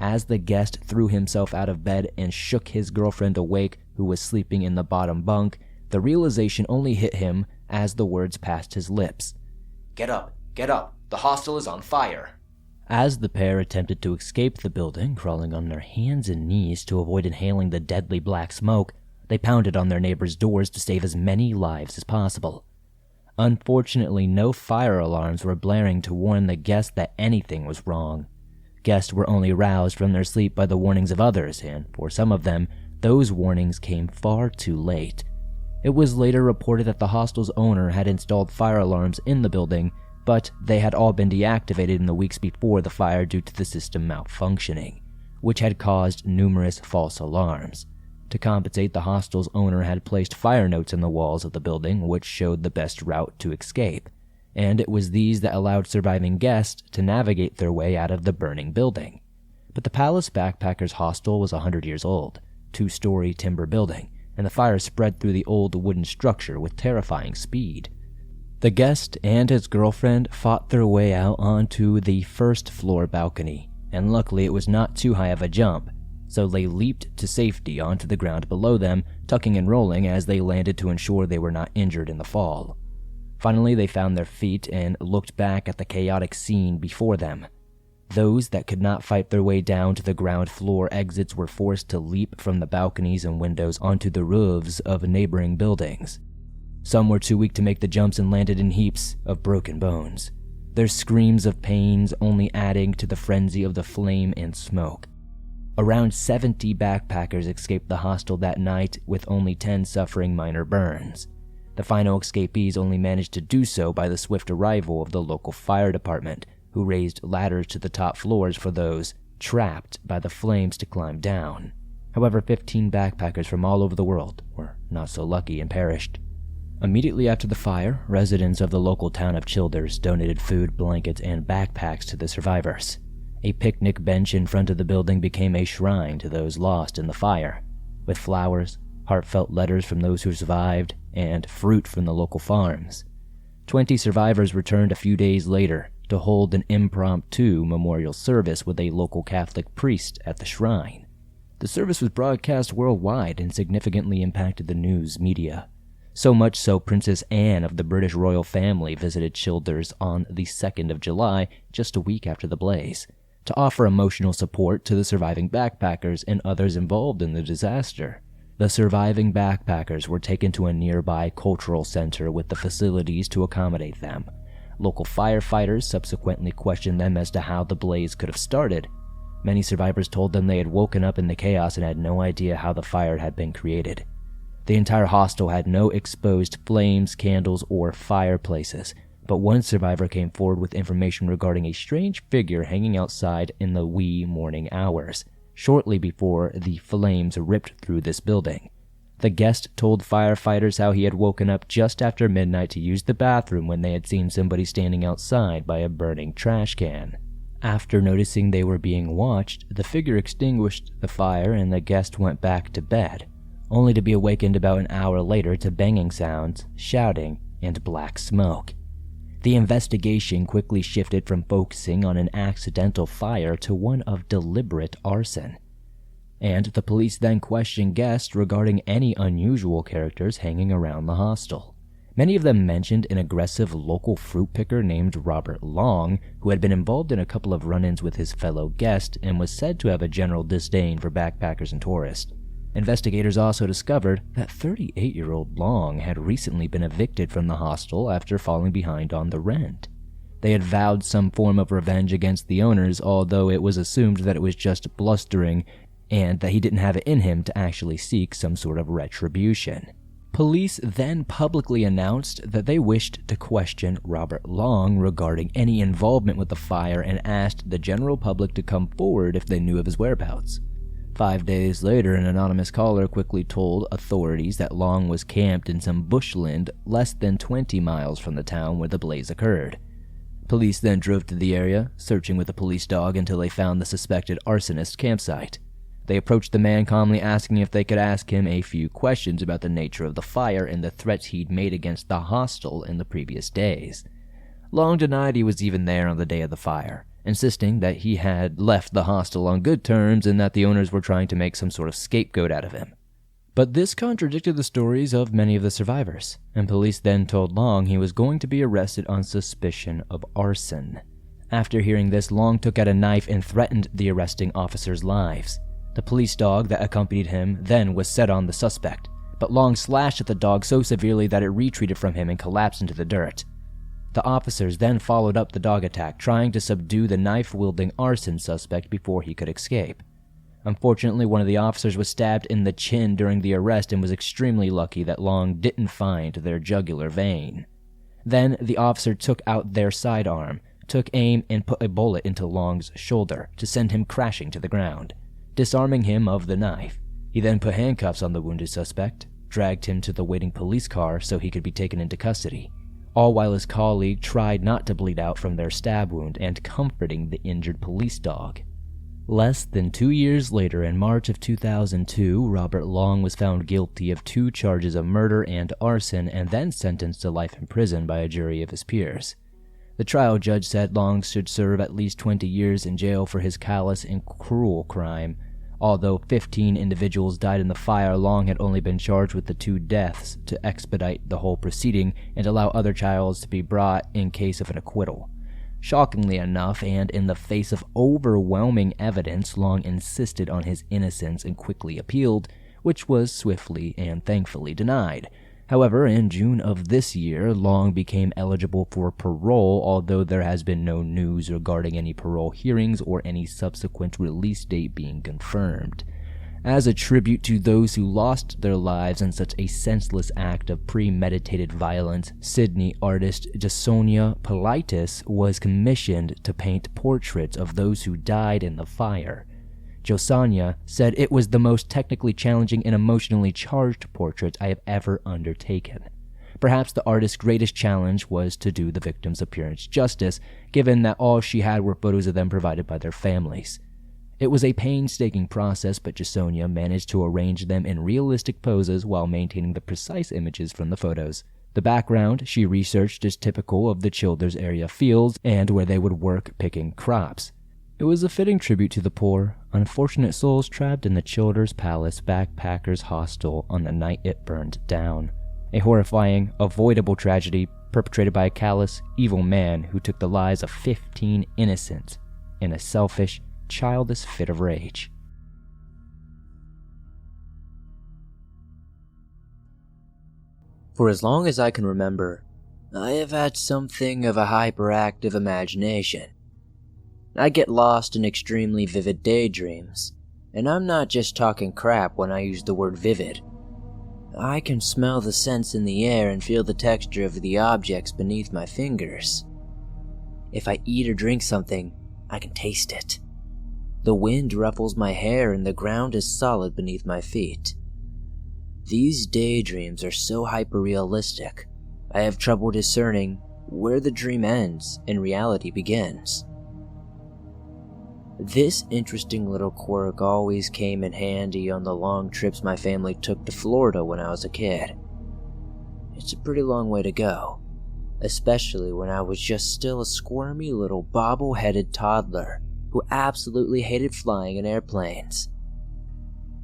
As the guest threw himself out of bed and shook his girlfriend awake, who was sleeping in the bottom bunk, the realization only hit him as the words passed his lips. Get up, the hostel is on fire." As the pair attempted to escape the building, crawling on their hands and knees to avoid inhaling the deadly black smoke, they pounded on their neighbors' doors to save as many lives as possible. Unfortunately, no fire alarms were blaring to warn the guests that anything was wrong. Guests were only roused from their sleep by the warnings of others, and for some of them, those warnings came far too late. It was later reported that the hostel's owner had installed fire alarms in the building, but they had all been deactivated in the weeks before the fire due to the system malfunctioning, which had caused numerous false alarms. To compensate, the hostel's owner had placed fire notes in the walls of the building which showed the best route to escape, and it was these that allowed surviving guests to navigate their way out of the burning building. But the Palace Backpackers Hostel was 100 years old, two-story timber building, and the fire spread through the old wooden structure with terrifying speed. The guest and his girlfriend fought their way out onto the first-floor balcony, and luckily it was not too high of a jump, so they leaped to safety onto the ground below them, tucking and rolling as they landed to ensure they were not injured in the fall. Finally, they found their feet and looked back at the chaotic scene before them. Those that could not fight their way down to the ground floor exits were forced to leap from the balconies and windows onto the roofs of neighboring buildings. Some were too weak to make the jumps and landed in heaps of broken bones, their screams of pains only adding to the frenzy of the flame and smoke. Around 70 backpackers escaped the hostel that night, with only 10 suffering minor burns. The final escapees only managed to do so by the swift arrival of the local fire department, who raised ladders to the top floors for those trapped by the flames to climb down. However, 15 backpackers from all over the world were not so lucky and perished. Immediately after the fire, residents of the local town of Childers donated food, blankets, and backpacks to the survivors. A picnic bench in front of the building became a shrine to those lost in the fire, with flowers, heartfelt letters from those who survived, and fruit from the local farms. 20 survivors returned a few days later to hold an impromptu memorial service with a local Catholic priest at the shrine. The service was broadcast worldwide and significantly impacted the news media. So much so, Princess Anne of the British royal family visited Childers on the 2nd of July, just a week after the blaze, to offer emotional support to the surviving backpackers and others involved in the disaster. The surviving backpackers were taken to a nearby cultural center with the facilities to accommodate them. Local firefighters subsequently questioned them as to how the blaze could have started. Many survivors told them they had woken up in the chaos and had no idea how the fire had been created. The entire hostel had no exposed flames, candles, or fireplaces, but one survivor came forward with information regarding a strange figure hanging outside in the wee morning hours, shortly before the flames ripped through this building. The guest told firefighters how he had woken up just after midnight to use the bathroom when they had seen somebody standing outside by a burning trash can. After noticing they were being watched, the figure extinguished the fire and the guest went back to bed, only to be awakened about an hour later to banging sounds, shouting, and black smoke. The investigation quickly shifted from focusing on an accidental fire to one of deliberate arson, and the police then questioned guests regarding any unusual characters hanging around the hostel. Many of them mentioned an aggressive local fruit picker named Robert Long, who had been involved in a couple of run-ins with his fellow guest and was said to have a general disdain for backpackers and tourists. Investigators also discovered that 38-year-old Long had recently been evicted from the hostel after falling behind on the rent. They had vowed some form of revenge against the owners, although it was assumed that it was just blustering and that he didn't have it in him to actually seek some sort of retribution. Police then publicly announced that they wished to question Robert Long regarding any involvement with the fire and asked the general public to come forward if they knew of his whereabouts. 5 days later, an anonymous caller quickly told authorities that Long was camped in some bushland less than 20 miles from the town where the blaze occurred. Police then drove to the area, searching with a police dog until they found the suspected arsonist campsite. They approached the man, calmly asking if they could ask him a few questions about the nature of the fire and the threats he'd made against the hostel in the previous days. Long denied he was even there on the day of the fire, insisting that he had left the hostel on good terms and that the owners were trying to make some sort of scapegoat out of him. But this contradicted the stories of many of the survivors, and police then told Long he was going to be arrested on suspicion of arson. After hearing this, Long took out a knife and threatened the arresting officers' lives. The police dog that accompanied him then was set on the suspect, but Long slashed at the dog so severely that it retreated from him and collapsed into the dirt. The officers then followed up the dog attack, trying to subdue the knife-wielding arson suspect before he could escape. Unfortunately, one of the officers was stabbed in the chin during the arrest and was extremely lucky that Long didn't find their jugular vein. Then the officer took out their sidearm, took aim, and put a bullet into Long's shoulder to send him crashing to the ground, disarming him of the knife. He then put handcuffs on the wounded suspect, dragged him to the waiting police car so he could be taken into custody, all while his colleague tried not to bleed out from their stab wound and comforting the injured police dog. Less than 2 years later, in March of 2002, Robert Long was found guilty of 2 charges of murder and arson and then sentenced to life in prison by a jury of his peers. The trial judge said Long should serve at least 20 years in jail for his callous and cruel crime. Although 15 individuals died in the fire, Long had only been charged with the 2 deaths to expedite the whole proceeding and allow other trials to be brought in case of an acquittal. Shockingly enough, and in the face of overwhelming evidence, Long insisted on his innocence and quickly appealed, which was swiftly and thankfully denied. However, in June of this year, Long became eligible for parole, although there has been no news regarding any parole hearings or any subsequent release date being confirmed. As a tribute to those who lost their lives in such a senseless act of premeditated violence, Sydney artist Jasonia Politis was commissioned to paint portraits of those who died in the fire. Jasonia said it was the most technically challenging and emotionally charged portrait I have ever undertaken. Perhaps the artist's greatest challenge was to do the victims' appearance justice, given that all she had were photos of them provided by their families. It was a painstaking process, but Jasonia managed to arrange them in realistic poses while maintaining the precise images from the photos. The background she researched is typical of the Childers area fields and where they would work picking crops. It was a fitting tribute to the poor, unfortunate souls trapped in the Childers Palace Backpackers Hostel on the night it burned down. A horrifying, avoidable tragedy perpetrated by a callous, evil man who took the lives of 15 innocents in a selfish, childish fit of rage. For as long as I can remember, I have had something of a hyperactive imagination. I get lost in extremely vivid daydreams, and I'm not just talking crap when I use the word vivid. I can smell the scents in the air and feel the texture of the objects beneath my fingers. If I eat or drink something, I can taste it. The wind ruffles my hair and the ground is solid beneath my feet. These daydreams are so hyper-realistic, I have trouble discerning where the dream ends and reality begins. This interesting little quirk always came in handy on the long trips my family took to Florida when I was a kid. It's a pretty long way to go, especially when I was just still a squirmy little bobble-headed toddler who absolutely hated flying in airplanes.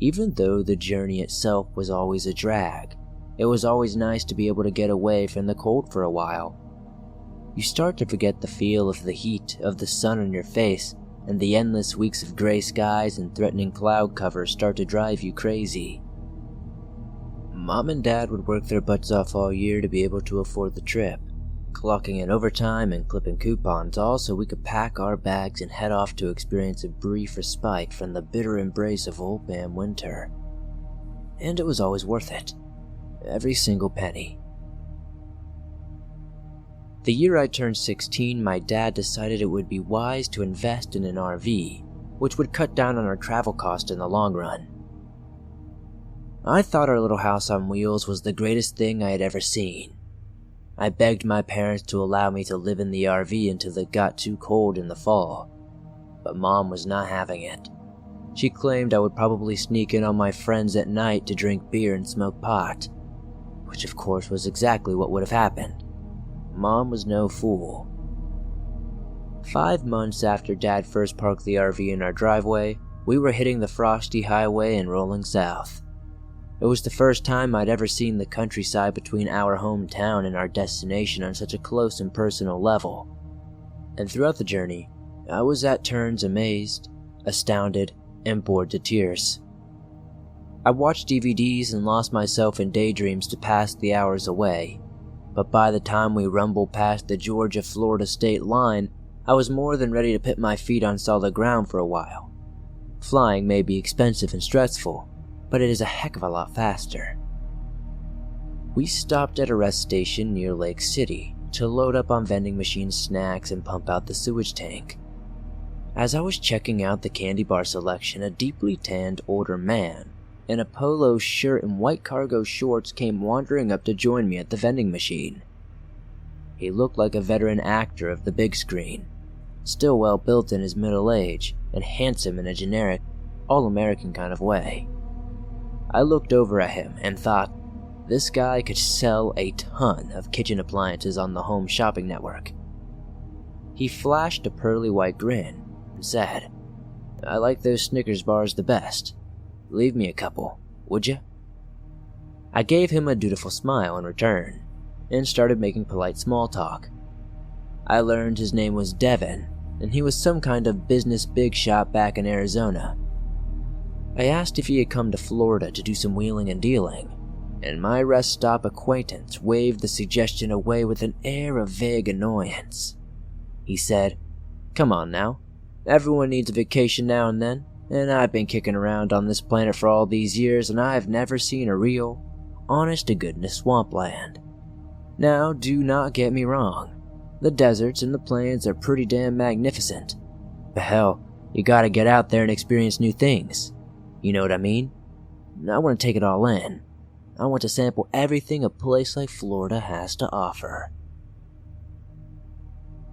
Even though the journey itself was always a drag, it was always nice to be able to get away from the cold for a while. You start to forget the feel of the heat of the sun on your face, and the endless weeks of gray skies and threatening cloud cover start to drive you crazy. Mom and Dad would work their butts off all year to be able to afford the trip, clocking in overtime and clipping coupons, all so we could pack our bags and head off to experience a brief respite from the bitter embrace of Old Man Winter. And it was always worth it. Every single penny. The year I turned 16, my dad decided it would be wise to invest in an RV, which would cut down on our travel cost in the long run. I thought our little house on wheels was the greatest thing I had ever seen. I begged my parents to allow me to live in the RV until it got too cold in the fall, but Mom was not having it. She claimed I would probably sneak in on my friends at night to drink beer and smoke pot, which of course was exactly what would have happened. Mom was no fool. 5 months after Dad first parked the RV in our driveway, we were hitting the frosty highway and rolling south. It was the first time I'd ever seen the countryside between our hometown and our destination on such a close and personal level. And throughout the journey, I was at turns amazed, astounded, and bored to tears. I watched DVDs and lost myself in daydreams to pass the hours away, but by the time we rumbled past the Georgia-Florida state line, I was more than ready to put my feet on solid ground for a while. Flying may be expensive and stressful, but it is a heck of a lot faster. We stopped at a rest station near Lake City to load up on vending machine snacks and pump out the sewage tank. As I was checking out the candy bar selection, a deeply tanned older man in a polo shirt and white cargo shorts came wandering up to join me at the vending machine. He looked like a veteran actor of the big screen, still well built in his middle age and handsome in a generic, all-American kind of way. I looked over at him and thought, this guy could sell a ton of kitchen appliances on the Home Shopping Network. He flashed a pearly white grin and said, "I like those Snickers bars the best. Leave me a couple, would you?" I gave him a dutiful smile in return and started making polite small talk. I learned his name was Devin, and he was some kind of business big shot back in Arizona. I asked if he had come to Florida to do some wheeling and dealing, and my rest stop acquaintance waved the suggestion away with an air of vague annoyance. He said, "Come on now, everyone needs a vacation now and then, and I've been kicking around on this planet for all these years and I've never seen a real, honest-to-goodness swampland. Now, do not get me wrong, the deserts and the plains are pretty damn magnificent, but hell, you gotta get out there and experience new things. You know what I mean? I want to take it all in. I want to sample everything a place like Florida has to offer."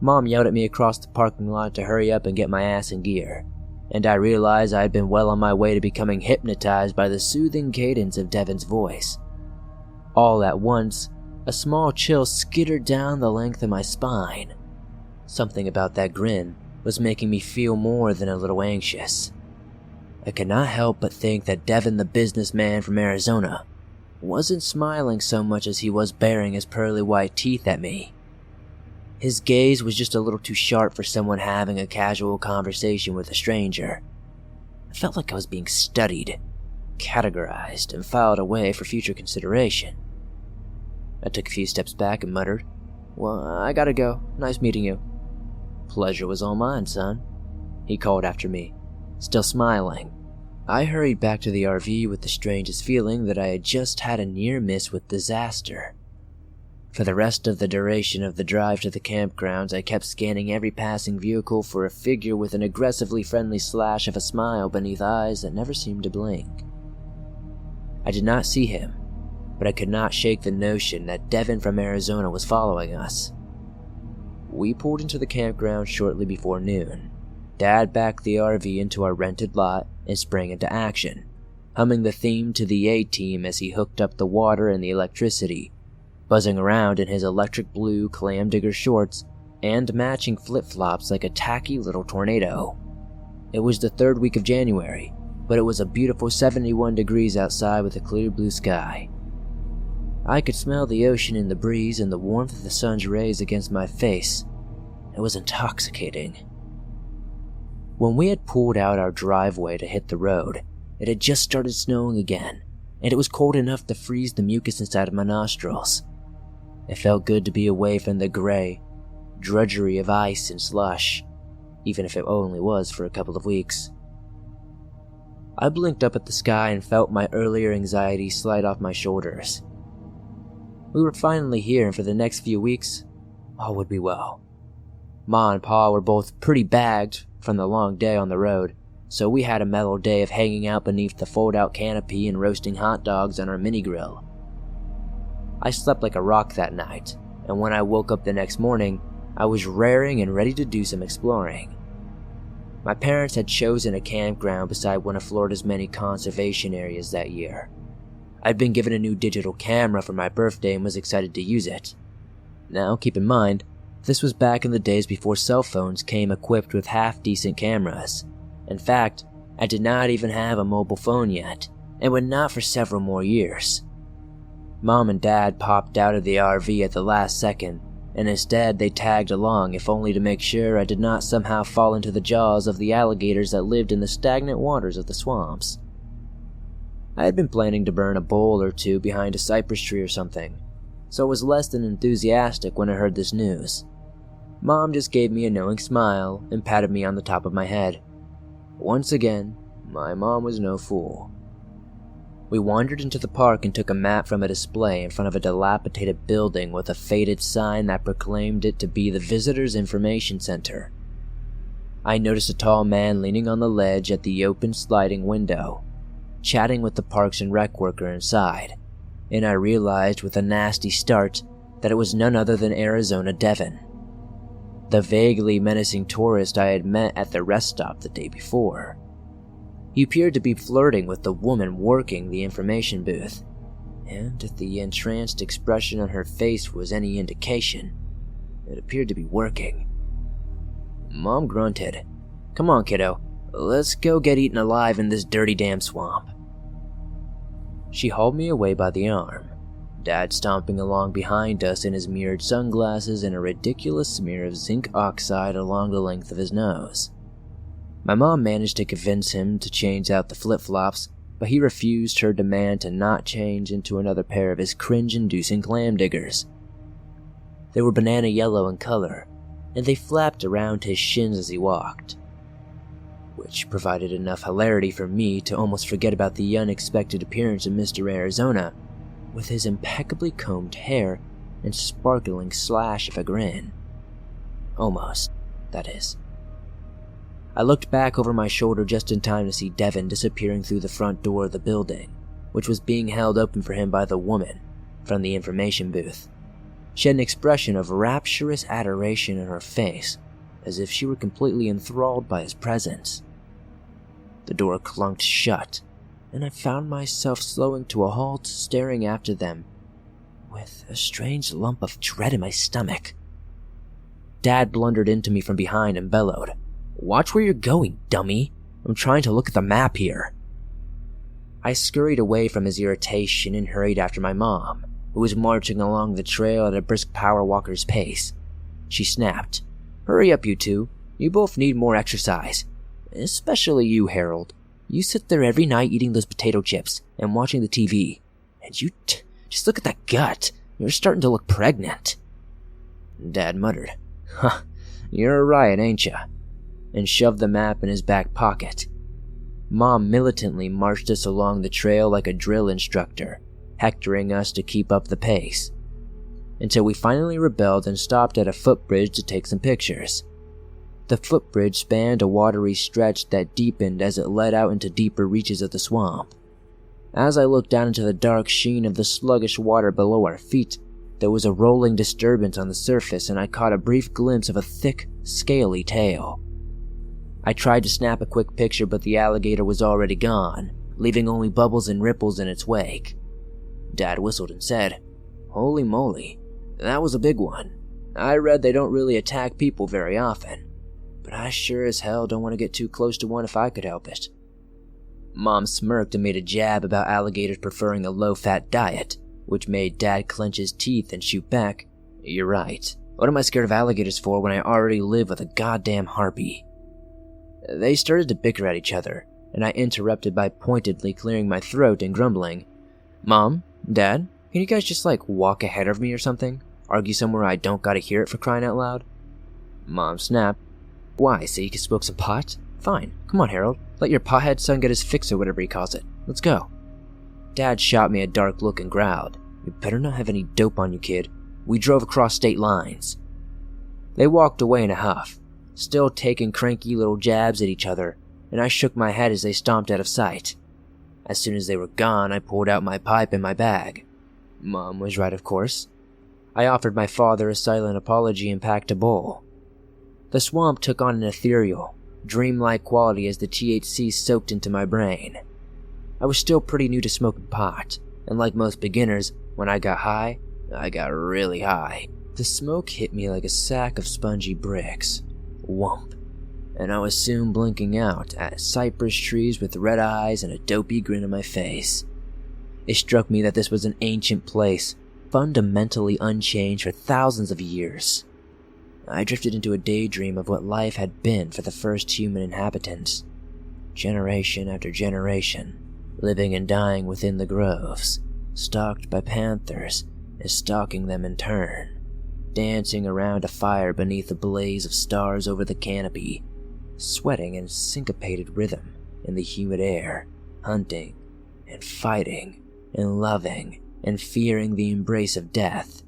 Mom yelled at me across the parking lot to hurry up and get my ass in gear, and I realized I had been well on my way to becoming hypnotized by the soothing cadence of Devin's voice. All at once, a small chill skittered down the length of my spine. Something about that grin was making me feel more than a little anxious. I could not help but think that Devin the businessman from Arizona wasn't smiling so much as he was baring his pearly white teeth at me. His gaze was just a little too sharp for someone having a casual conversation with a stranger. I felt like I was being studied, categorized, and filed away for future consideration. I took a few steps back and muttered, "Well, I gotta go. Nice meeting you." "Pleasure was all mine, son," he called after me, still smiling. I hurried back to the RV with the strangest feeling that I had just had a near miss with disaster. For the rest of the duration of the drive to the campgrounds, I kept scanning every passing vehicle for a figure with an aggressively friendly slash of a smile beneath eyes that never seemed to blink. I did not see him, but I could not shake the notion that Devin from Arizona was following us. We pulled into the campground shortly before noon. Dad backed the RV into our rented lot and sprang into action, humming the theme to the A-Team as he hooked up the water and the electricity, buzzing around in his electric blue clam digger shorts and matching flip-flops like a tacky little tornado. It was the 3rd week of January, but it was a beautiful 71 degrees outside with a clear blue sky. I could smell the ocean in the breeze and the warmth of the sun's rays against my face. It was intoxicating. When we had pulled out our driveway to hit the road, it had just started snowing again, and it was cold enough to freeze the mucus inside of my nostrils. It felt good to be away from the gray drudgery of ice and slush, even if it only was for a couple of weeks. I blinked up at the sky and felt my earlier anxiety slide off my shoulders. We were finally here, and for the next few weeks, all would be well. Ma and Pa were both pretty bagged from the long day on the road, so we had a mellow day of hanging out beneath the fold-out canopy and roasting hot dogs on our mini-grill. I slept like a rock that night, and when I woke up the next morning, I was raring and ready to do some exploring. My parents had chosen a campground beside one of Florida's many conservation areas that year. I'd been given a new digital camera for my birthday and was excited to use it. Now, keep in mind, this was back in the days before cell phones came equipped with half-decent cameras. In fact, I did not even have a mobile phone yet, and would not for several more years. Mom and Dad popped out of the RV at the last second, and instead they tagged along, if only to make sure I did not somehow fall into the jaws of the alligators that lived in the stagnant waters of the swamps. I had been planning to burn a bowl or two behind a cypress tree or something, so I was less than enthusiastic when I heard this news. Mom just gave me a knowing smile and patted me on the top of my head. Once again, my mom was no fool. We wandered into the park and took a map from a display in front of a dilapidated building with a faded sign that proclaimed it to be the Visitors Information Center. I noticed a tall man leaning on the ledge at the open sliding window, chatting with the Parks and Rec worker inside, and I realized with a nasty start that it was none other than Arizona Devin, the vaguely menacing tourist I had met at the rest stop the day before. He appeared to be flirting with the woman working the information booth, and if the entranced expression on her face was any indication, it appeared to be working. Mom grunted. "Come on, kiddo, let's go get eaten alive in this dirty damn swamp." She hauled me away by the arm, Dad stomping along behind us in his mirrored sunglasses and a ridiculous smear of zinc oxide along the length of his nose. My mom managed to convince him to change out the flip-flops, but he refused her demand to not change into another pair of his cringe-inducing clam diggers. They were banana yellow in color, and they flapped around his shins as he walked, which provided enough hilarity for me to almost forget about the unexpected appearance of Mr. Arizona, with his impeccably combed hair and sparkling slash of a grin. Almost, that is. I looked back over my shoulder just in time to see Devin disappearing through the front door of the building, which was being held open for him by the woman from the information booth. She had an expression of rapturous adoration in her face, as if she were completely enthralled by his presence. The door clunked shut, and I found myself slowing to a halt, staring after them, with a strange lump of dread in my stomach. Dad blundered into me from behind and bellowed, "Watch where you're going, dummy. I'm trying to look at the map here." I scurried away from his irritation and hurried after my mom, who was marching along the trail at a brisk power walker's pace. She snapped, "Hurry up, you two. You both need more exercise. Especially you, Harold. You sit there every night eating those potato chips and watching the TV. And you just look at that gut. You're starting to look pregnant." Dad muttered, "Huh, you're a riot, ain't ya?" and shoved the map in his back pocket. Mom militantly marched us along the trail like a drill instructor, hectoring us to keep up the pace, until we finally rebelled and stopped at a footbridge to take some pictures. The footbridge spanned a watery stretch that deepened as it led out into deeper reaches of the swamp. As I looked down into the dark sheen of the sluggish water below our feet, there was a rolling disturbance on the surface, and I caught a brief glimpse of a thick, scaly tail. I tried to snap a quick picture, but the alligator was already gone, leaving only bubbles and ripples in its wake. Dad whistled and said, "Holy moly, that was a big one. I read they don't really attack people very often, but I sure as hell don't want to get too close to one if I could help it." Mom smirked and made a jab about alligators preferring a low-fat diet, which made Dad clench his teeth and shoot back, "You're right. What am I scared of alligators for when I already live with a goddamn harpy?" They started to bicker at each other, and I interrupted by pointedly clearing my throat and grumbling, "Mom, Dad, can you guys just walk ahead of me or something? Argue somewhere I don't gotta hear it for crying out loud? Mom snapped. Why, so you can smoke some pot? Fine, come on Harold, let your pothead son get his fix or whatever he calls it. Let's go. Dad shot me a dark look and growled, You better not have any dope on you, kid. We drove across state lines. They walked away in a huff, still taking cranky little jabs at each other, and I shook my head as they stomped out of sight. As soon as they were gone, I pulled out my pipe and my bag. Mom was right, of course. I offered my father a silent apology and packed a bowl. The swamp took on an ethereal, dreamlike quality as the THC soaked into my brain. I was still pretty new to smoking pot, and like most beginners, when I got high, I got really high. The smoke hit me like a sack of spongy bricks. Whump. And I was soon blinking out at cypress trees with red eyes and a dopey grin on my face. It struck me that this was an ancient place, fundamentally unchanged for thousands of years. I drifted into a daydream of what life had been for the first human inhabitants. Generation after generation, living and dying within the groves, stalked by panthers and stalking them in turn, dancing around a fire beneath a blaze of stars over the canopy, sweating in syncopated rhythm in the humid air, hunting and fighting and loving and fearing the embrace of death.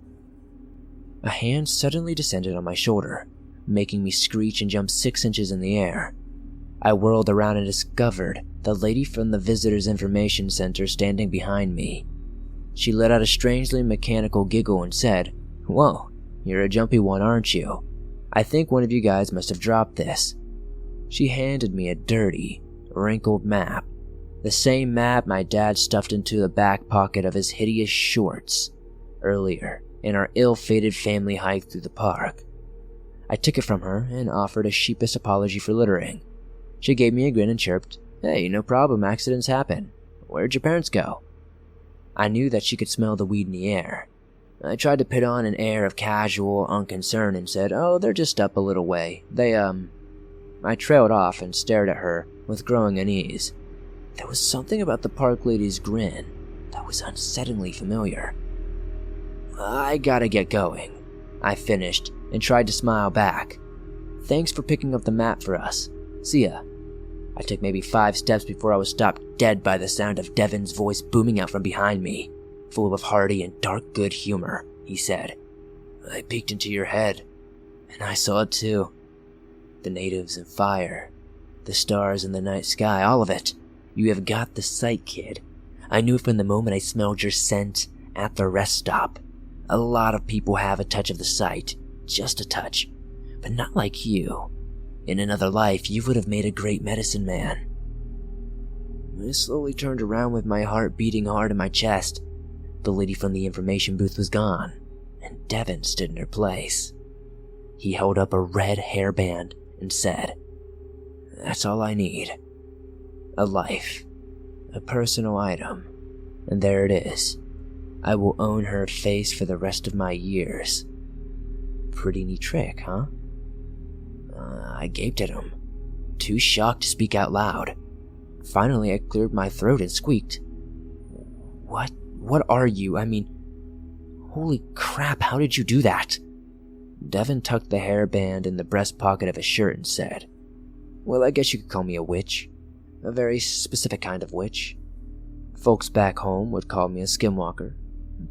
A hand suddenly descended on my shoulder, making me screech and jump 6 inches in the air. I whirled around and discovered the lady from the Visitors Information Center standing behind me. She let out a strangely mechanical giggle and said, Whoa, you're a jumpy one, aren't you? I think one of you guys must have dropped this. She handed me a dirty, wrinkled map, the same map my dad stuffed into the back pocket of his hideous shorts earlier in our ill-fated family hike through the park. I took it from her and offered a sheepish apology for littering. She gave me a grin and chirped, Hey, no problem, accidents happen. Where'd your parents go? I knew that she could smell the weed in the air. I tried to put on an air of casual unconcern and said, Oh, they're just up a little way. I trailed off and stared at her with growing unease. There was something about the park lady's grin that was unsettlingly familiar. I gotta get going, I finished and tried to smile back. Thanks for picking up the map for us. See ya. I took maybe 5 steps before I was stopped dead by the sound of Devin's voice booming out from behind me, full of hearty and dark good humor. He said, I peeked into your head, and I saw it too. The natives and fire, the stars in the night sky, all of it. You have got the sight, kid. I knew from the moment I smelled your scent at the rest stop. A lot of people have a touch of the sight, just a touch, but not like you. In another life, you would have made a great medicine man. I slowly turned around with my heart beating hard in my chest. The lady from the information booth was gone, and Devin stood in her place. He held up a red hairband and said, That's all I need. A life. A personal item. And there it is. I will own her face for the rest of my years. Pretty neat trick, huh? I gaped at him, too shocked to speak out loud. Finally, I cleared my throat and squeaked. What are you? I mean, holy crap, how did you do that? Devin tucked the hairband in the breast pocket of his shirt and said, Well, I guess you could call me a witch. A very specific kind of witch. Folks back home would call me a skinwalker.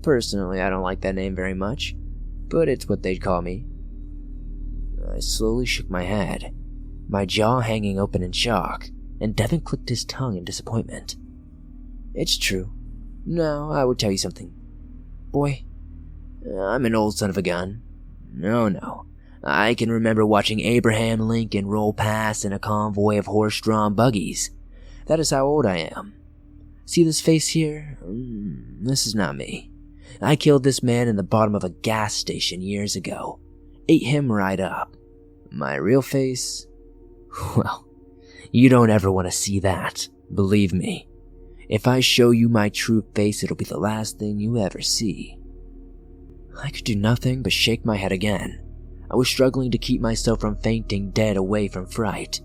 Personally, I don't like that name very much, but it's what they'd call me. I slowly shook my head, my jaw hanging open in shock, and Devin clicked his tongue in disappointment. It's true. No, I would tell you something. Boy, I'm an old son of a gun. No. I can remember watching Abraham Lincoln roll past in a convoy of horse-drawn buggies. That is how old I am. See this face here? This is not me. I killed this man in the bottom of a gas station years ago. Ate him right up. My real face? Well, you don't ever want to see that, believe me. If I show you my true face, it'll be the last thing you ever see. I could do nothing but shake my head again. I was struggling to keep myself from fainting dead away from fright.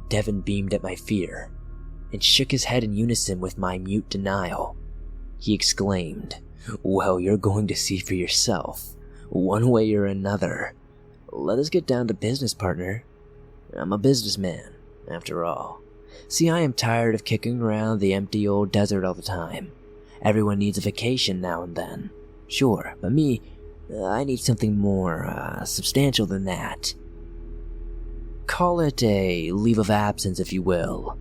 Devin beamed at my fear and shook his head in unison with my mute denial. He exclaimed, Well, you're going to see for yourself, one way or another. Let us get down to business, partner. I'm a businessman, after all. See, I am tired of kicking around the empty old desert all the time. Everyone needs a vacation now and then. Sure, but me, I need something more substantial than that. Call it a leave of absence, if you will.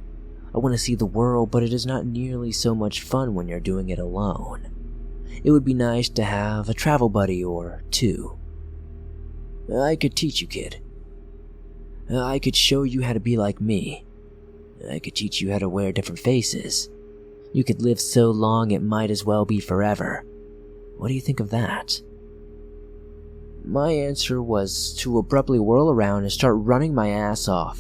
I want to see the world, but it is not nearly so much fun when you're doing it alone. It would be nice to have a travel buddy or two. I could teach you, kid. I could show you how to be like me. I could teach you how to wear different faces. You could live so long it might as well be forever. What do you think of that? My answer was to abruptly whirl around and start running my ass off.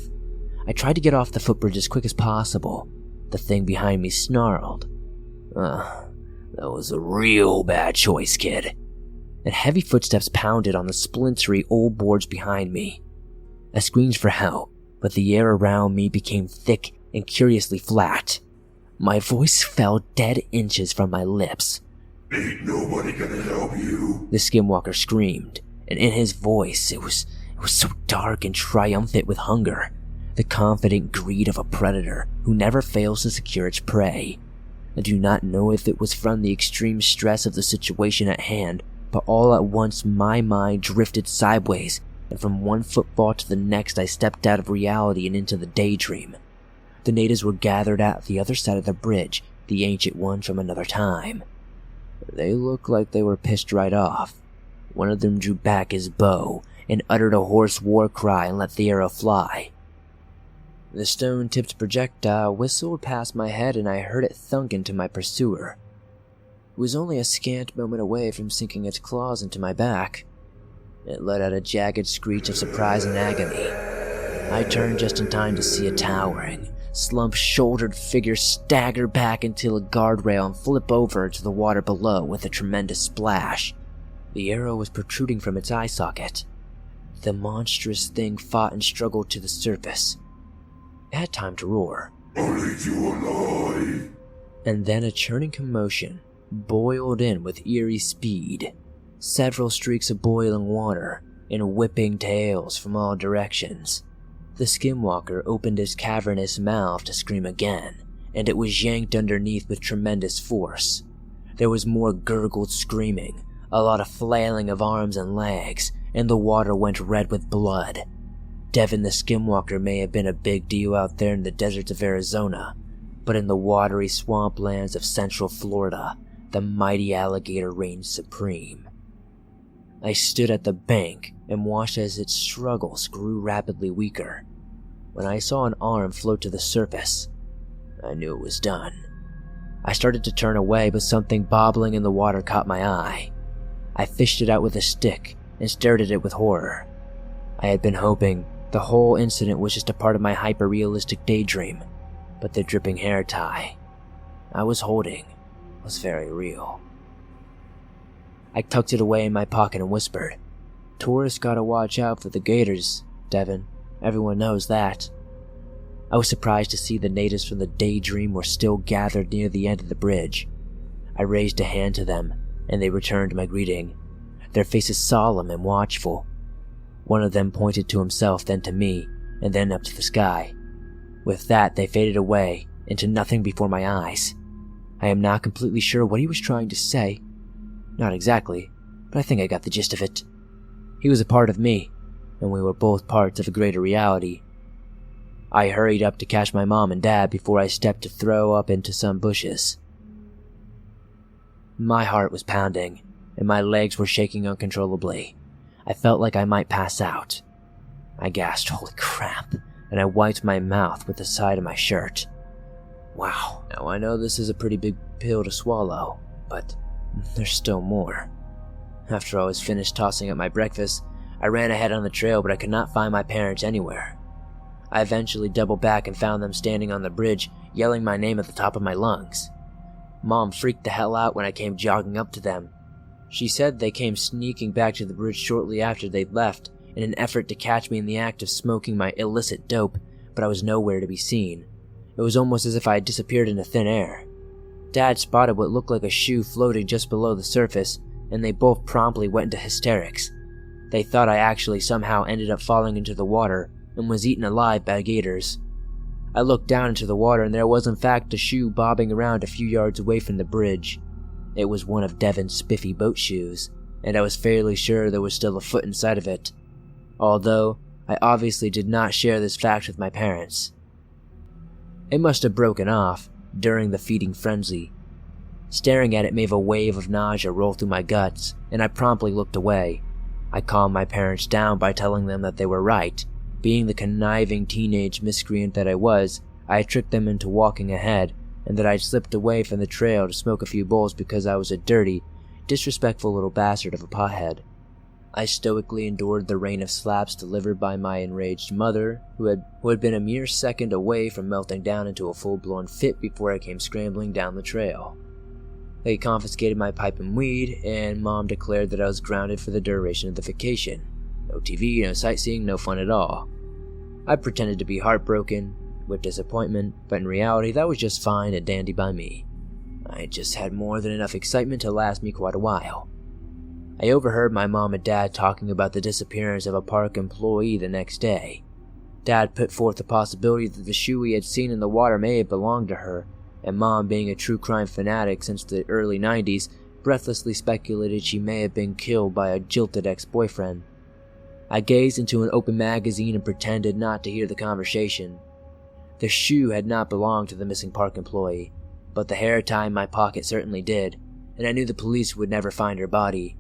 I tried to get off the footbridge as quick as possible. The thing behind me snarled. That was a real bad choice, kid. And heavy footsteps pounded on the splintery old boards behind me. I screamed for help, but the air around me became thick and curiously flat. My voice fell dead inches from my lips. Ain't nobody gonna help you, the skinwalker screamed, and in his voice it was so dark and triumphant with hunger, the confident greed of a predator who never fails to secure its prey. I do not know if it was from the extreme stress of the situation at hand, but all at once my mind drifted sideways, and from one footfall to the next I stepped out of reality and into the daydream. The natives were gathered at the other side of the bridge, the ancient one from another time. They looked like they were pissed right off. One of them drew back his bow and uttered a hoarse war cry and let the arrow fly. The stone-tipped projectile whistled past my head and I heard it thunk into my pursuer. It was only a scant moment away from sinking its claws into my back. It let out a jagged screech of surprise and agony. I turned just in time to see a towering, slump-shouldered figure stagger back into a guardrail and flip over to the water below with a tremendous splash. The arrow was protruding from its eye socket. The monstrous thing fought and struggled to the surface. It had time to roar. I'll leave you alive. And then a churning commotion boiled in with eerie speed. Several streaks of boiling water and whipping tails from all directions. The skinwalker opened his cavernous mouth to scream again, and it was yanked underneath with tremendous force. There was more gurgled screaming, a lot of flailing of arms and legs, and the water went red with blood. Devin the skinwalker may have been a big deal out there in the deserts of Arizona, but in the watery swamplands of central Florida, the mighty alligator reigned supreme. I stood at the bank and watched as its struggles grew rapidly weaker. When I saw an arm float to the surface, I knew it was done. I started to turn away, but something bobbling in the water caught my eye. I fished it out with a stick and stared at it with horror. I had been hoping the whole incident was just a part of my hyper-realistic daydream, but the dripping hair tie I was holding was very real. I tucked it away in my pocket and whispered, "Tourists gotta watch out for the gators, Devin. Everyone knows that." I was surprised to see the natives from the daydream were still gathered near the end of the bridge. I raised a hand to them, and they returned my greeting, their faces solemn and watchful. One of them pointed to himself, then to me, and then up to the sky. With that, they faded away into nothing before my eyes. I am not completely sure what he was trying to say. Not exactly, but I think I got the gist of it. He was a part of me, and we were both parts of a greater reality. I hurried up to catch my mom and dad before I stepped to throw up into some bushes. My heart was pounding, and my legs were shaking uncontrollably. I felt like I might pass out. I gasped, "Holy crap," and I wiped my mouth with the side of my shirt. Wow, now I know this is a pretty big pill to swallow, but there's still more. After I was finished tossing up my breakfast, I ran ahead on the trail, but I could not find my parents anywhere. I eventually doubled back and found them standing on the bridge, yelling my name at the top of my lungs. Mom freaked the hell out when I came jogging up to them. She said they came sneaking back to the bridge shortly after they'd left, in an effort to catch me in the act of smoking my illicit dope, but I was nowhere to be seen. It was almost as if I had disappeared into thin air. Dad spotted what looked like a shoe floating just below the surface, and they both promptly went into hysterics. They thought I actually somehow ended up falling into the water and was eaten alive by gators. I looked down into the water and there was in fact a shoe bobbing around a few yards away from the bridge. It was one of Devon's spiffy boat shoes, and I was fairly sure there was still a foot inside of it, although I obviously did not share this fact with my parents. It must have broken off during the feeding frenzy. Staring at it made a wave of nausea roll through my guts, and I promptly looked away. I calmed my parents down by telling them that they were right. Being the conniving teenage miscreant that I was, I had tricked them into walking ahead, and that I'd slipped away from the trail to smoke a few bowls because I was a dirty, disrespectful little bastard of a pothead. I stoically endured the rain of slaps delivered by my enraged mother, who had been a mere second away from melting down into a full-blown fit before I came scrambling down the trail. They confiscated my pipe and weed, and Mom declared that I was grounded for the duration of the vacation. No TV, no sightseeing, no fun at all. I pretended to be heartbroken, with disappointment, but in reality that was just fine and dandy by me. I just had more than enough excitement to last me quite a while. I overheard my mom and dad talking about the disappearance of a park employee the next day. Dad put forth the possibility that the shoe he had seen in the water may have belonged to her, and Mom, being a true crime fanatic since the early 90s, breathlessly speculated she may have been killed by a jilted ex-boyfriend. I gazed into an open magazine and pretended not to hear the conversation. The shoe had not belonged to the missing park employee, but the hair tie in my pocket certainly did, and I knew the police would never find her body.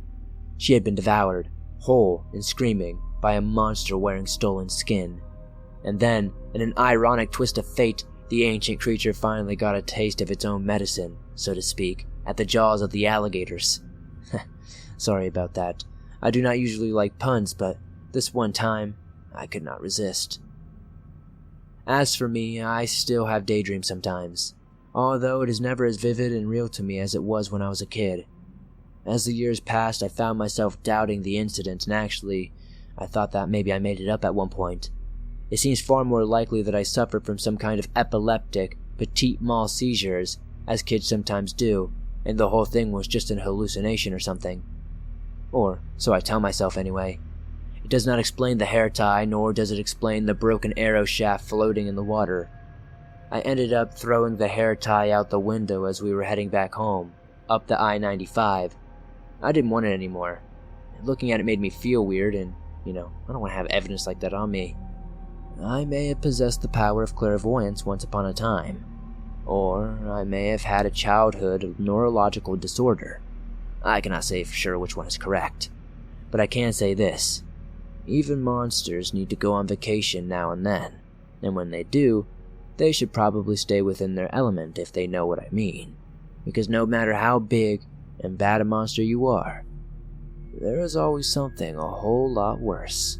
She had been devoured, whole and screaming, by a monster wearing stolen skin. And then, in an ironic twist of fate, the ancient creature finally got a taste of its own medicine, so to speak, at the jaws of the alligators. Sorry about that. I do not usually like puns, but this one time, I could not resist. As for me, I still have daydreams sometimes, although it is never as vivid and real to me as it was when I was a kid. As the years passed, I found myself doubting the incident, and actually, I thought that maybe I made it up at one point. It seems far more likely that I suffered from some kind of epileptic, petit mal seizures, as kids sometimes do, and the whole thing was just an hallucination or something. Or, so I tell myself anyway. It does not explain the hair tie, nor does it explain the broken arrow shaft floating in the water. I ended up throwing the hair tie out the window as we were heading back home, up the I-95. I didn't want it anymore. Looking at it made me feel weird, and, I don't want to have evidence like that on me. I may have possessed the power of clairvoyance once upon a time, or I may have had a childhood of neurological disorder. I cannot say for sure which one is correct, but I can say this. Even monsters need to go on vacation now and then, and when they do, they should probably stay within their element if they know what I mean, because no matter how big and bad a monster you are, there is always something a whole lot worse.